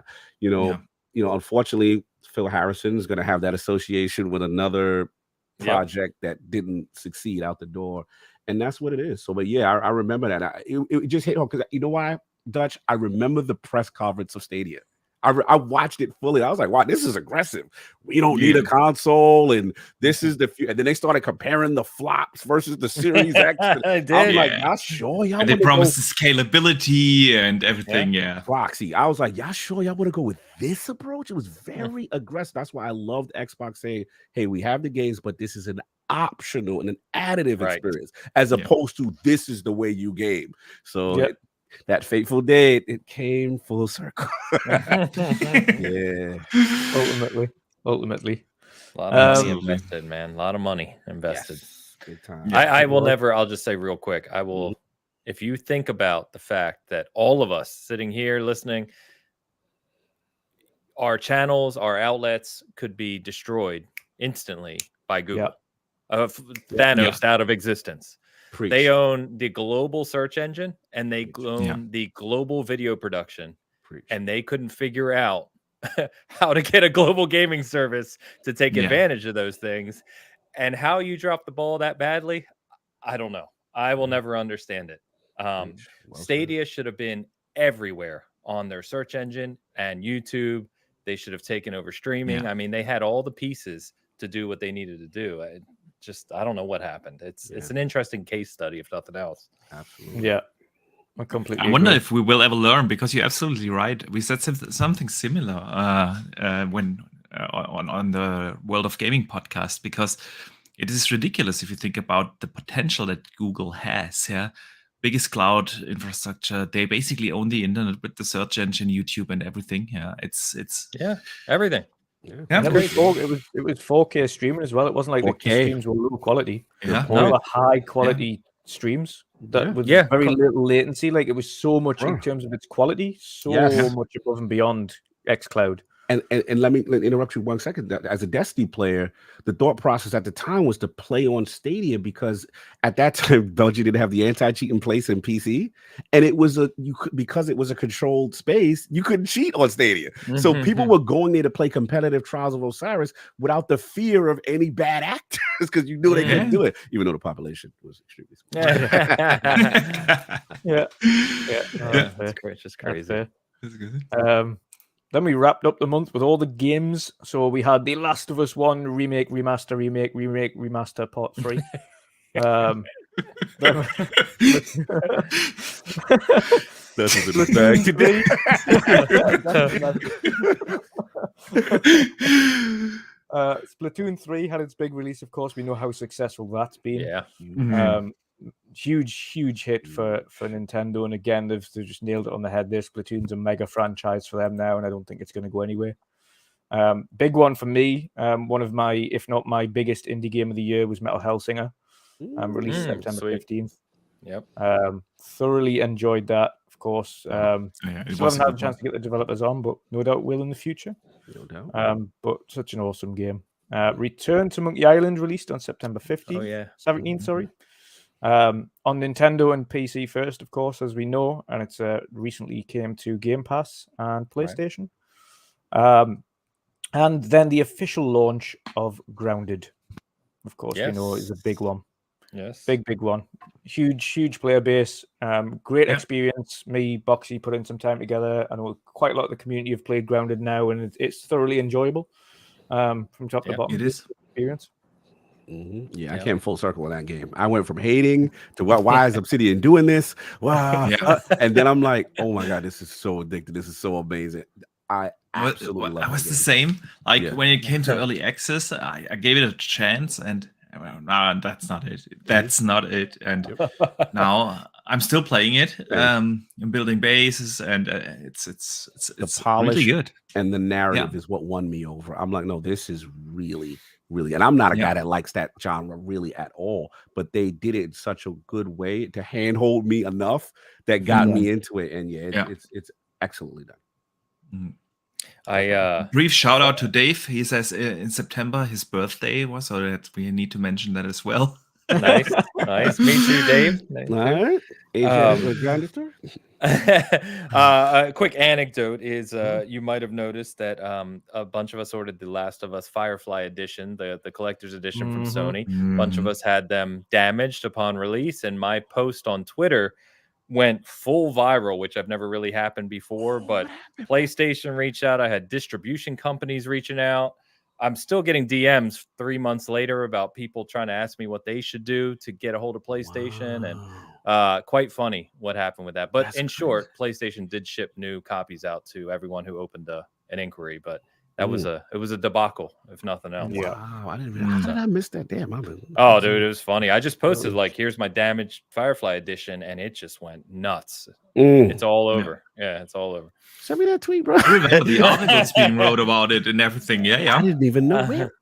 unfortunately, Phil Harrison is going to have that association with another project that didn't succeed out the door. And that's what it is. So, but I remember that. It just hit home because you know why, Dutch? I remember the press conference of Stadia. I watched it fully. I was like, wow, this is aggressive. We don't need a console, and this is the and then they started comparing the flops versus the Series X. I'm like, y'all sure y'all? And they promised the scalability and everything. Proxy. I was like, y'all sure y'all want to go with this approach? It was very aggressive. That's why I loved Xbox saying, hey, we have the games, but this is an optional and an additive experience, as opposed to this is the way you game. So that fateful day, it came full circle. Ultimately. A lot of money invested, man. A lot of money invested. Good time. I will never, I'll just say real quick, I will, if you think about the fact that all of us sitting here listening, our channels, our outlets could be destroyed instantly by Google. Thanos out of existence. Preach. They own the global search engine, and they own the global video production. And they couldn't figure out how to get a global gaming service to take advantage of those things. And how you drop the ball that badly, I don't know. I will never understand it. Stadia should have been everywhere on their search engine and YouTube. They should have taken over streaming. I mean, they had all the pieces to do what they needed to do. I don't know what happened. It's an interesting case study, if nothing else. Absolutely. Yeah. I wonder if we will ever learn, because you're absolutely right. We said something similar when on the World of Gaming podcast, because it is ridiculous if you think about the potential that Google has. Biggest cloud infrastructure. They basically own the internet with the search engine, YouTube, and everything. It's everything. It was 4K streaming as well. It wasn't like the streams were low quality. They were high quality streams that with very little latency. Like, it was so much in terms of its quality, much above and beyond xCloud. And let me interrupt you 1 second. As a Destiny player, the thought process at the time was to play on Stadia, because at that time Bungie didn't have the anti-cheat in place in PC, and it was because it was a controlled space, you couldn't cheat on Stadia. So people were going there to play competitive Trials of Osiris without the fear of any bad actors, because you knew they couldn't do it, even though the population was extremely small. It's just crazy. That's good. Then we wrapped up the month with all the games. So we had The Last of Us 1 remake, remaster, part 3. That's in the bag today. Splatoon 3 had its big release. Of course, we know how successful that's been. Yeah. Huge hit for Nintendo, and again they've just nailed it on the head. This Splatoon's a mega franchise for them now, and I don't think it's going to go anywhere. Big one for me, one of my, if not my biggest indie game of the year, was Metal Hellsinger, released September 15th. Yep. Thoroughly enjoyed that, of course. Still haven't had a chance to get the developers on, but no doubt will in the future. No doubt. But such an awesome game. Return to Monkey Island released on September 17th, sorry. On Nintendo and PC first, of course, as we know, and it's recently came to Game Pass and PlayStation. And then the official launch of Grounded, of course, we know is a big one. Yes. Big one. Huge player base. Great experience. Me, Boxy put in some time together. I know quite a lot of the community have played Grounded now, and it's thoroughly enjoyable from top to bottom. It is. Experience. I came full circle in that game. I went from hating to why is Obsidian doing this? Wow. And then I'm like, oh my God, this is so addictive. This is so amazing. I absolutely love it. I was the same. Like when it came to early access, I gave it a chance, and no, that's not it. That's not it. And now I'm still playing it. I'm building bases, and it's really good. And the narrative is what won me over. I'm like, no, this is really, and I'm not a guy that likes that genre really at all, but they did it in such a good way to handhold me enough that got me into it. And it's excellently done. Brief shout out to Dave. He says in September his birthday was, so that we need to mention that as well. Nice. Me too, Dave. All right. A quick anecdote is you might have noticed that a bunch of us ordered The Last of Us Firefly edition, the collector's edition from Sony. A bunch of us had them damaged upon release, and my post on Twitter went full viral, which I've never really happened before, but PlayStation reached out. I had distribution companies reaching out. I'm still getting DMs 3 months later about people trying to ask me what they should do to get a hold of PlayStation. And quite funny what happened with that. But in short, PlayStation did ship new copies out to everyone who opened an inquiry, but that was it was a debacle, if nothing else. Wow, I didn't how did I miss that? Damn, dude, it was funny. I just posted like, here's my damaged Firefly edition, and it just went nuts. It's all over. Yeah, it's all over. Send me that tweet, bro. I remember the articles being wrote about it and everything. Yeah. I didn't even know where.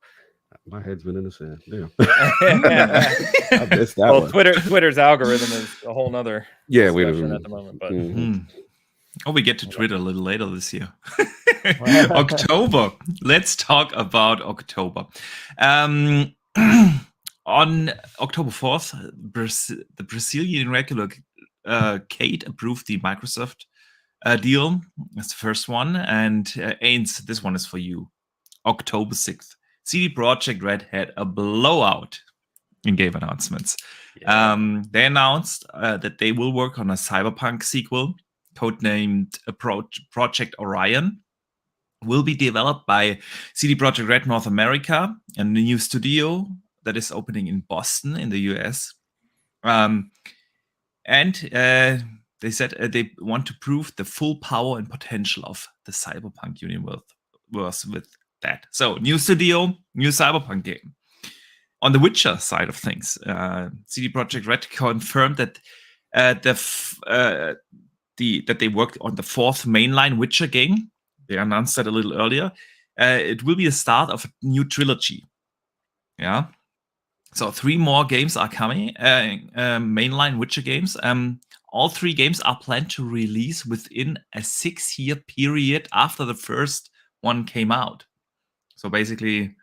My head's been in the sand. Damn. I missed that one. Twitter's algorithm is a whole nother discussion at the moment. But we get to Twitter a little later this year. October. Let's talk about October. On October 4th, the Brazilian regulator Kate approved the Microsoft deal. That's the first one. And Ains, this one is for you. October 6th. CD Projekt Red had a blowout in game announcements. Yeah. They announced that they will work on a Cyberpunk sequel, codenamed Project Orion. Will be developed by CD Projekt Red North America, and a new studio that is opening in Boston in the US. And they said they want to prove the full power and potential of the Cyberpunk universe with that. So, new studio, new Cyberpunk game. On the Witcher side of things, CD Projekt Red confirmed that that they worked on the 4th mainline Witcher game. They announced that a little earlier. It will be the start of a new trilogy. Yeah. So 3 more games are coming, mainline Witcher games. All 3 games are planned to release within a 6-year period after the first one came out. So basically,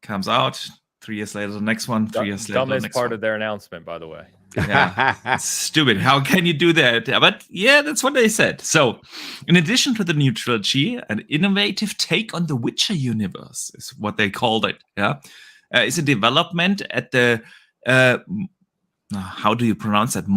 comes out 3 years later, the next one, 3 years later. Dumbest part of their announcement, by the way. Yeah, stupid. How can you do that? But yeah, that's what they said. So, in addition to the new trilogy, an innovative take on the Witcher universe is what they called it. Yeah, is a development at the how do you pronounce that?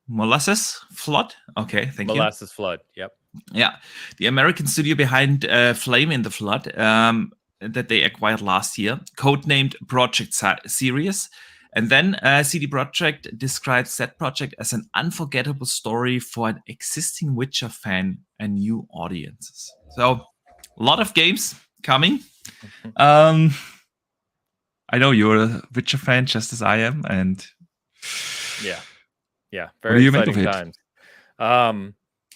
Molasses Flood. Okay, thank you. Molasses Flood. Yep. Yeah, the American studio behind Flame in the Flood that they acquired last year, codenamed Project Series. And then CD Projekt describes that project as an unforgettable story for an existing Witcher fan and new audiences. So, a lot of games coming. I know you're a Witcher fan just as I am, and yeah, very exciting times.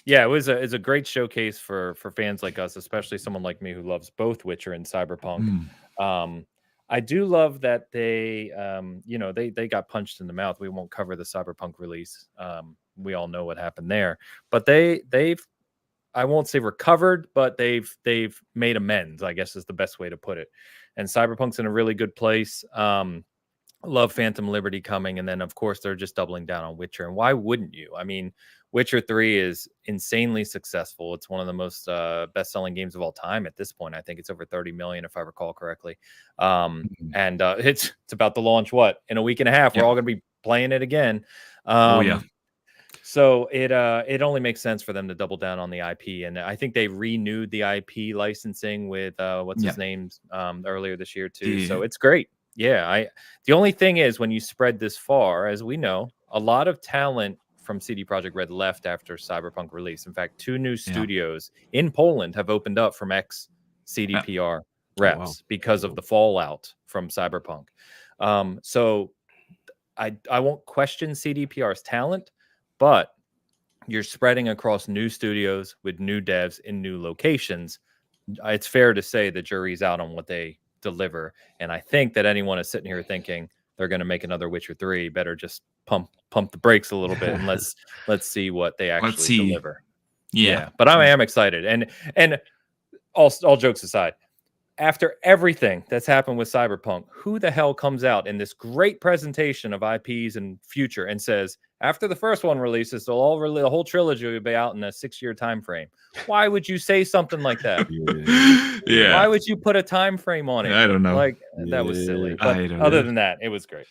Yeah, it was a great showcase for fans like us, especially someone like me who loves both Witcher and Cyberpunk. I do love that they got punched in the mouth. We won't cover the Cyberpunk release. We all know what happened there, but they've I won't say recovered, but they've made amends, I guess is the best way to put it. And Cyberpunk's in a really good place. Love Phantom Liberty coming, and then of course they're just doubling down on Witcher. And why wouldn't you? I mean, Witcher 3 is insanely successful. It's one of the most best-selling games of all time at this point. I think it's over 30 million, if I recall correctly. And it's about to launch in a week and a half. We're all going to be playing it again. So it only makes sense for them to double down on the IP, and I think they renewed the IP licensing with what's his name earlier this year too. So it's great. Yeah, the only thing is when you spread this far, as we know, a lot of talent from CD Projekt Red left after Cyberpunk release. In fact, 2 new studios in Poland have opened up from ex-CDPR reps because of the fallout from Cyberpunk. So I won't question CDPR's talent, but you're spreading across new studios with new devs in new locations. It's fair to say the jury's out on what they deliver. And I think that anyone is sitting here thinking they're going to make another Witcher 3, better just pump the brakes a little bit and let's see what they actually deliver. Yeah, but I am excited. And all jokes aside, after everything that's happened with Cyberpunk, who the hell comes out in this great presentation of IPs and future and says, after the first one releases, the whole trilogy will be out in a 6-year time frame? Why would you say something like that? Why would you put a time frame on it? I don't know. That was silly. But other than that, it was great.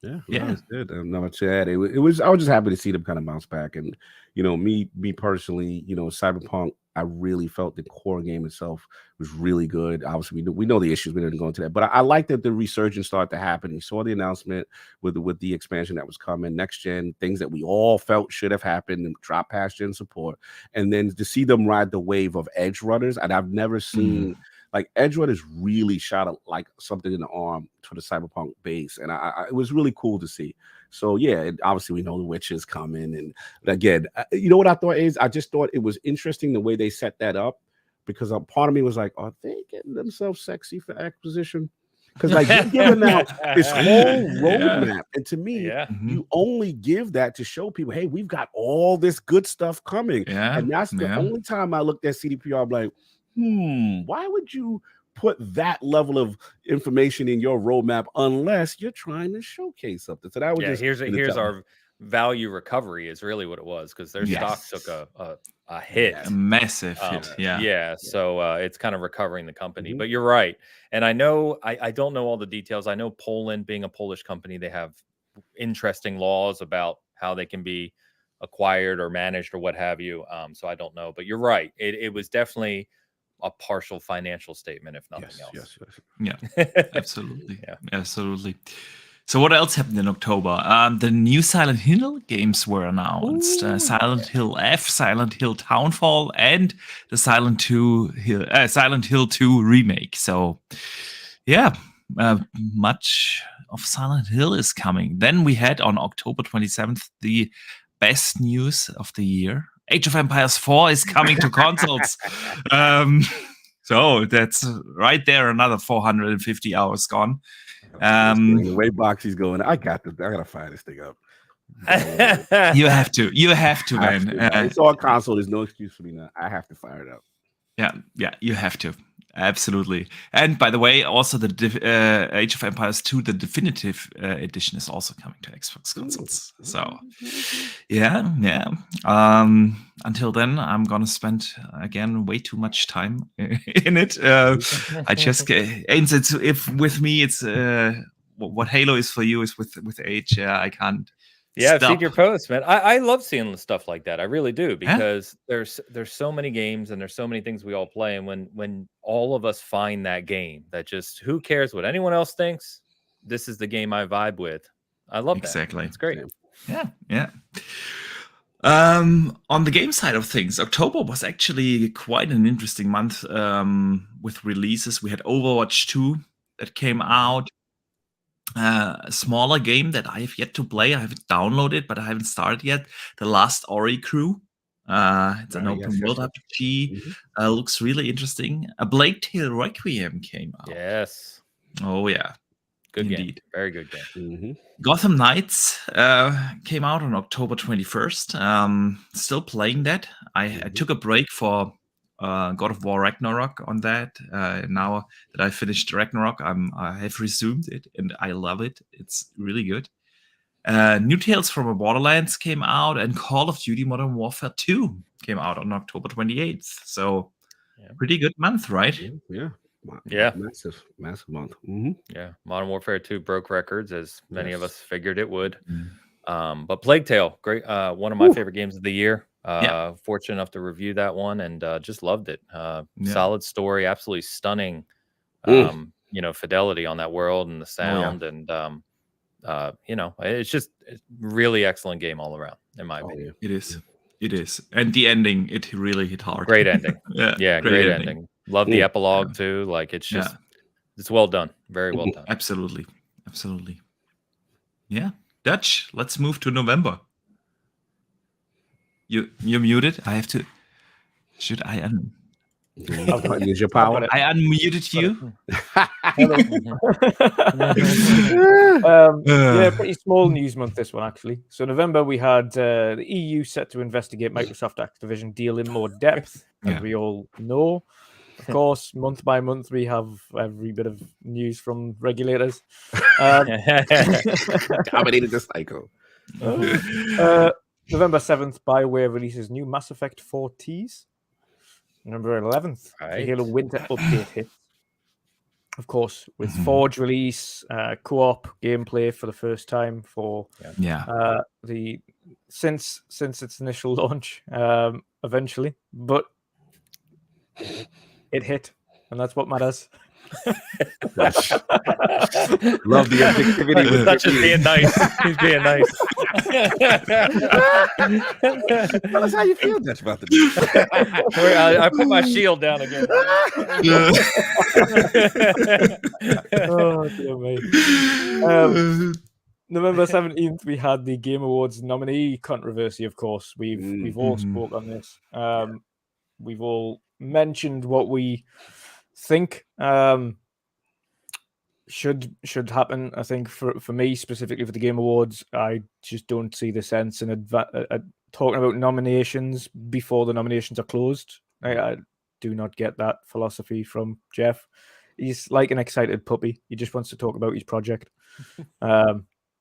Yeah, it's good. Not much to add. It was. I was just happy to see them kind of bounce back, and me personally, Cyberpunk. I really felt the core game itself was really good. Obviously, we know the issues. We didn't go into that, but I like that the resurgence started to happen. You saw the announcement with the expansion that was coming, next gen, things that we all felt should have happened, and drop past gen support, and then to see them ride the wave of edge runners, and I've never seen. Like Edge Runners really shot like something in the arm for the Cyberpunk base, and it was really cool to see. So yeah, obviously we know the Witch is coming, and again, what I thought is I just thought it was interesting the way they set that up, because a part of me was like, are they getting themselves sexy for acquisition? Because like you're giving out this whole roadmap, and to me, you only give that to show people, hey, we've got all this good stuff coming, and that's the only time I looked at CDPR like. Why would you put that level of information in your roadmap unless you're trying to showcase something? So that was here's value recovery is really what it was, because their stock took a hit, a massive hit. So it's kind of recovering the company. But you're right, and I know I don't know all the details. I know Poland, being a Polish company, they have interesting laws about how they can be acquired or managed or what have you. So I don't know, but you're right. It was definitely a partial financial statement, if nothing else. Yeah, absolutely. Absolutely. So what else happened in October? The new Silent Hill games were announced. Silent Hill F, Silent Hill Townfall, and the Silent Hill 2 remake. So yeah, much of Silent Hill is coming. Then we had on October 27th the best news of the year. Age of Empires 4 is coming to consoles. So that's right there, another 450 hours gone. The way Boxy's going, I gotta fire this thing up. You have to, man. It's on console. There's no excuse for me now. I have to fire it up. Yeah, you have to. Absolutely. And by the way, also the Age of Empires 2, the definitive edition, is also coming to Xbox consoles. So, yeah. Until then, I'm gonna spend again way too much time in it. I just if with me, it's what Halo is for you is with Age. I can't. Yeah, I've seen your posts, man. I love seeing stuff like that. I really do, because there's so many games and there's so many things we all play. And when all of us find that game that just, who cares what anyone else thinks, this is the game I vibe with. I love that. Exactly. It's great. Yeah. On the game side of things, October was actually quite an interesting month with releases. We had Overwatch 2 that came out. A smaller game that I have yet to play. I haven't downloaded, but I haven't started yet. The Last Ori Crew. It's an open world RPG. Looks really interesting. A Plague Tale Requiem came out. Yes. Oh yeah. Good Indeed. game. Very good game. Gotham Knights came out on October 21st. Still playing that. I took a break for God of War Ragnarok on that. Now that I finished Ragnarok, I have resumed it and I love it. It's really good. New Tales from the Borderlands came out, and Call of Duty Modern Warfare 2 came out on October 28th. So pretty good month, right? Yeah. Massive month. Yeah. Modern Warfare 2 broke records, as many of us figured it would. But Plague Tale, great. One of my favorite games of the year. Fortunate enough to review that one, and just loved it. Solid story, absolutely stunning. Fidelity on that world and the sound, and it's really excellent game all around, in my opinion. It is, and the ending, it really hit hard. Great ending. Great ending. Love the epilogue too. Like, it's just it's well done, very well done. Absolutely. Yeah, Dutch. Let's move to November. You're muted. I have to. Should I use your power? I unmuted you. Pretty small news month this one, actually. So November, we had the EU set to investigate Microsoft Activision deal in more depth, as we all know. Of course, month by month, we have every bit of news from regulators. Dominated the cycle. November 7th, BioWare releases new Mass Effect 4 tease. November 11th, the Halo Winter update hits. Of course, with Forge release, co-op gameplay for the first time for since its initial launch, eventually, but it hit, and that's what matters. Love the objectivity. That's just being nice. He's being nice. Tell us how you feel, Dutch, about the I put my shield down again. Oh, dear me. November 17th, we had the Game Awards nominee controversy. Of course, we've all spoke on this. We've all mentioned what we think should happen. I think for me, specifically for the Game Awards, I just don't see the sense in talking about nominations before the nominations are closed. I do not get that philosophy from Jeff. He's like an excited puppy. He just wants to talk about his project.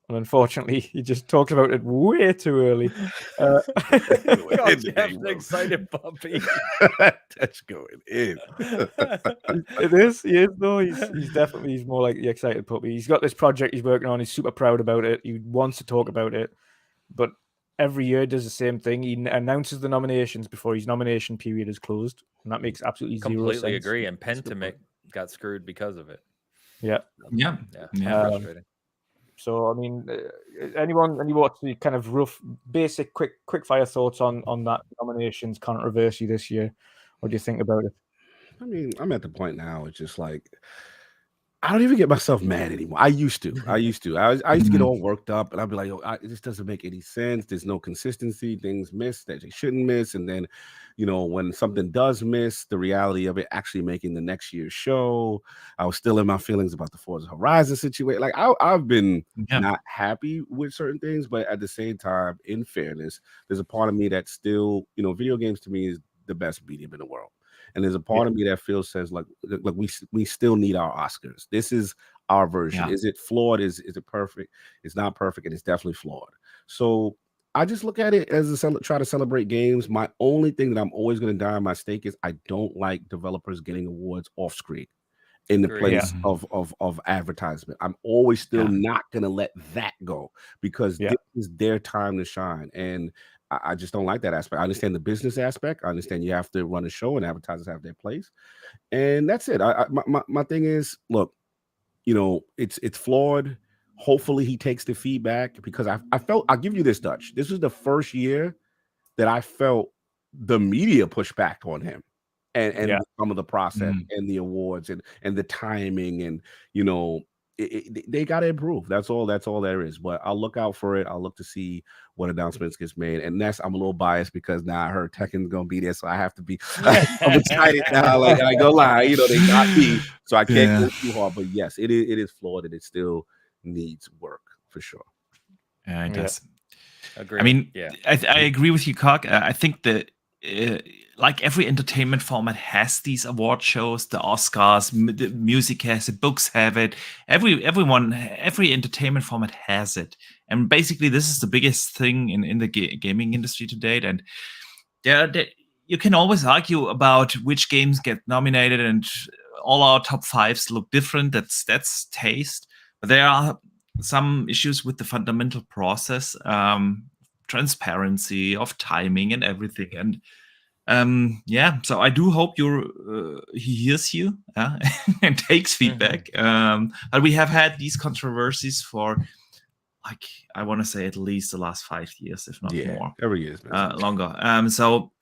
And unfortunately, he just talked about it way too early. God's an excited puppy. That's going in. It is. He is, though. He's more like the excited puppy. He's got this project he's working on. He's super proud about it. He wants to talk about it. But every year does the same thing. He announces the nominations before his nomination period is closed. And that makes absolutely zero sense. Completely agree. And Pentiment got screwed because of it. Yeah. Frustrating. So, I mean, anyone watch the kind of rough, basic, quick fire thoughts on that nominations controversy this year? What do you think about it? I mean, I'm at the point now. It's just like I don't even get myself mad anymore. I used to. I used to get all worked up, and I'd be like, "Oh, this doesn't make any sense. There's no consistency. Things miss that they shouldn't miss." And then, when something does miss, the reality of it actually making the next year's show, I was still in my feelings about the Forza Horizon situation. Like I've been not happy with certain things, but at the same time, in fairness, there's a part of me that still, video games to me is the best medium in the world. And there's a part of me that says like we still need our Oscars. This is our version. Is it flawed? Is it perfect? It's not perfect, and it's definitely flawed. So I just look at it as try to celebrate games. My only thing that I'm always going to die on my stake is I don't like developers getting awards off screen in the place of advertisement. I'm always still not going to let that go because this is their time to shine. And I just don't like that aspect. I understand the business aspect. I understand you have to run a show and advertisers have their place. And that's it. My thing is, look, it's flawed. Hopefully he takes the feedback because I felt, I'll give you this, Dutch. This was the first year that I felt the media push back on him and some of the process and the awards and the timing and, they got to improve. That's all there is. But I'll look out for it. I'll look to see what announcements gets made. And I'm a little biased because now I heard Tekken's gonna be there, so I have to be. I'm excited now. Like I go lie, they got me, so I can't go too hard. But yes, it is flawed and it still needs work for sure. Yeah, it does. Agree. I mean, I agree with you, Cog. I think that like every entertainment format has these award shows, the Oscars, the music has it, books have it. Every entertainment format has it, and basically this is the biggest thing in the gaming industry to date. And you can always argue about which games get nominated, and all our top fives look different. That's taste, but there are some issues with the fundamental process, transparency of timing and everything. And so I do hope he hears you and takes feedback. But we have had these controversies for, like, I want to say at least the last 5 years, if not more. Every year, longer. So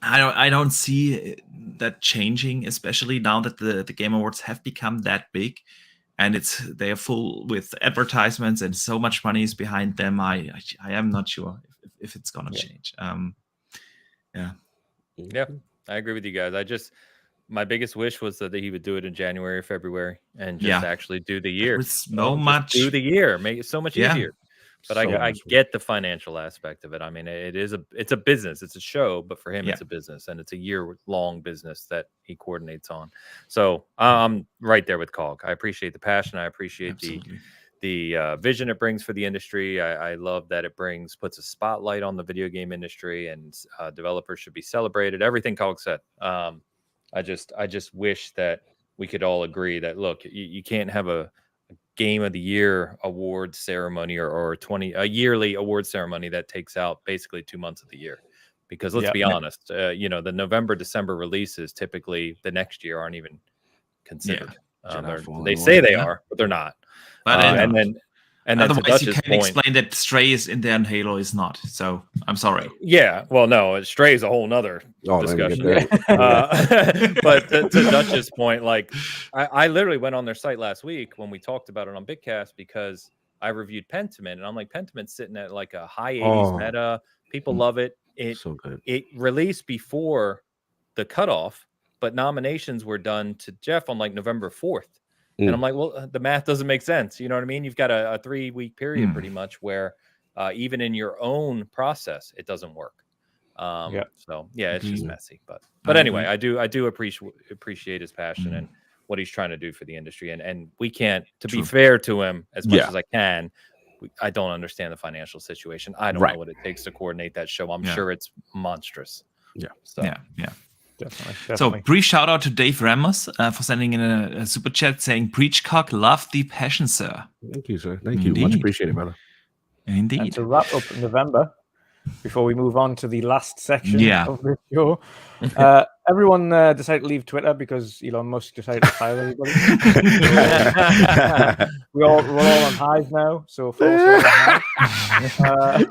I don't see that changing, especially now that the Game Awards have become that big. And they are full with advertisements and so much money is behind them. I am not sure if it's gonna change. Yeah, I agree with you guys. My biggest wish was that he would do it in January or February and just actually do the year. Do the year, make it so much easier. But I get the financial aspect of it. I mean, it's a business, it's a show, but for him, it's a business, and it's a year-long business that he coordinates on. So I'm right there with Cog. I appreciate the passion. I appreciate the vision it brings for the industry. I love that it puts a spotlight on the video game industry, and developers should be celebrated. Everything Cog said. I just wish that we could all agree that, look, you can't have a Game of the Year award ceremony or a yearly award ceremony that takes out basically 2 months of the year, because let's be honest, the November, December releases typically the next year aren't even considered. They say they are, but they're not. And then otherwise you can explain that Stray is in there and Halo is not. So I'm sorry. Yeah, well, no, Stray is a whole nother discussion. But to Dutch's point, like I literally went on their site last week when we talked about it on Bitcast because I reviewed Pentiment, and I'm like, Pentiment's sitting at like a high 80s meta. People love it. It's so good. It released before the cutoff, but nominations were done to Jeff on like November 4th. And I'm like, well, the math doesn't make sense. You know what I mean? You've got a 3-week period pretty much where even in your own process, it doesn't work. So it's just messy. But anyway, I do appreciate his passion and what he's trying to do for the industry. And we can't, to be fair to him as much as I can, I don't understand the financial situation. I don't know what it takes to coordinate that show. I'm sure it's monstrous. Yeah. So. Yeah. Definitely. So, shout out to Dave Ramos for sending in a super chat saying, "Breachcock, love the passion, sir." Thank you, sir. Thank you. Much appreciated, brother. Indeed. And to wrap up November, before we move on to the last section of the show, everyone decided to leave Twitter because Elon Musk decided to fire everybody. We're all on highs now, so follow us all on highs.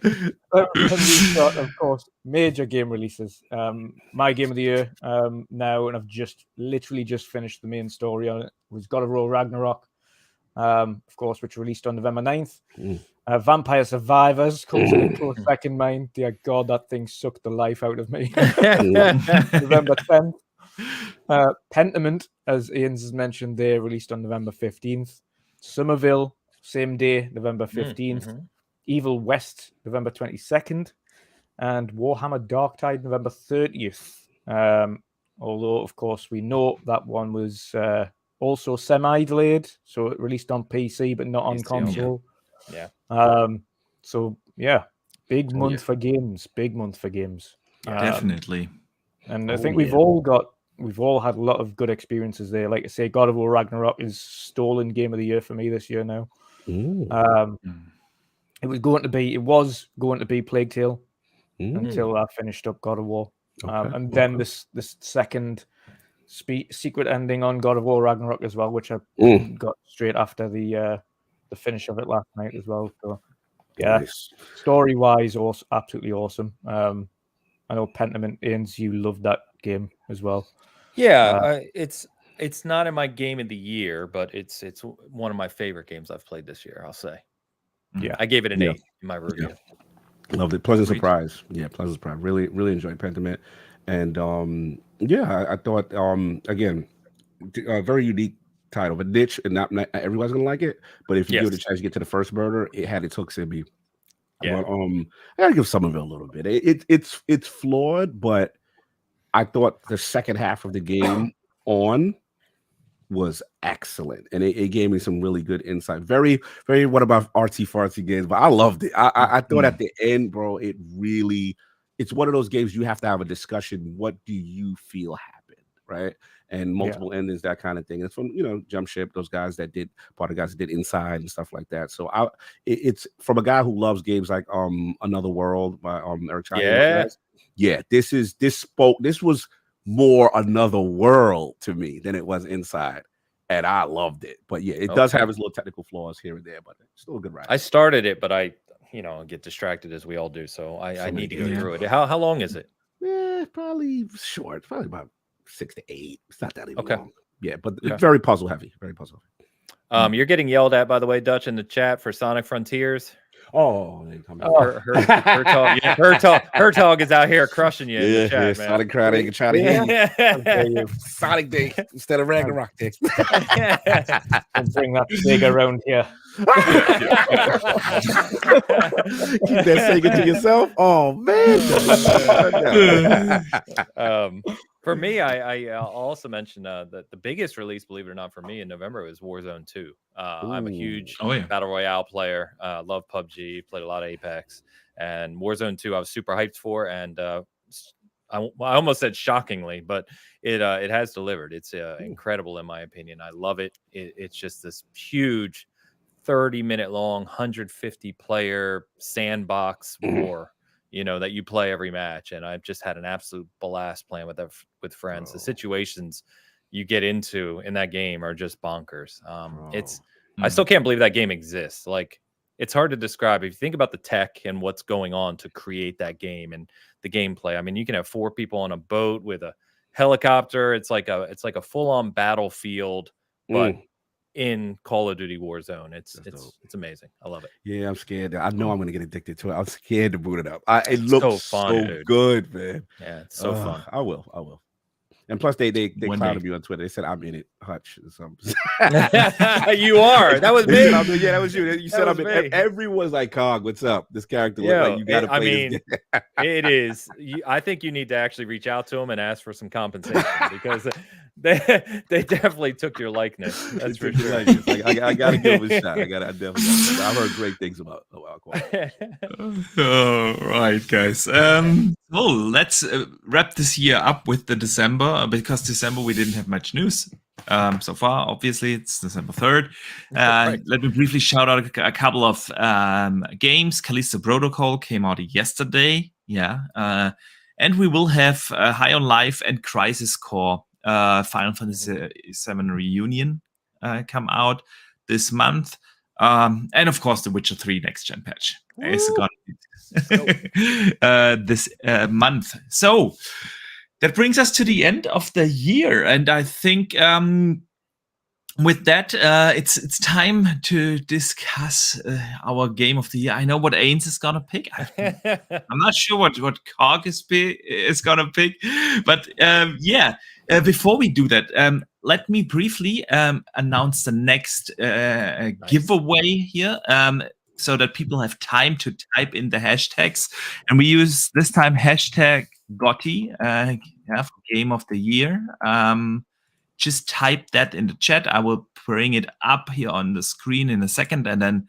We've got, of course, major game releases. My game of the year now, and I've literally just finished the main story on it, was God of War Ragnarok, of course, which released on November 9th. Vampire Survivors comes in a close second. Mine, dear God, that thing sucked the life out of me. November 10th. Pentiment, as Ian's has mentioned, they released on November 15th. Somerville, same day, November 15th. Evil West, November 22nd. And Warhammer Darktide, November 30th. Although, of course, we know that one was also semi-delayed, so it released on PC, but not on console. Yeah. So, yeah, big month for games. Big month for games. Definitely. And I think we've all had a lot of good experiences there. Like I say, God of War Ragnarok is stolen game of the year for me this year now. It was going to be Plague Tale until I finished up God of War. And then this second secret ending on God of War Ragnarok as well, which I got straight after the finish of it last night as well. So story wise, also absolutely awesome. I know Pentiment, Ains, you loved that game as well. Yeah, it's not in my game of the year, but it's one of my favorite games I've played this year, I'll say. Yeah, I gave it an 8 in my review. Loved it. Pleasant surprise. Yeah, pleasant surprise. Really enjoyed Pentiment. And I thought again, a very unique title, but niche, and not everybody's gonna like it. But if you give it a chance to get to the first murder, it had its hooks in me. Yeah. But, I gotta give Somerville a little bit. It's flawed, but I thought the second half of the game was excellent, and it gave me some really good insight. Very, very what about artsy fartsy games, but I loved it. I thought at the end, bro, it's one of those games you have to have a discussion. What do you feel happened, right? And multiple endings, that kind of thing. It's from Jump Ship, those guys that did Inside and stuff like that. So it's from a guy who loves games like Another World by Eric Chai. This was more Another World to me than it was Inside, and I loved it. But yeah, it does have its little technical flaws here and there, but it's still a good ride. I started it, but I get distracted as we all do, so I need to go through it. How long is it? Probably short, probably about 6 to 8. It's not that even long. Yeah, but Okay. very puzzle heavy. Very puzzle heavy. You're getting yelled at, by the way, Dutch, in the chat for Sonic Frontiers. Oh, her talk is out here crushing you in the chat, man. Sonic crowd ain't trying to hear you. Sonic Day instead of Ragnarok Day. And bring that Sega around here. Keep that Sega to yourself. Oh man. For me, I'll also mention that the biggest release, believe it or not, for me in November was Warzone 2. I'm a huge Battle Royale player. Love PUBG, played a lot of Apex. And Warzone 2 I was super hyped for. And I almost said shockingly, but it has delivered. It's incredible in my opinion. I love it. It's just this huge 30-minute long, 150-player sandbox war. That you play every match, and I've just had an absolute blast playing with friends. The situations you get into in that game are just bonkers. I still can't believe that game exists. Like, it's hard to describe. If you think about the tech and what's going on to create that game and the gameplay, I mean, you can have 4 people on a boat with a helicopter. It's like a full-on battlefield, but in Call of Duty Warzone. It's amazing. I love it. Yeah, I'm scared. I know I'm gonna get addicted to it. I'm scared to boot it up. It looks so good, man. Yeah, it's so fun. I will. And plus, they clouded me on Twitter. They said I'm in it, Hutch. Or something. You are. That was me. Yeah, that was you. You said I'm in it. Everyone's like, Cog, what's up? This character looks like you got to play this game. It is. I think you need to actually reach out to him and ask for some compensation because They definitely took your likeness. That's for sure. I got to give him a shot. I definitely. I've heard great things about Qualcomm. All right, guys. So let's wrap this year up with the December, because December we didn't have much news so far. Obviously, it's December 3rd. Right. Let me briefly shout out a couple of games. Callisto Protocol came out yesterday. Yeah. And we will have High on Life and Crisis Core Final Fantasy VII Reunion come out this month. And of course, the Witcher 3 next gen patch is gonna be this month. So that brings us to the end of the year, and I think with that, it's time to discuss our game of the year. I know what Ains is gonna pick. I'm not sure what Cog is gonna pick, but yeah. Before we do that, let me briefly announce the next giveaway here, so that people have time to type in the hashtags. And we use this time hashtag Goty for Game of the Year. Just type that in the chat. I will bring it up here on the screen in a second, and then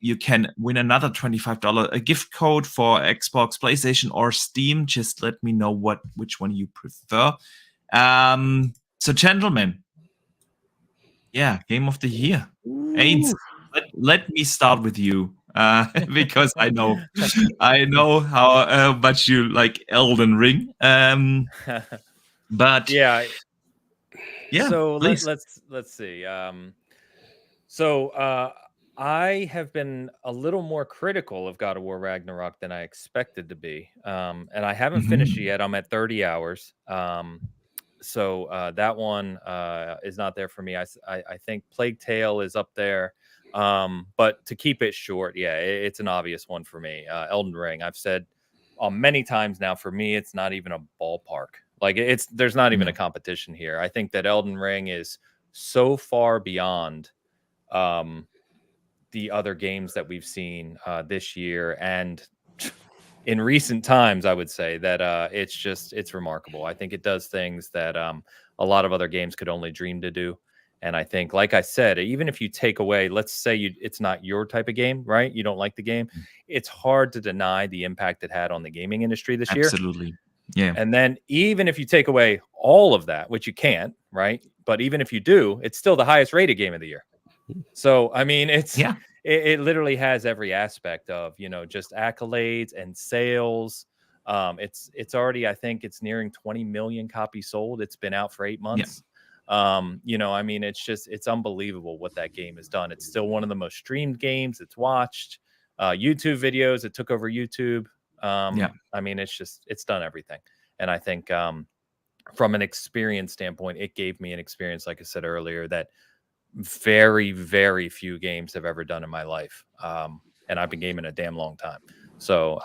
you can win another $25 gift code for Xbox, PlayStation, or Steam. Just let me know which one you prefer. So, gentlemen, Game of the Year. Ains, let me start with you, because I know how much you like Elden Ring. But yeah. So please. let's see. So I have been a little more critical of God of War Ragnarok than I expected to be, and I haven't finished it yet. I'm at 30 hours. So that one is not there for me. I think Plague Tale is up there, but to keep it short, it's an obvious one for me. Elden Ring. I've said many times now. For me, it's not even a ballpark. Like there's not even a competition here. I think that Elden Ring is so far beyond the other games that we've seen this year and in recent times. I would say that it's remarkable. I think it does things that a lot of other games could only dream to do. And I think, like I said, even if you take away, let's say it's not your type of game, right? You don't like the game. It's hard to deny the impact it had on the gaming industry this year. Absolutely. Yeah. And then even if you take away all of that, which you can't, right? But even if you do, it's still the highest rated game of the year. So, I mean, it literally has every aspect of, just accolades and sales. It's already, I think it's nearing 20 million copies sold. It's been out for 8 months. I mean, it's unbelievable what that game has done. It's still one of the most streamed games. It's watched YouTube videos. It took over YouTube. I mean, it's done everything. And I think from an experience standpoint, it gave me an experience, like I said earlier, that very, very few games have ever done in my life. And I've been gaming a damn long time. So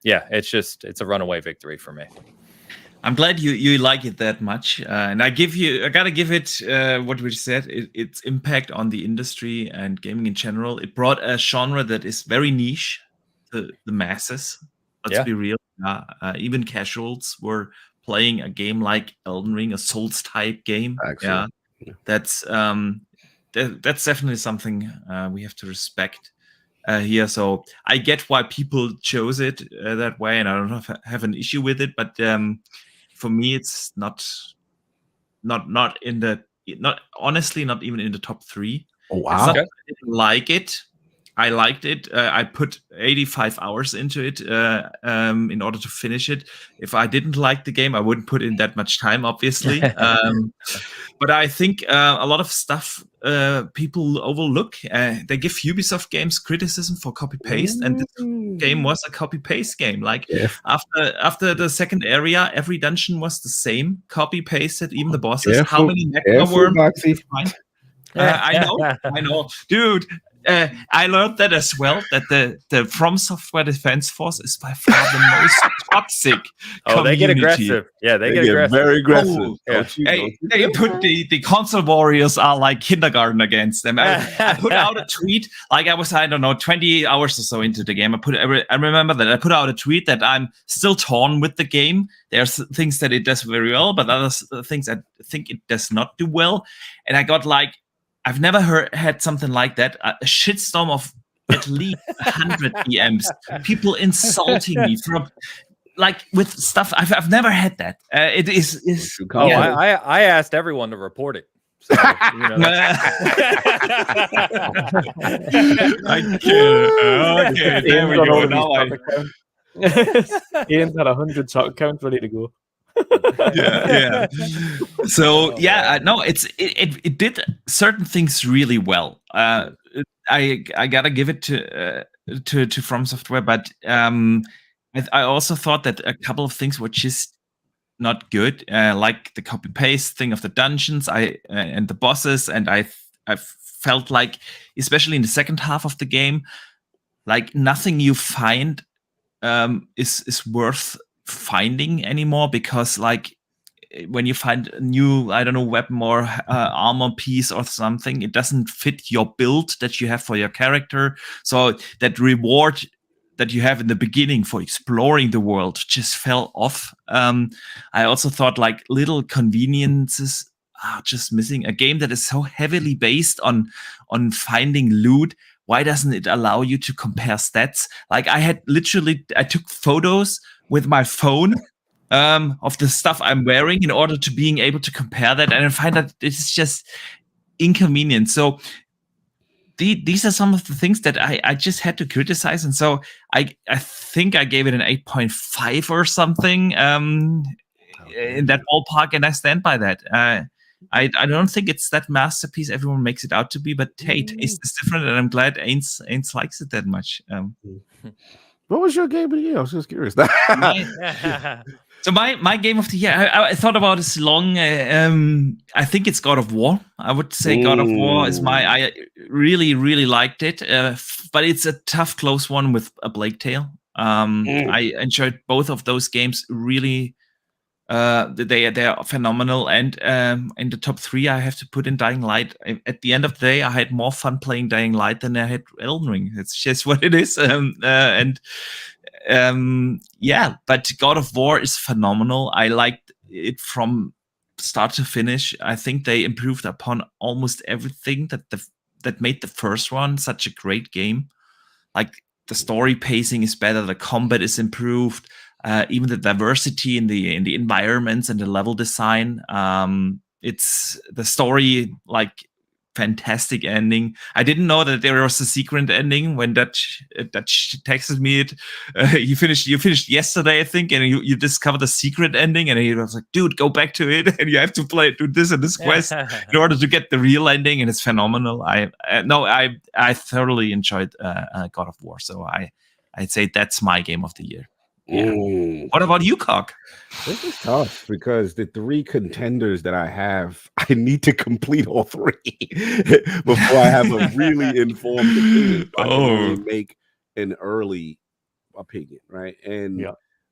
it's a runaway victory for me. I'm glad you like it that much. And I gotta give it what we said, its impact on the industry and gaming in general. It brought a genre that is very niche to the masses. Let's be real. Even casuals were playing a game like Elden Ring, a Souls type game. Excellent. Yeah, that's definitely something we have to respect here. So I get why people chose it that way, and I don't have an issue with it. But for me, it's not honestly not even in the top 3. Oh wow! It's not that I didn't like it. I liked it. I put 85 hours into it in order to finish it. If I didn't like the game, I wouldn't put in that much time, obviously. But I think a lot of stuff people overlook. They give Ubisoft games criticism for copy-paste, and this game was a copy-paste game. Like after the second area, every dungeon was the same, copy-pasted, even the bosses. How many magma worms? I know, dude. I learned that as well, that the From Software Defense Force is by far the most toxic community. They get aggressive. Yeah, they get aggressive. Very aggressive. Oh, yeah. They put the console warriors are like kindergarten against them. I put out a tweet, like I don't know, 20 hours or so into the game. I remember that I put out a tweet that I'm still torn with the game. There's things that it does very well, but other things I think it does not do well. And I got like, I've never had something like that. A shitstorm of at least 100 DMs. People insulting me from, like, with stuff. I've never had that. It is. I asked everyone to report it. So, you know, I can't. Okay, there we go. Now Ian's had 100 top accounts ready to go. yeah. So no, it did certain things really well. I gotta give it to From Software, but I also thought that a couple of things were just not good, like the copy paste thing of the dungeons, and the bosses, and I felt like, especially in the second half of the game, like nothing you find is worth finding anymore, because like when you find a new, I don't know, weapon or armor piece or something, it doesn't fit your build that you have for your character. So that reward that you have in the beginning for exploring the world just fell off. I also thought like little conveniences are just missing. A game that is so heavily based on finding loot, why doesn't it allow you to compare stats? Like I took photos with my phone of the stuff I'm wearing in order to being able to compare that, and I find that it's just inconvenient. So these are some of the things that I just had to criticize, and so I think I gave it an 8.5 or something in that ballpark, and I stand by that. I don't think it's that masterpiece everyone makes it out to be, but hey, taste is different, and I'm glad Ains likes it that much. What was your game of the year? I was just curious. So my game of the year, I thought about this long. I think it's God of War. I would say God of War is I really, really liked it, but it's a tough, close one with A Plague Tale. I enjoyed both of those games really. They are phenomenal, and in the top 3 I have to put in Dying Light. At the end of the day, I had more fun playing Dying Light than I had Elden Ring. It's just what it is. But God of War is phenomenal. I liked it from start to finish. I think they improved upon almost everything that made the first one such a great game. Like the story pacing is better, the combat is improved. Even the diversity in the environments and the level design. It's the story, like fantastic ending. I didn't know that there was a secret ending when Dutch texted me it. You finished yesterday, I think, and you discovered the secret ending, and he was like, "Dude, go back to it, and you have to do this and this quest in order to get the real ending." And it's phenomenal. I thoroughly enjoyed God of War, so I'd say that's my game of the year. Yeah. What about you, Cog? This is tough because the 3 contenders that I have, I need to complete all 3 before I have a really informed opinion. I can really make an early opinion, right? And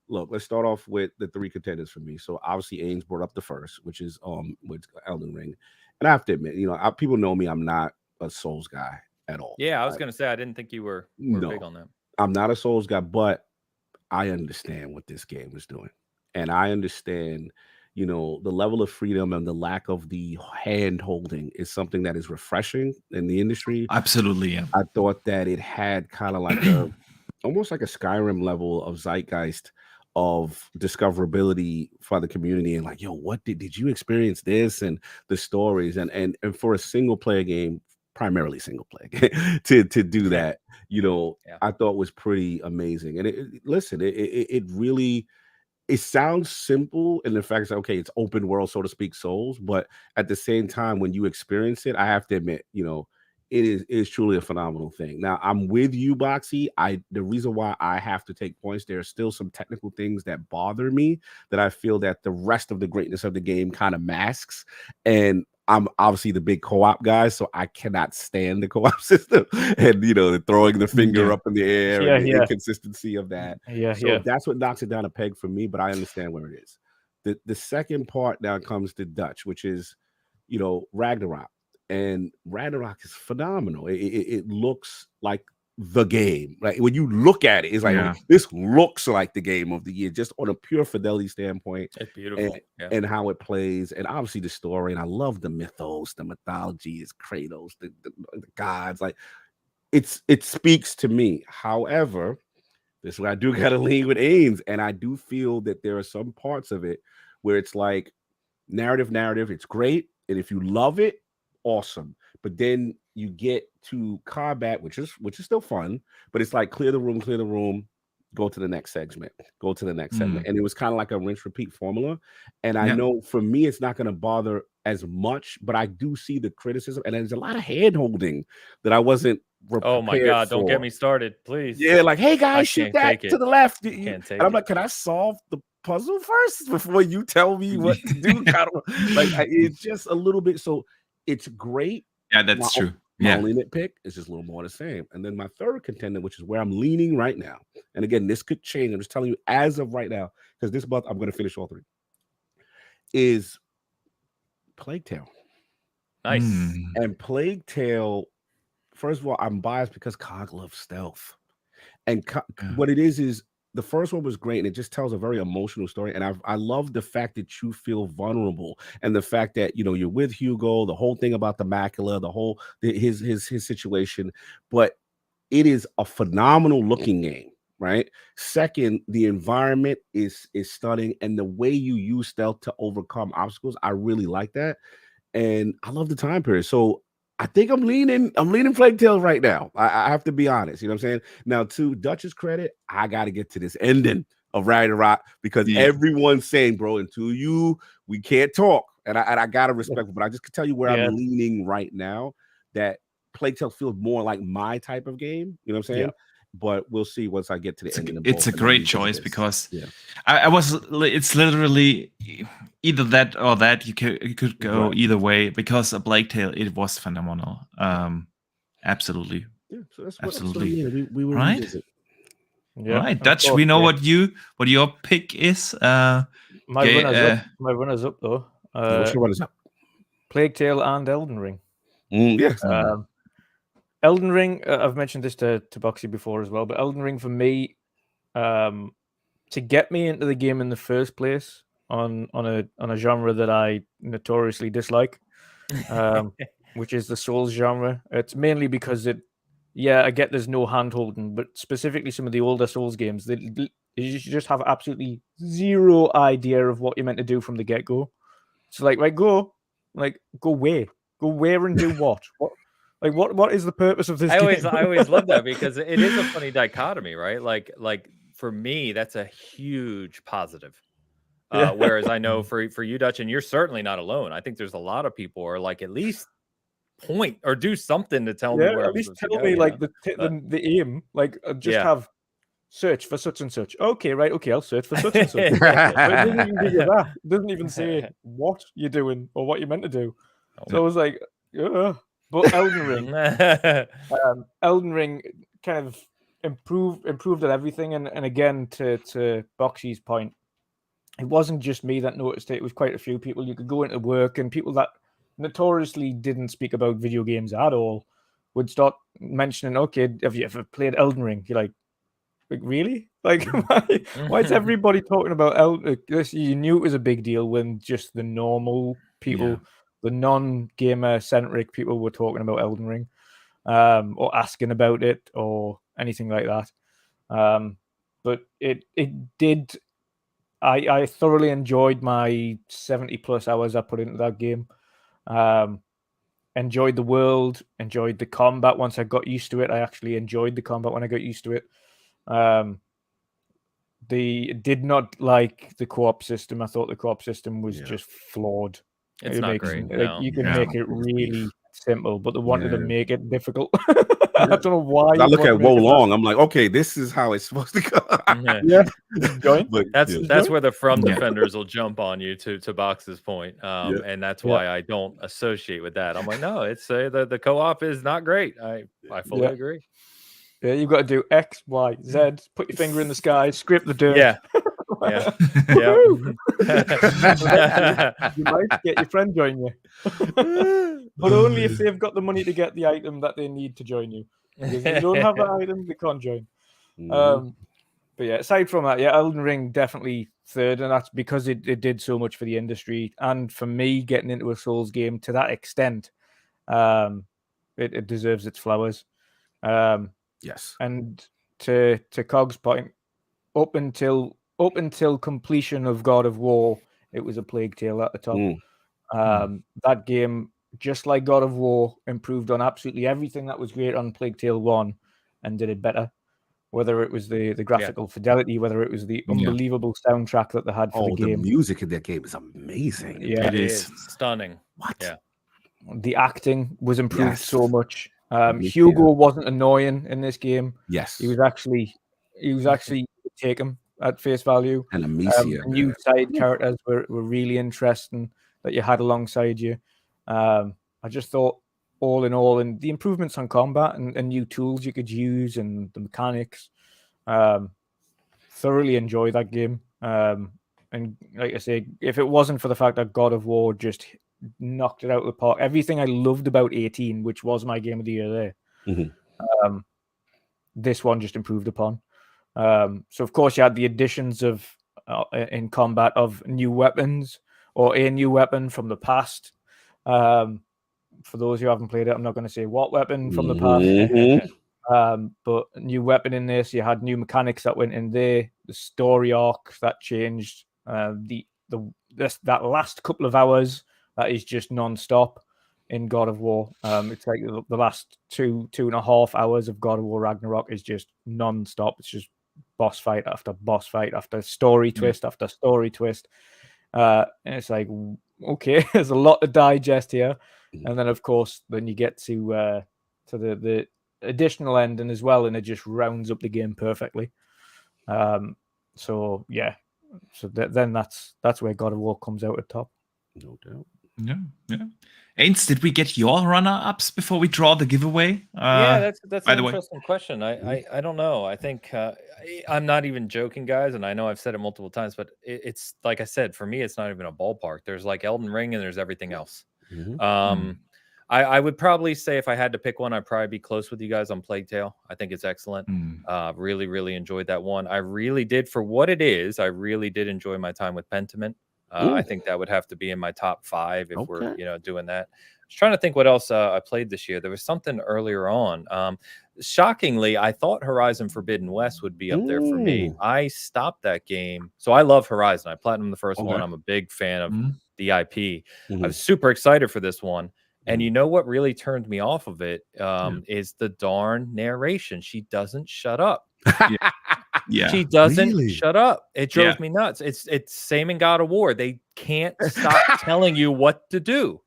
look, let's start off with the 3 contenders for me. So obviously, Ains brought up the first, which is with Elden Ring, and I have to admit, people know me, I'm not a Souls guy at all. Yeah, I was gonna say I didn't think you were big on that. I'm not a Souls guy, but I understand what this game is doing, and I understand, the level of freedom and the lack of the hand holding is something that is refreshing in the industry. Absolutely, yeah. I thought that it had kind of like almost like a Skyrim level of zeitgeist of discoverability for the community, and like, yo, what did you experience this, and the stories, and for a single player game, primarily single player to do that, I thought was pretty amazing. And it really, it sounds simple in the fact that, okay, it's open world, so to speak, Souls, but at the same time, when you experience it, I have to admit, it is truly a phenomenal thing. Now, I'm with you, Boxy. The reason why I have to take points, there are still some technical things that bother me that I feel that the rest of the greatness of the game kind of masks. And I'm obviously the big co-op guy, so I cannot stand the co-op system, and the throwing the finger up in the air and the inconsistency of that. So that's what knocks it down a peg for me. But I understand where it is. The second part now comes to Dutch, which is Ragnarok, and Ragnarok is phenomenal. It looks like the game. Like when you look at it, it's like this looks like the game of the year, just on a pure fidelity standpoint. It's beautiful, and how it plays, and obviously the story. And I love the mythos, the mythology is Kratos, the gods. Like it speaks to me. However, this is where I do gotta lean with Ains, and I do feel that there are some parts of it where it's like narrative. It's great, and if you love it, awesome. But then you get to combat, which is still fun, but it's like clear the room, go to the next segment, and it was kind of like a rinse repeat formula. And I know for me it's not going to bother as much, but I do see the criticism, and there's a lot of hand holding that I wasn't prepared Oh my god, for. don't get me started, please. Yeah, like, hey guys, shoot that to the left. And I'm like, can I solve the puzzle first before you tell me what to do? It's just a little bit. So it's great. Yeah, that's true. My only nitpick is just a little more the same. And then my third contender, which is where I'm leaning right now, and again, this could change. I'm just telling you as of right now, because this month I'm going to finish all three, is Plague Tale. Nice. And Plague Tale, first of all, I'm biased because Cog loves stealth. And what it is the first one was great, and it just tells a very emotional story. And I love the fact that you feel vulnerable, and the fact that you're with Hugo, the whole thing about the macula, the whole his situation. But it is a phenomenal looking game, right? Second, the environment is stunning, and the way you use stealth to overcome obstacles, I really like that. And I love the time period. So I think I'm leaning Plague Tale right now. I have to be honest. You know what I'm saying? Now, to Dutch's credit, I got to get to this ending of Ragnarok, because everyone's saying, bro, until we can't talk. And I got to respect it. But I just can tell you where I'm leaning right now, that Plague Tale feels more like my type of game. You know what I'm saying? Yeah. But we'll see once I get to the end. It's a great choice, because it's literally either that or that. You could go either way, because a Plague Tale, it was phenomenal. Absolutely. Yeah, so that's absolutely. We will right. Revisit. Yeah, right, Dutch. We know what your pick is. My runners up though. What's your runners up? Plague Tale and Elden Ring. Yes. Elden Ring, I've mentioned this to Boxy before as well, but Elden Ring for me, to get me into the game in the first place on a genre that I notoriously dislike, which is the Souls genre. It's mainly because I get there's no hand holding, but specifically some of the older Souls games, you just have absolutely zero idea of what you're meant to do from the get go. So go where and do what? What is the purpose of this game? I always love that, because it is a funny dichotomy, right? Like for me, that's a huge positive. Whereas I know for you, Dutch, and you're certainly not alone. I think there's a lot of people who are like, at least point or do something to tell me where at least tell me the aim. Have search for such and such. Okay, right. Okay, I'll search for such and such. But it doesn't even give you that. It doesn't even say what you're doing or what you're meant to do. So I was like, But Elden Ring kind of improved at everything. And again, to Boxy's point, it wasn't just me that noticed it. It was quite a few people. You could go into work, and people that notoriously didn't speak about video games at all would start mentioning, okay, have you ever played Elden Ring? You're like really? Like, why is everybody talking about Elden Ring? You knew it was a big deal when just the normal people, the non-gamer centric people were talking about Elden Ring, or asking about it or anything like that. But it did. I thoroughly enjoyed my 70 plus hours I put into that game. Enjoyed the world, enjoyed the combat. Once I got used to it, I actually enjoyed the combat when I got used to it. They did not like the co-op system. I thought the co-op system was just flawed. It's not great. You can make it really simple, but they wanted to make it difficult. I don't know why. I look at Wo Long. I'm like, okay, this is how it's supposed to go. Yeah, but that's where the From defenders will jump on you to Box's point, and that's why I don't associate with that. I'm like, no, it's the co-op is not great. I fully agree. Yeah, you've got to do X, Y, Z. Put your finger in the sky, scrape the dirt. Yeah. You might get your friend join you, but only if they've got the money to get the item that they need to join you. Because if they don't have that item, they can't join. But yeah, aside from that, Elden Ring definitely third, and that's because it did so much for the industry and for me getting into a Souls game to that extent. It deserves its flowers. Yes, and to Cog's point, up until completion of God of War, it was a Plague Tale at the top. That game, just like God of War, improved on absolutely everything that was great on Plague Tale 1 and did it better. Whether it was the graphical fidelity, whether it was the unbelievable soundtrack that they had for the game. The music in that game is amazing. Yeah, it is stunning. What? Yeah. The acting was improved so much. Hugo wasn't annoying in this game. Yes, he was actually take him at face value. And Amicia, new side characters were really interesting that you had alongside you. I just thought, all in all, and the improvements on combat and new tools you could use and the mechanics, thoroughly enjoy that game. And like I say, if it wasn't for the fact that God of War just knocked it out of the park, everything I loved about 18, which was my game of the year there, this one just improved upon. So of course you had the additions of in combat of new weapons or a new weapon from the past. For those who haven't played it, I'm not going to say what weapon from the past, but a new weapon in this. You had new mechanics that went in there. The story arc that changed. That last couple of hours that is just non-stop in God of War. It's like the last 2.5 hours of God of War Ragnarok is just non-stop. It's just boss fight after boss fight after story twist after story twist. And it's like, okay, there's a lot to digest here. And then, of course, then you get to the additional ending as well, and it just rounds up the game perfectly. So then that's where God of War comes out at top. No doubt. Yeah. Ainsley, did we get your runner-ups before we draw the giveaway? That's an interesting question. I don't know. I think I'm not even joking, guys, and I know I've said it multiple times, but it's like I said, for me, it's not even a ballpark. There's like Elden Ring and there's everything else. I would probably say if I had to pick one, I'd probably be close with you guys on Plague Tale. I think it's excellent. Really, really enjoyed that one. I really did, for what it is, I really did enjoy my time with Pentiment. I think that would have to be in my top 5 if we're doing that. I was trying to think what else I played this year. There was something earlier on. Shockingly, I thought Horizon Forbidden West would be up there for me. I stopped that game. So I love Horizon. I platinumed the first one. I'm a big fan of the IP. I was super excited for this one. And you know what really turned me off of it is the darn narration. She doesn't shut up. She doesn't shut up. It drove me nuts. It's same in God of War. They can't stop telling you what to do.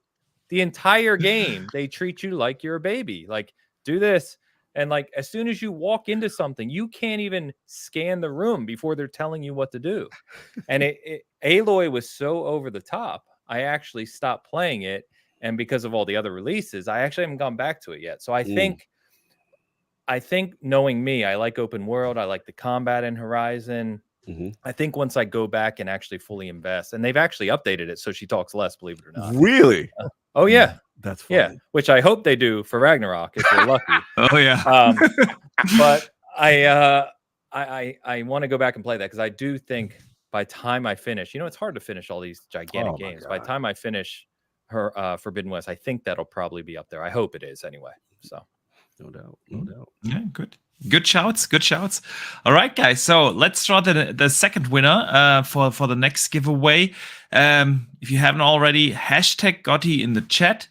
The entire game, they treat you like you're a baby. Like, do this. And like, as soon as you walk into something, you can't even scan the room before they're telling you what to do. And Aloy was so over the top, I actually stopped playing it. And because of all the other releases, I actually haven't gone back to it yet. So I think knowing me, I like open world. I like the combat in Horizon. I think once I go back and actually fully invest, and they've actually updated it so she talks less, believe it or not. Really? Oh yeah. That's funny. Yeah, which I hope they do for Ragnarok if you're lucky. Oh yeah. But I want to go back and play that because I do think by time I finish, it's hard to finish all these gigantic games. By the time I finish her Forbidden West, I think that'll probably be up there. I hope it is anyway. So no doubt. Yeah, good shouts. All right, guys, so let's draw the second winner for the next giveaway. If you haven't already, hashtag Goty in the chat.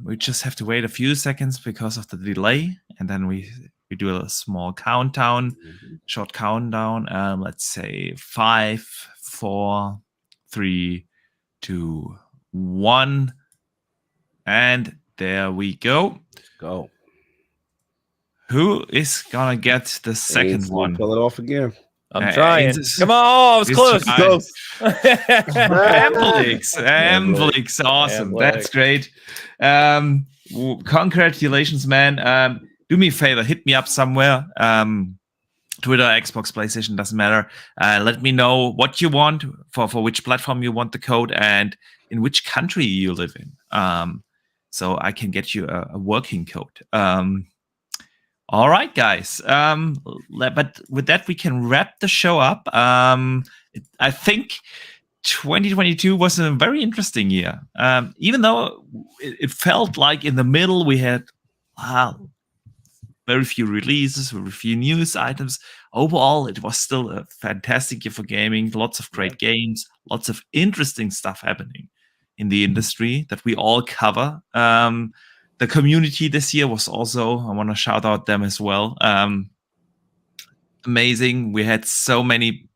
We just have to wait a few seconds because of the delay, and then we do a small countdown, short countdown. Let's say 5, 4, 3, 2, 1, and there we go. Let's go. Who is gonna get the second one? Pull it off again. I'm trying. Come on. Oh, I was close. Amblix. Awesome. That's great. Congratulations, man. Do me a favor. Hit me up somewhere. Twitter, Xbox, PlayStation, doesn't matter. Let me know what you want for which platform you want the code and in which country you live in. So I can get you a working code. All right, guys. But with that, we can wrap the show up. I think 2022 was a very interesting year. Even though it felt like in the middle we had very few releases, very few news items. Overall, it was still a fantastic year for gaming. Lots of great games, lots of interesting stuff happening in the industry that we all cover. The community this year was also, I want to shout out them as well. Amazing. We had so many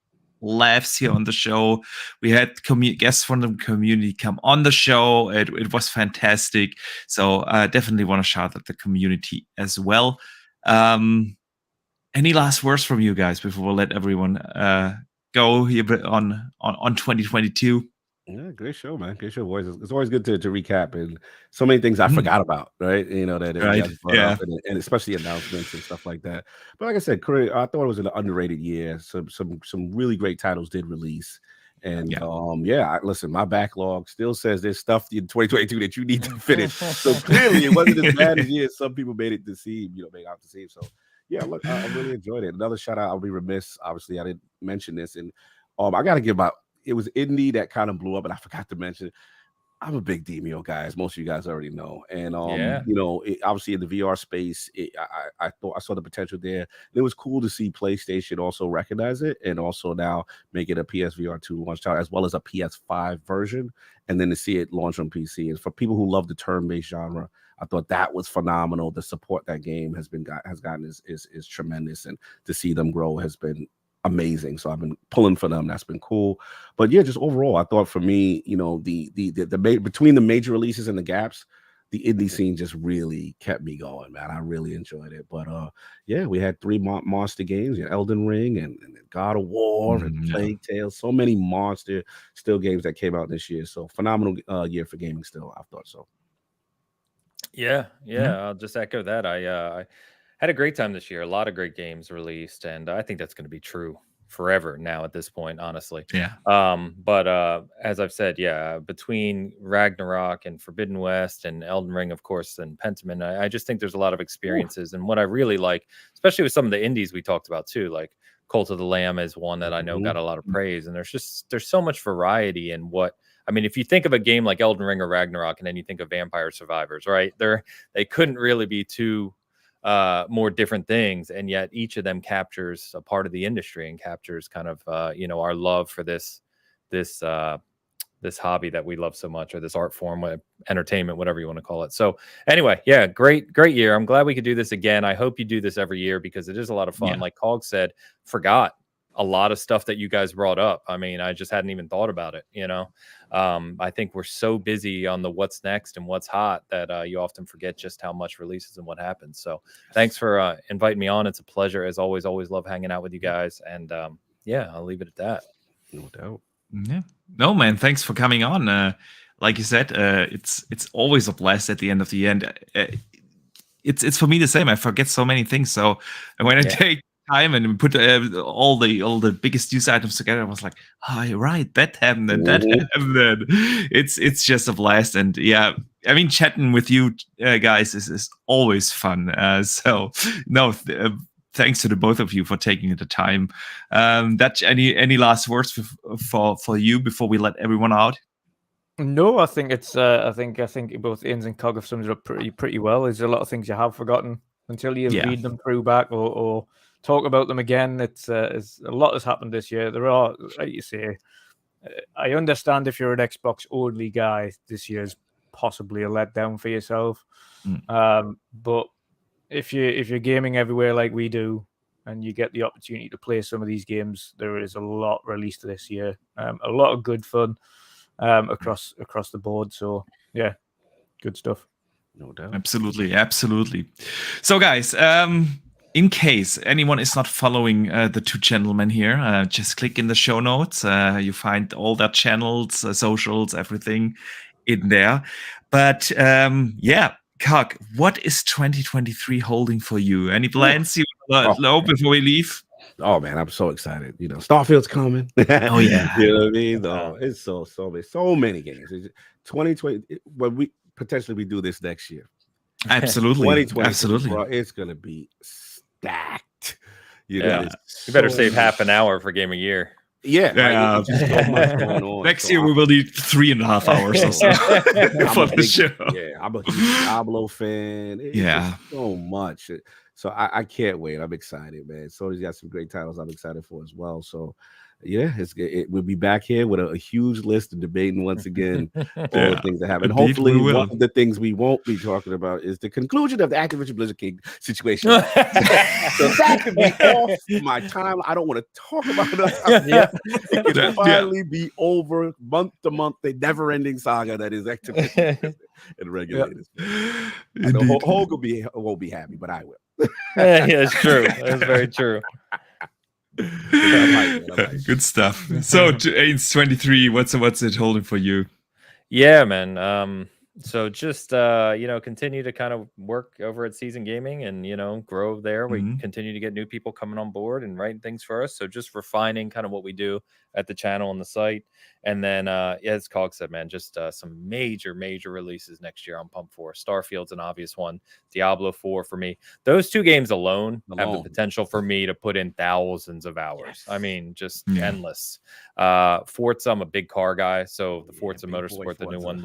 laughs here on the show. We had guests from the community come on the show. It was fantastic. So definitely want to shout out the community as well. Any last words from you guys before we let everyone go here on 2022? Yeah, great show, man. Great show, boys. It's always good to recap and so many things I forgot about, right? You know, that you guys brought up and especially announcements and stuff like that. But like I said, I thought it was an underrated year. Some really great titles did release. And listen, my backlog still says there's stuff in 2022 that you need to finish. So clearly it wasn't as bad as year some people made it to seem, made out to seem. So yeah, look, I really enjoyed it. Another shout out, I'll be remiss. Obviously, I didn't mention this. And I gotta give about it was indie that kind of blew up, and I forgot to mention. I'm a big Demio guy, as most of you guys already know, and obviously in the VR space, I thought I saw the potential there. And it was cool to see PlayStation also recognize it, and also now make it a PSVR 2 launch title as well as a PS5 version, and then to see it launch on PC. And for people who love the turn-based genre, I thought that was phenomenal. The support that game has gotten is tremendous, and to see them grow has been amazing. So I've been pulling for them. That's been cool. But yeah, just overall, I thought for me, the between the major releases and the gaps, the indie scene just really kept me going, man. I really enjoyed it. But we had 3 monster games, Elden Ring and God of War and Plague Tale. So many monster still games that came out this year. So phenomenal year for gaming still, I thought so. Yeah. I'll just echo that. I had a great time this year. A lot of great games released, and I think that's going to be true forever now at this point, honestly. Yeah. But as I've said, between Ragnarok and Forbidden West and Elden Ring, of course, and Pentiment, I just think there's a lot of experiences. And what I really like, especially with some of the indies we talked about too, like Cult of the Lamb is one that I know got a lot of praise. And there's so much variety in what. I mean, if you think of a game like Elden Ring or Ragnarok, and then you think of Vampire Survivors, right? They couldn't really be two more different things, and yet each of them captures a part of the industry and captures kind of our love for this hobby that we love so much, or this art form, entertainment, whatever you want to call it. So anyway, great year. I'm glad we could do this again. I hope you do this every year because it is a lot of fun. Like Cog said, forgot a lot of stuff that you guys brought up. I mean, I just hadn't even thought about it. I think we're so busy on the what's next and what's hot that you often forget just how much releases and what happens. So thanks for inviting me on. It's a pleasure as always. Always love hanging out with you guys. And I'll leave it at that. No doubt. Yeah. No, man. Thanks for coming on. Like you said, it's always a blast at the end of the end. It's for me the same. I forget so many things. So when I take time and put all the biggest news items together, I was like, you're right, that happened and that happened. It's just a blast. And I mean, chatting with you guys is always fun. Thanks to the both of you for taking the time. Dutch, any last words for you before we let everyone out? No, I think it's I think both Ains and Cog have summed it up pretty well. There's a lot of things you have forgotten until you read them through back or talk about them again. It's a lot has happened this year. There are, like you say, I understand if you're an Xbox only guy, this year's possibly a letdown for yourself. But if you're gaming everywhere like we do, and you get the opportunity to play some of these games, there is a lot released this year. A lot of good fun across the board. So good stuff. No doubt. Absolutely. So guys, in case anyone is not following the two gentlemen here, just click in the show notes. You find all their channels, socials, everything in there. But Cog, what is 2023 holding for you? Any plans you know before we leave? Oh man, I'm so excited. Starfield's coming. Oh yeah. You know what I mean? No, it's so many games. 2020, when we potentially do this next year. Absolutely. 2020, Absolutely. bro, it's gonna be stacked. You better save half an hour for Game of Year. Yeah. So much going on. Next year we will need 3.5 hours or so for the show. Yeah, I'm a huge Diablo fan. It's just so much. So I can't wait. I'm excited, man. Sony's got some great titles I'm excited for as well. So we'll be back here with a huge list of debating once again all the things that happen. Hopefully, one of the things we won't be talking about is the conclusion of the Activision Blizzard King situation. So that could be off my time. I don't want to talk about it. It can finally be over month to month, the never-ending saga that is Activision and regulators. I know Hogue won't be happy, but I will. Yeah, it's true. That's very true. Good stuff. So, Ains 23, what's it holding for you? Yeah, man. So just continue to kind of work over at Season Gaming and grow there. We continue to get new people coming on board and writing things for us. So just refining kind of what we do at the channel and the site. And then as Cog said, man, just some major releases next year. I'm pumped for. Starfield's an obvious one. Diablo 4 for me. Those two games alone have the potential for me to put in thousands of hours. I mean, just endless. Forza, I'm a big car guy, so the Forza Motorsport, the new one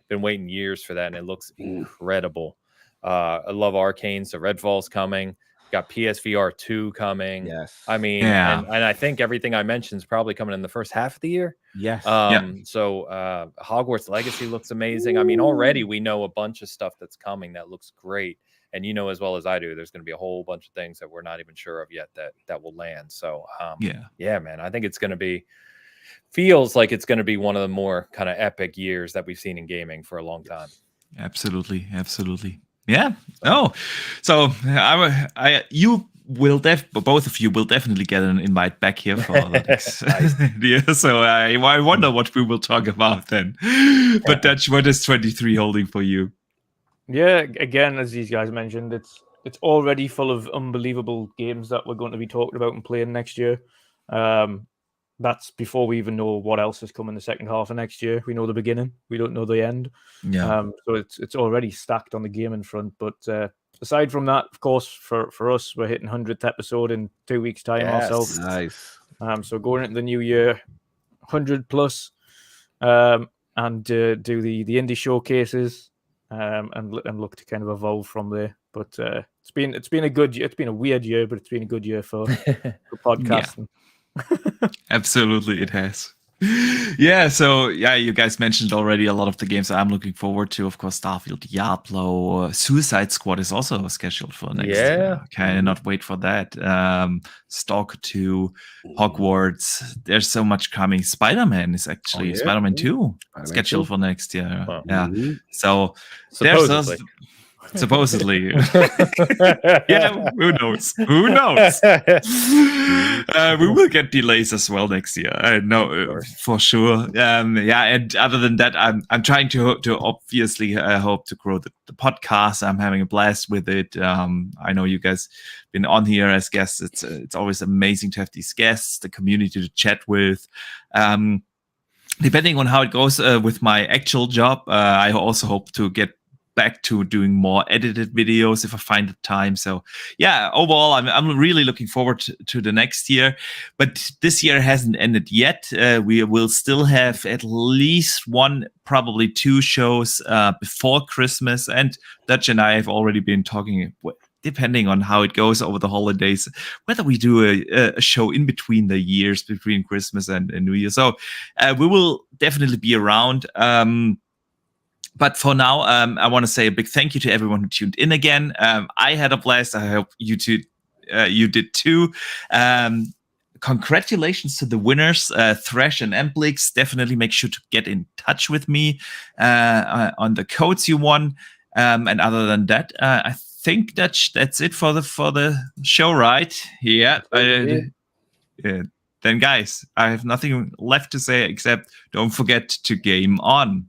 been waiting years for that, and it looks incredible. I love Arcane, so Redfall's coming. Got PSVR 2 coming. Yes. I mean, and I think everything I mentioned is probably coming in the first half of the year. Yes. So Hogwarts Legacy looks amazing. I mean, already we know a bunch of stuff that's coming that looks great. And as well as I do, there's going to be a whole bunch of things that we're not even sure of yet that will land. So, man, I think it's going to feels like it's going to be one of the more kind of epic years that we've seen in gaming for a long time. Absolutely. Yeah. Oh, so you will both of you will definitely get an invite back here for the next year. So I wonder what we will talk about then. But what is 23 holding for you? Yeah, again, as these guys mentioned, it's already full of unbelievable games that we're going to be talking about and playing next year. That's before we even know what else is coming the second half of next year. We know the beginning. We don't know the end. Yeah. So it's already stacked on the gaming front. But aside from that, of course, for us, we're hitting 100th episode in 2 weeks' time ourselves. Nice. So going into the new year, 100 plus, and do the indie showcases, and look to kind of evolve from there. But it's been a good year. It's been a weird year, but it's been a good year for podcasting. Absolutely, it has. You guys mentioned already a lot of the games I'm looking forward to. Of course, Starfield, Diablo, Suicide Squad is also scheduled for next year. Cannot wait for that. Stalker 2, Hogwarts. There's so much coming. Spider-Man is actually Spider-Man 2 scheduled for next year. Wow. Yeah. So supposedly. Who knows? We will get delays as well next year. I know for sure. And other than that, I'm trying to obviously hope to grow the podcast. I'm having a blast with it. I know you guys been on here as guests. It's always amazing to have these guests, the community to chat with. Depending on how it goes with my actual job, I also hope to get back to doing more edited videos if I find the time. So overall, I'm really looking forward to the next year. But this year hasn't ended yet. We will still have at least one, probably two shows before Christmas. And Dutch and I have already been talking, depending on how it goes over the holidays, whether we do a show in between the years, between Christmas and New Year. So we will definitely be around. But for now, I want to say a big thank you to everyone who tuned in again. I had a blast. I hope you did too. Congratulations to the winners, Thresh and Amplix. Definitely make sure to get in touch with me on the codes you won. And other than that, I think that's it for the show, right? Yeah. Then, guys, I have nothing left to say except don't forget to game on.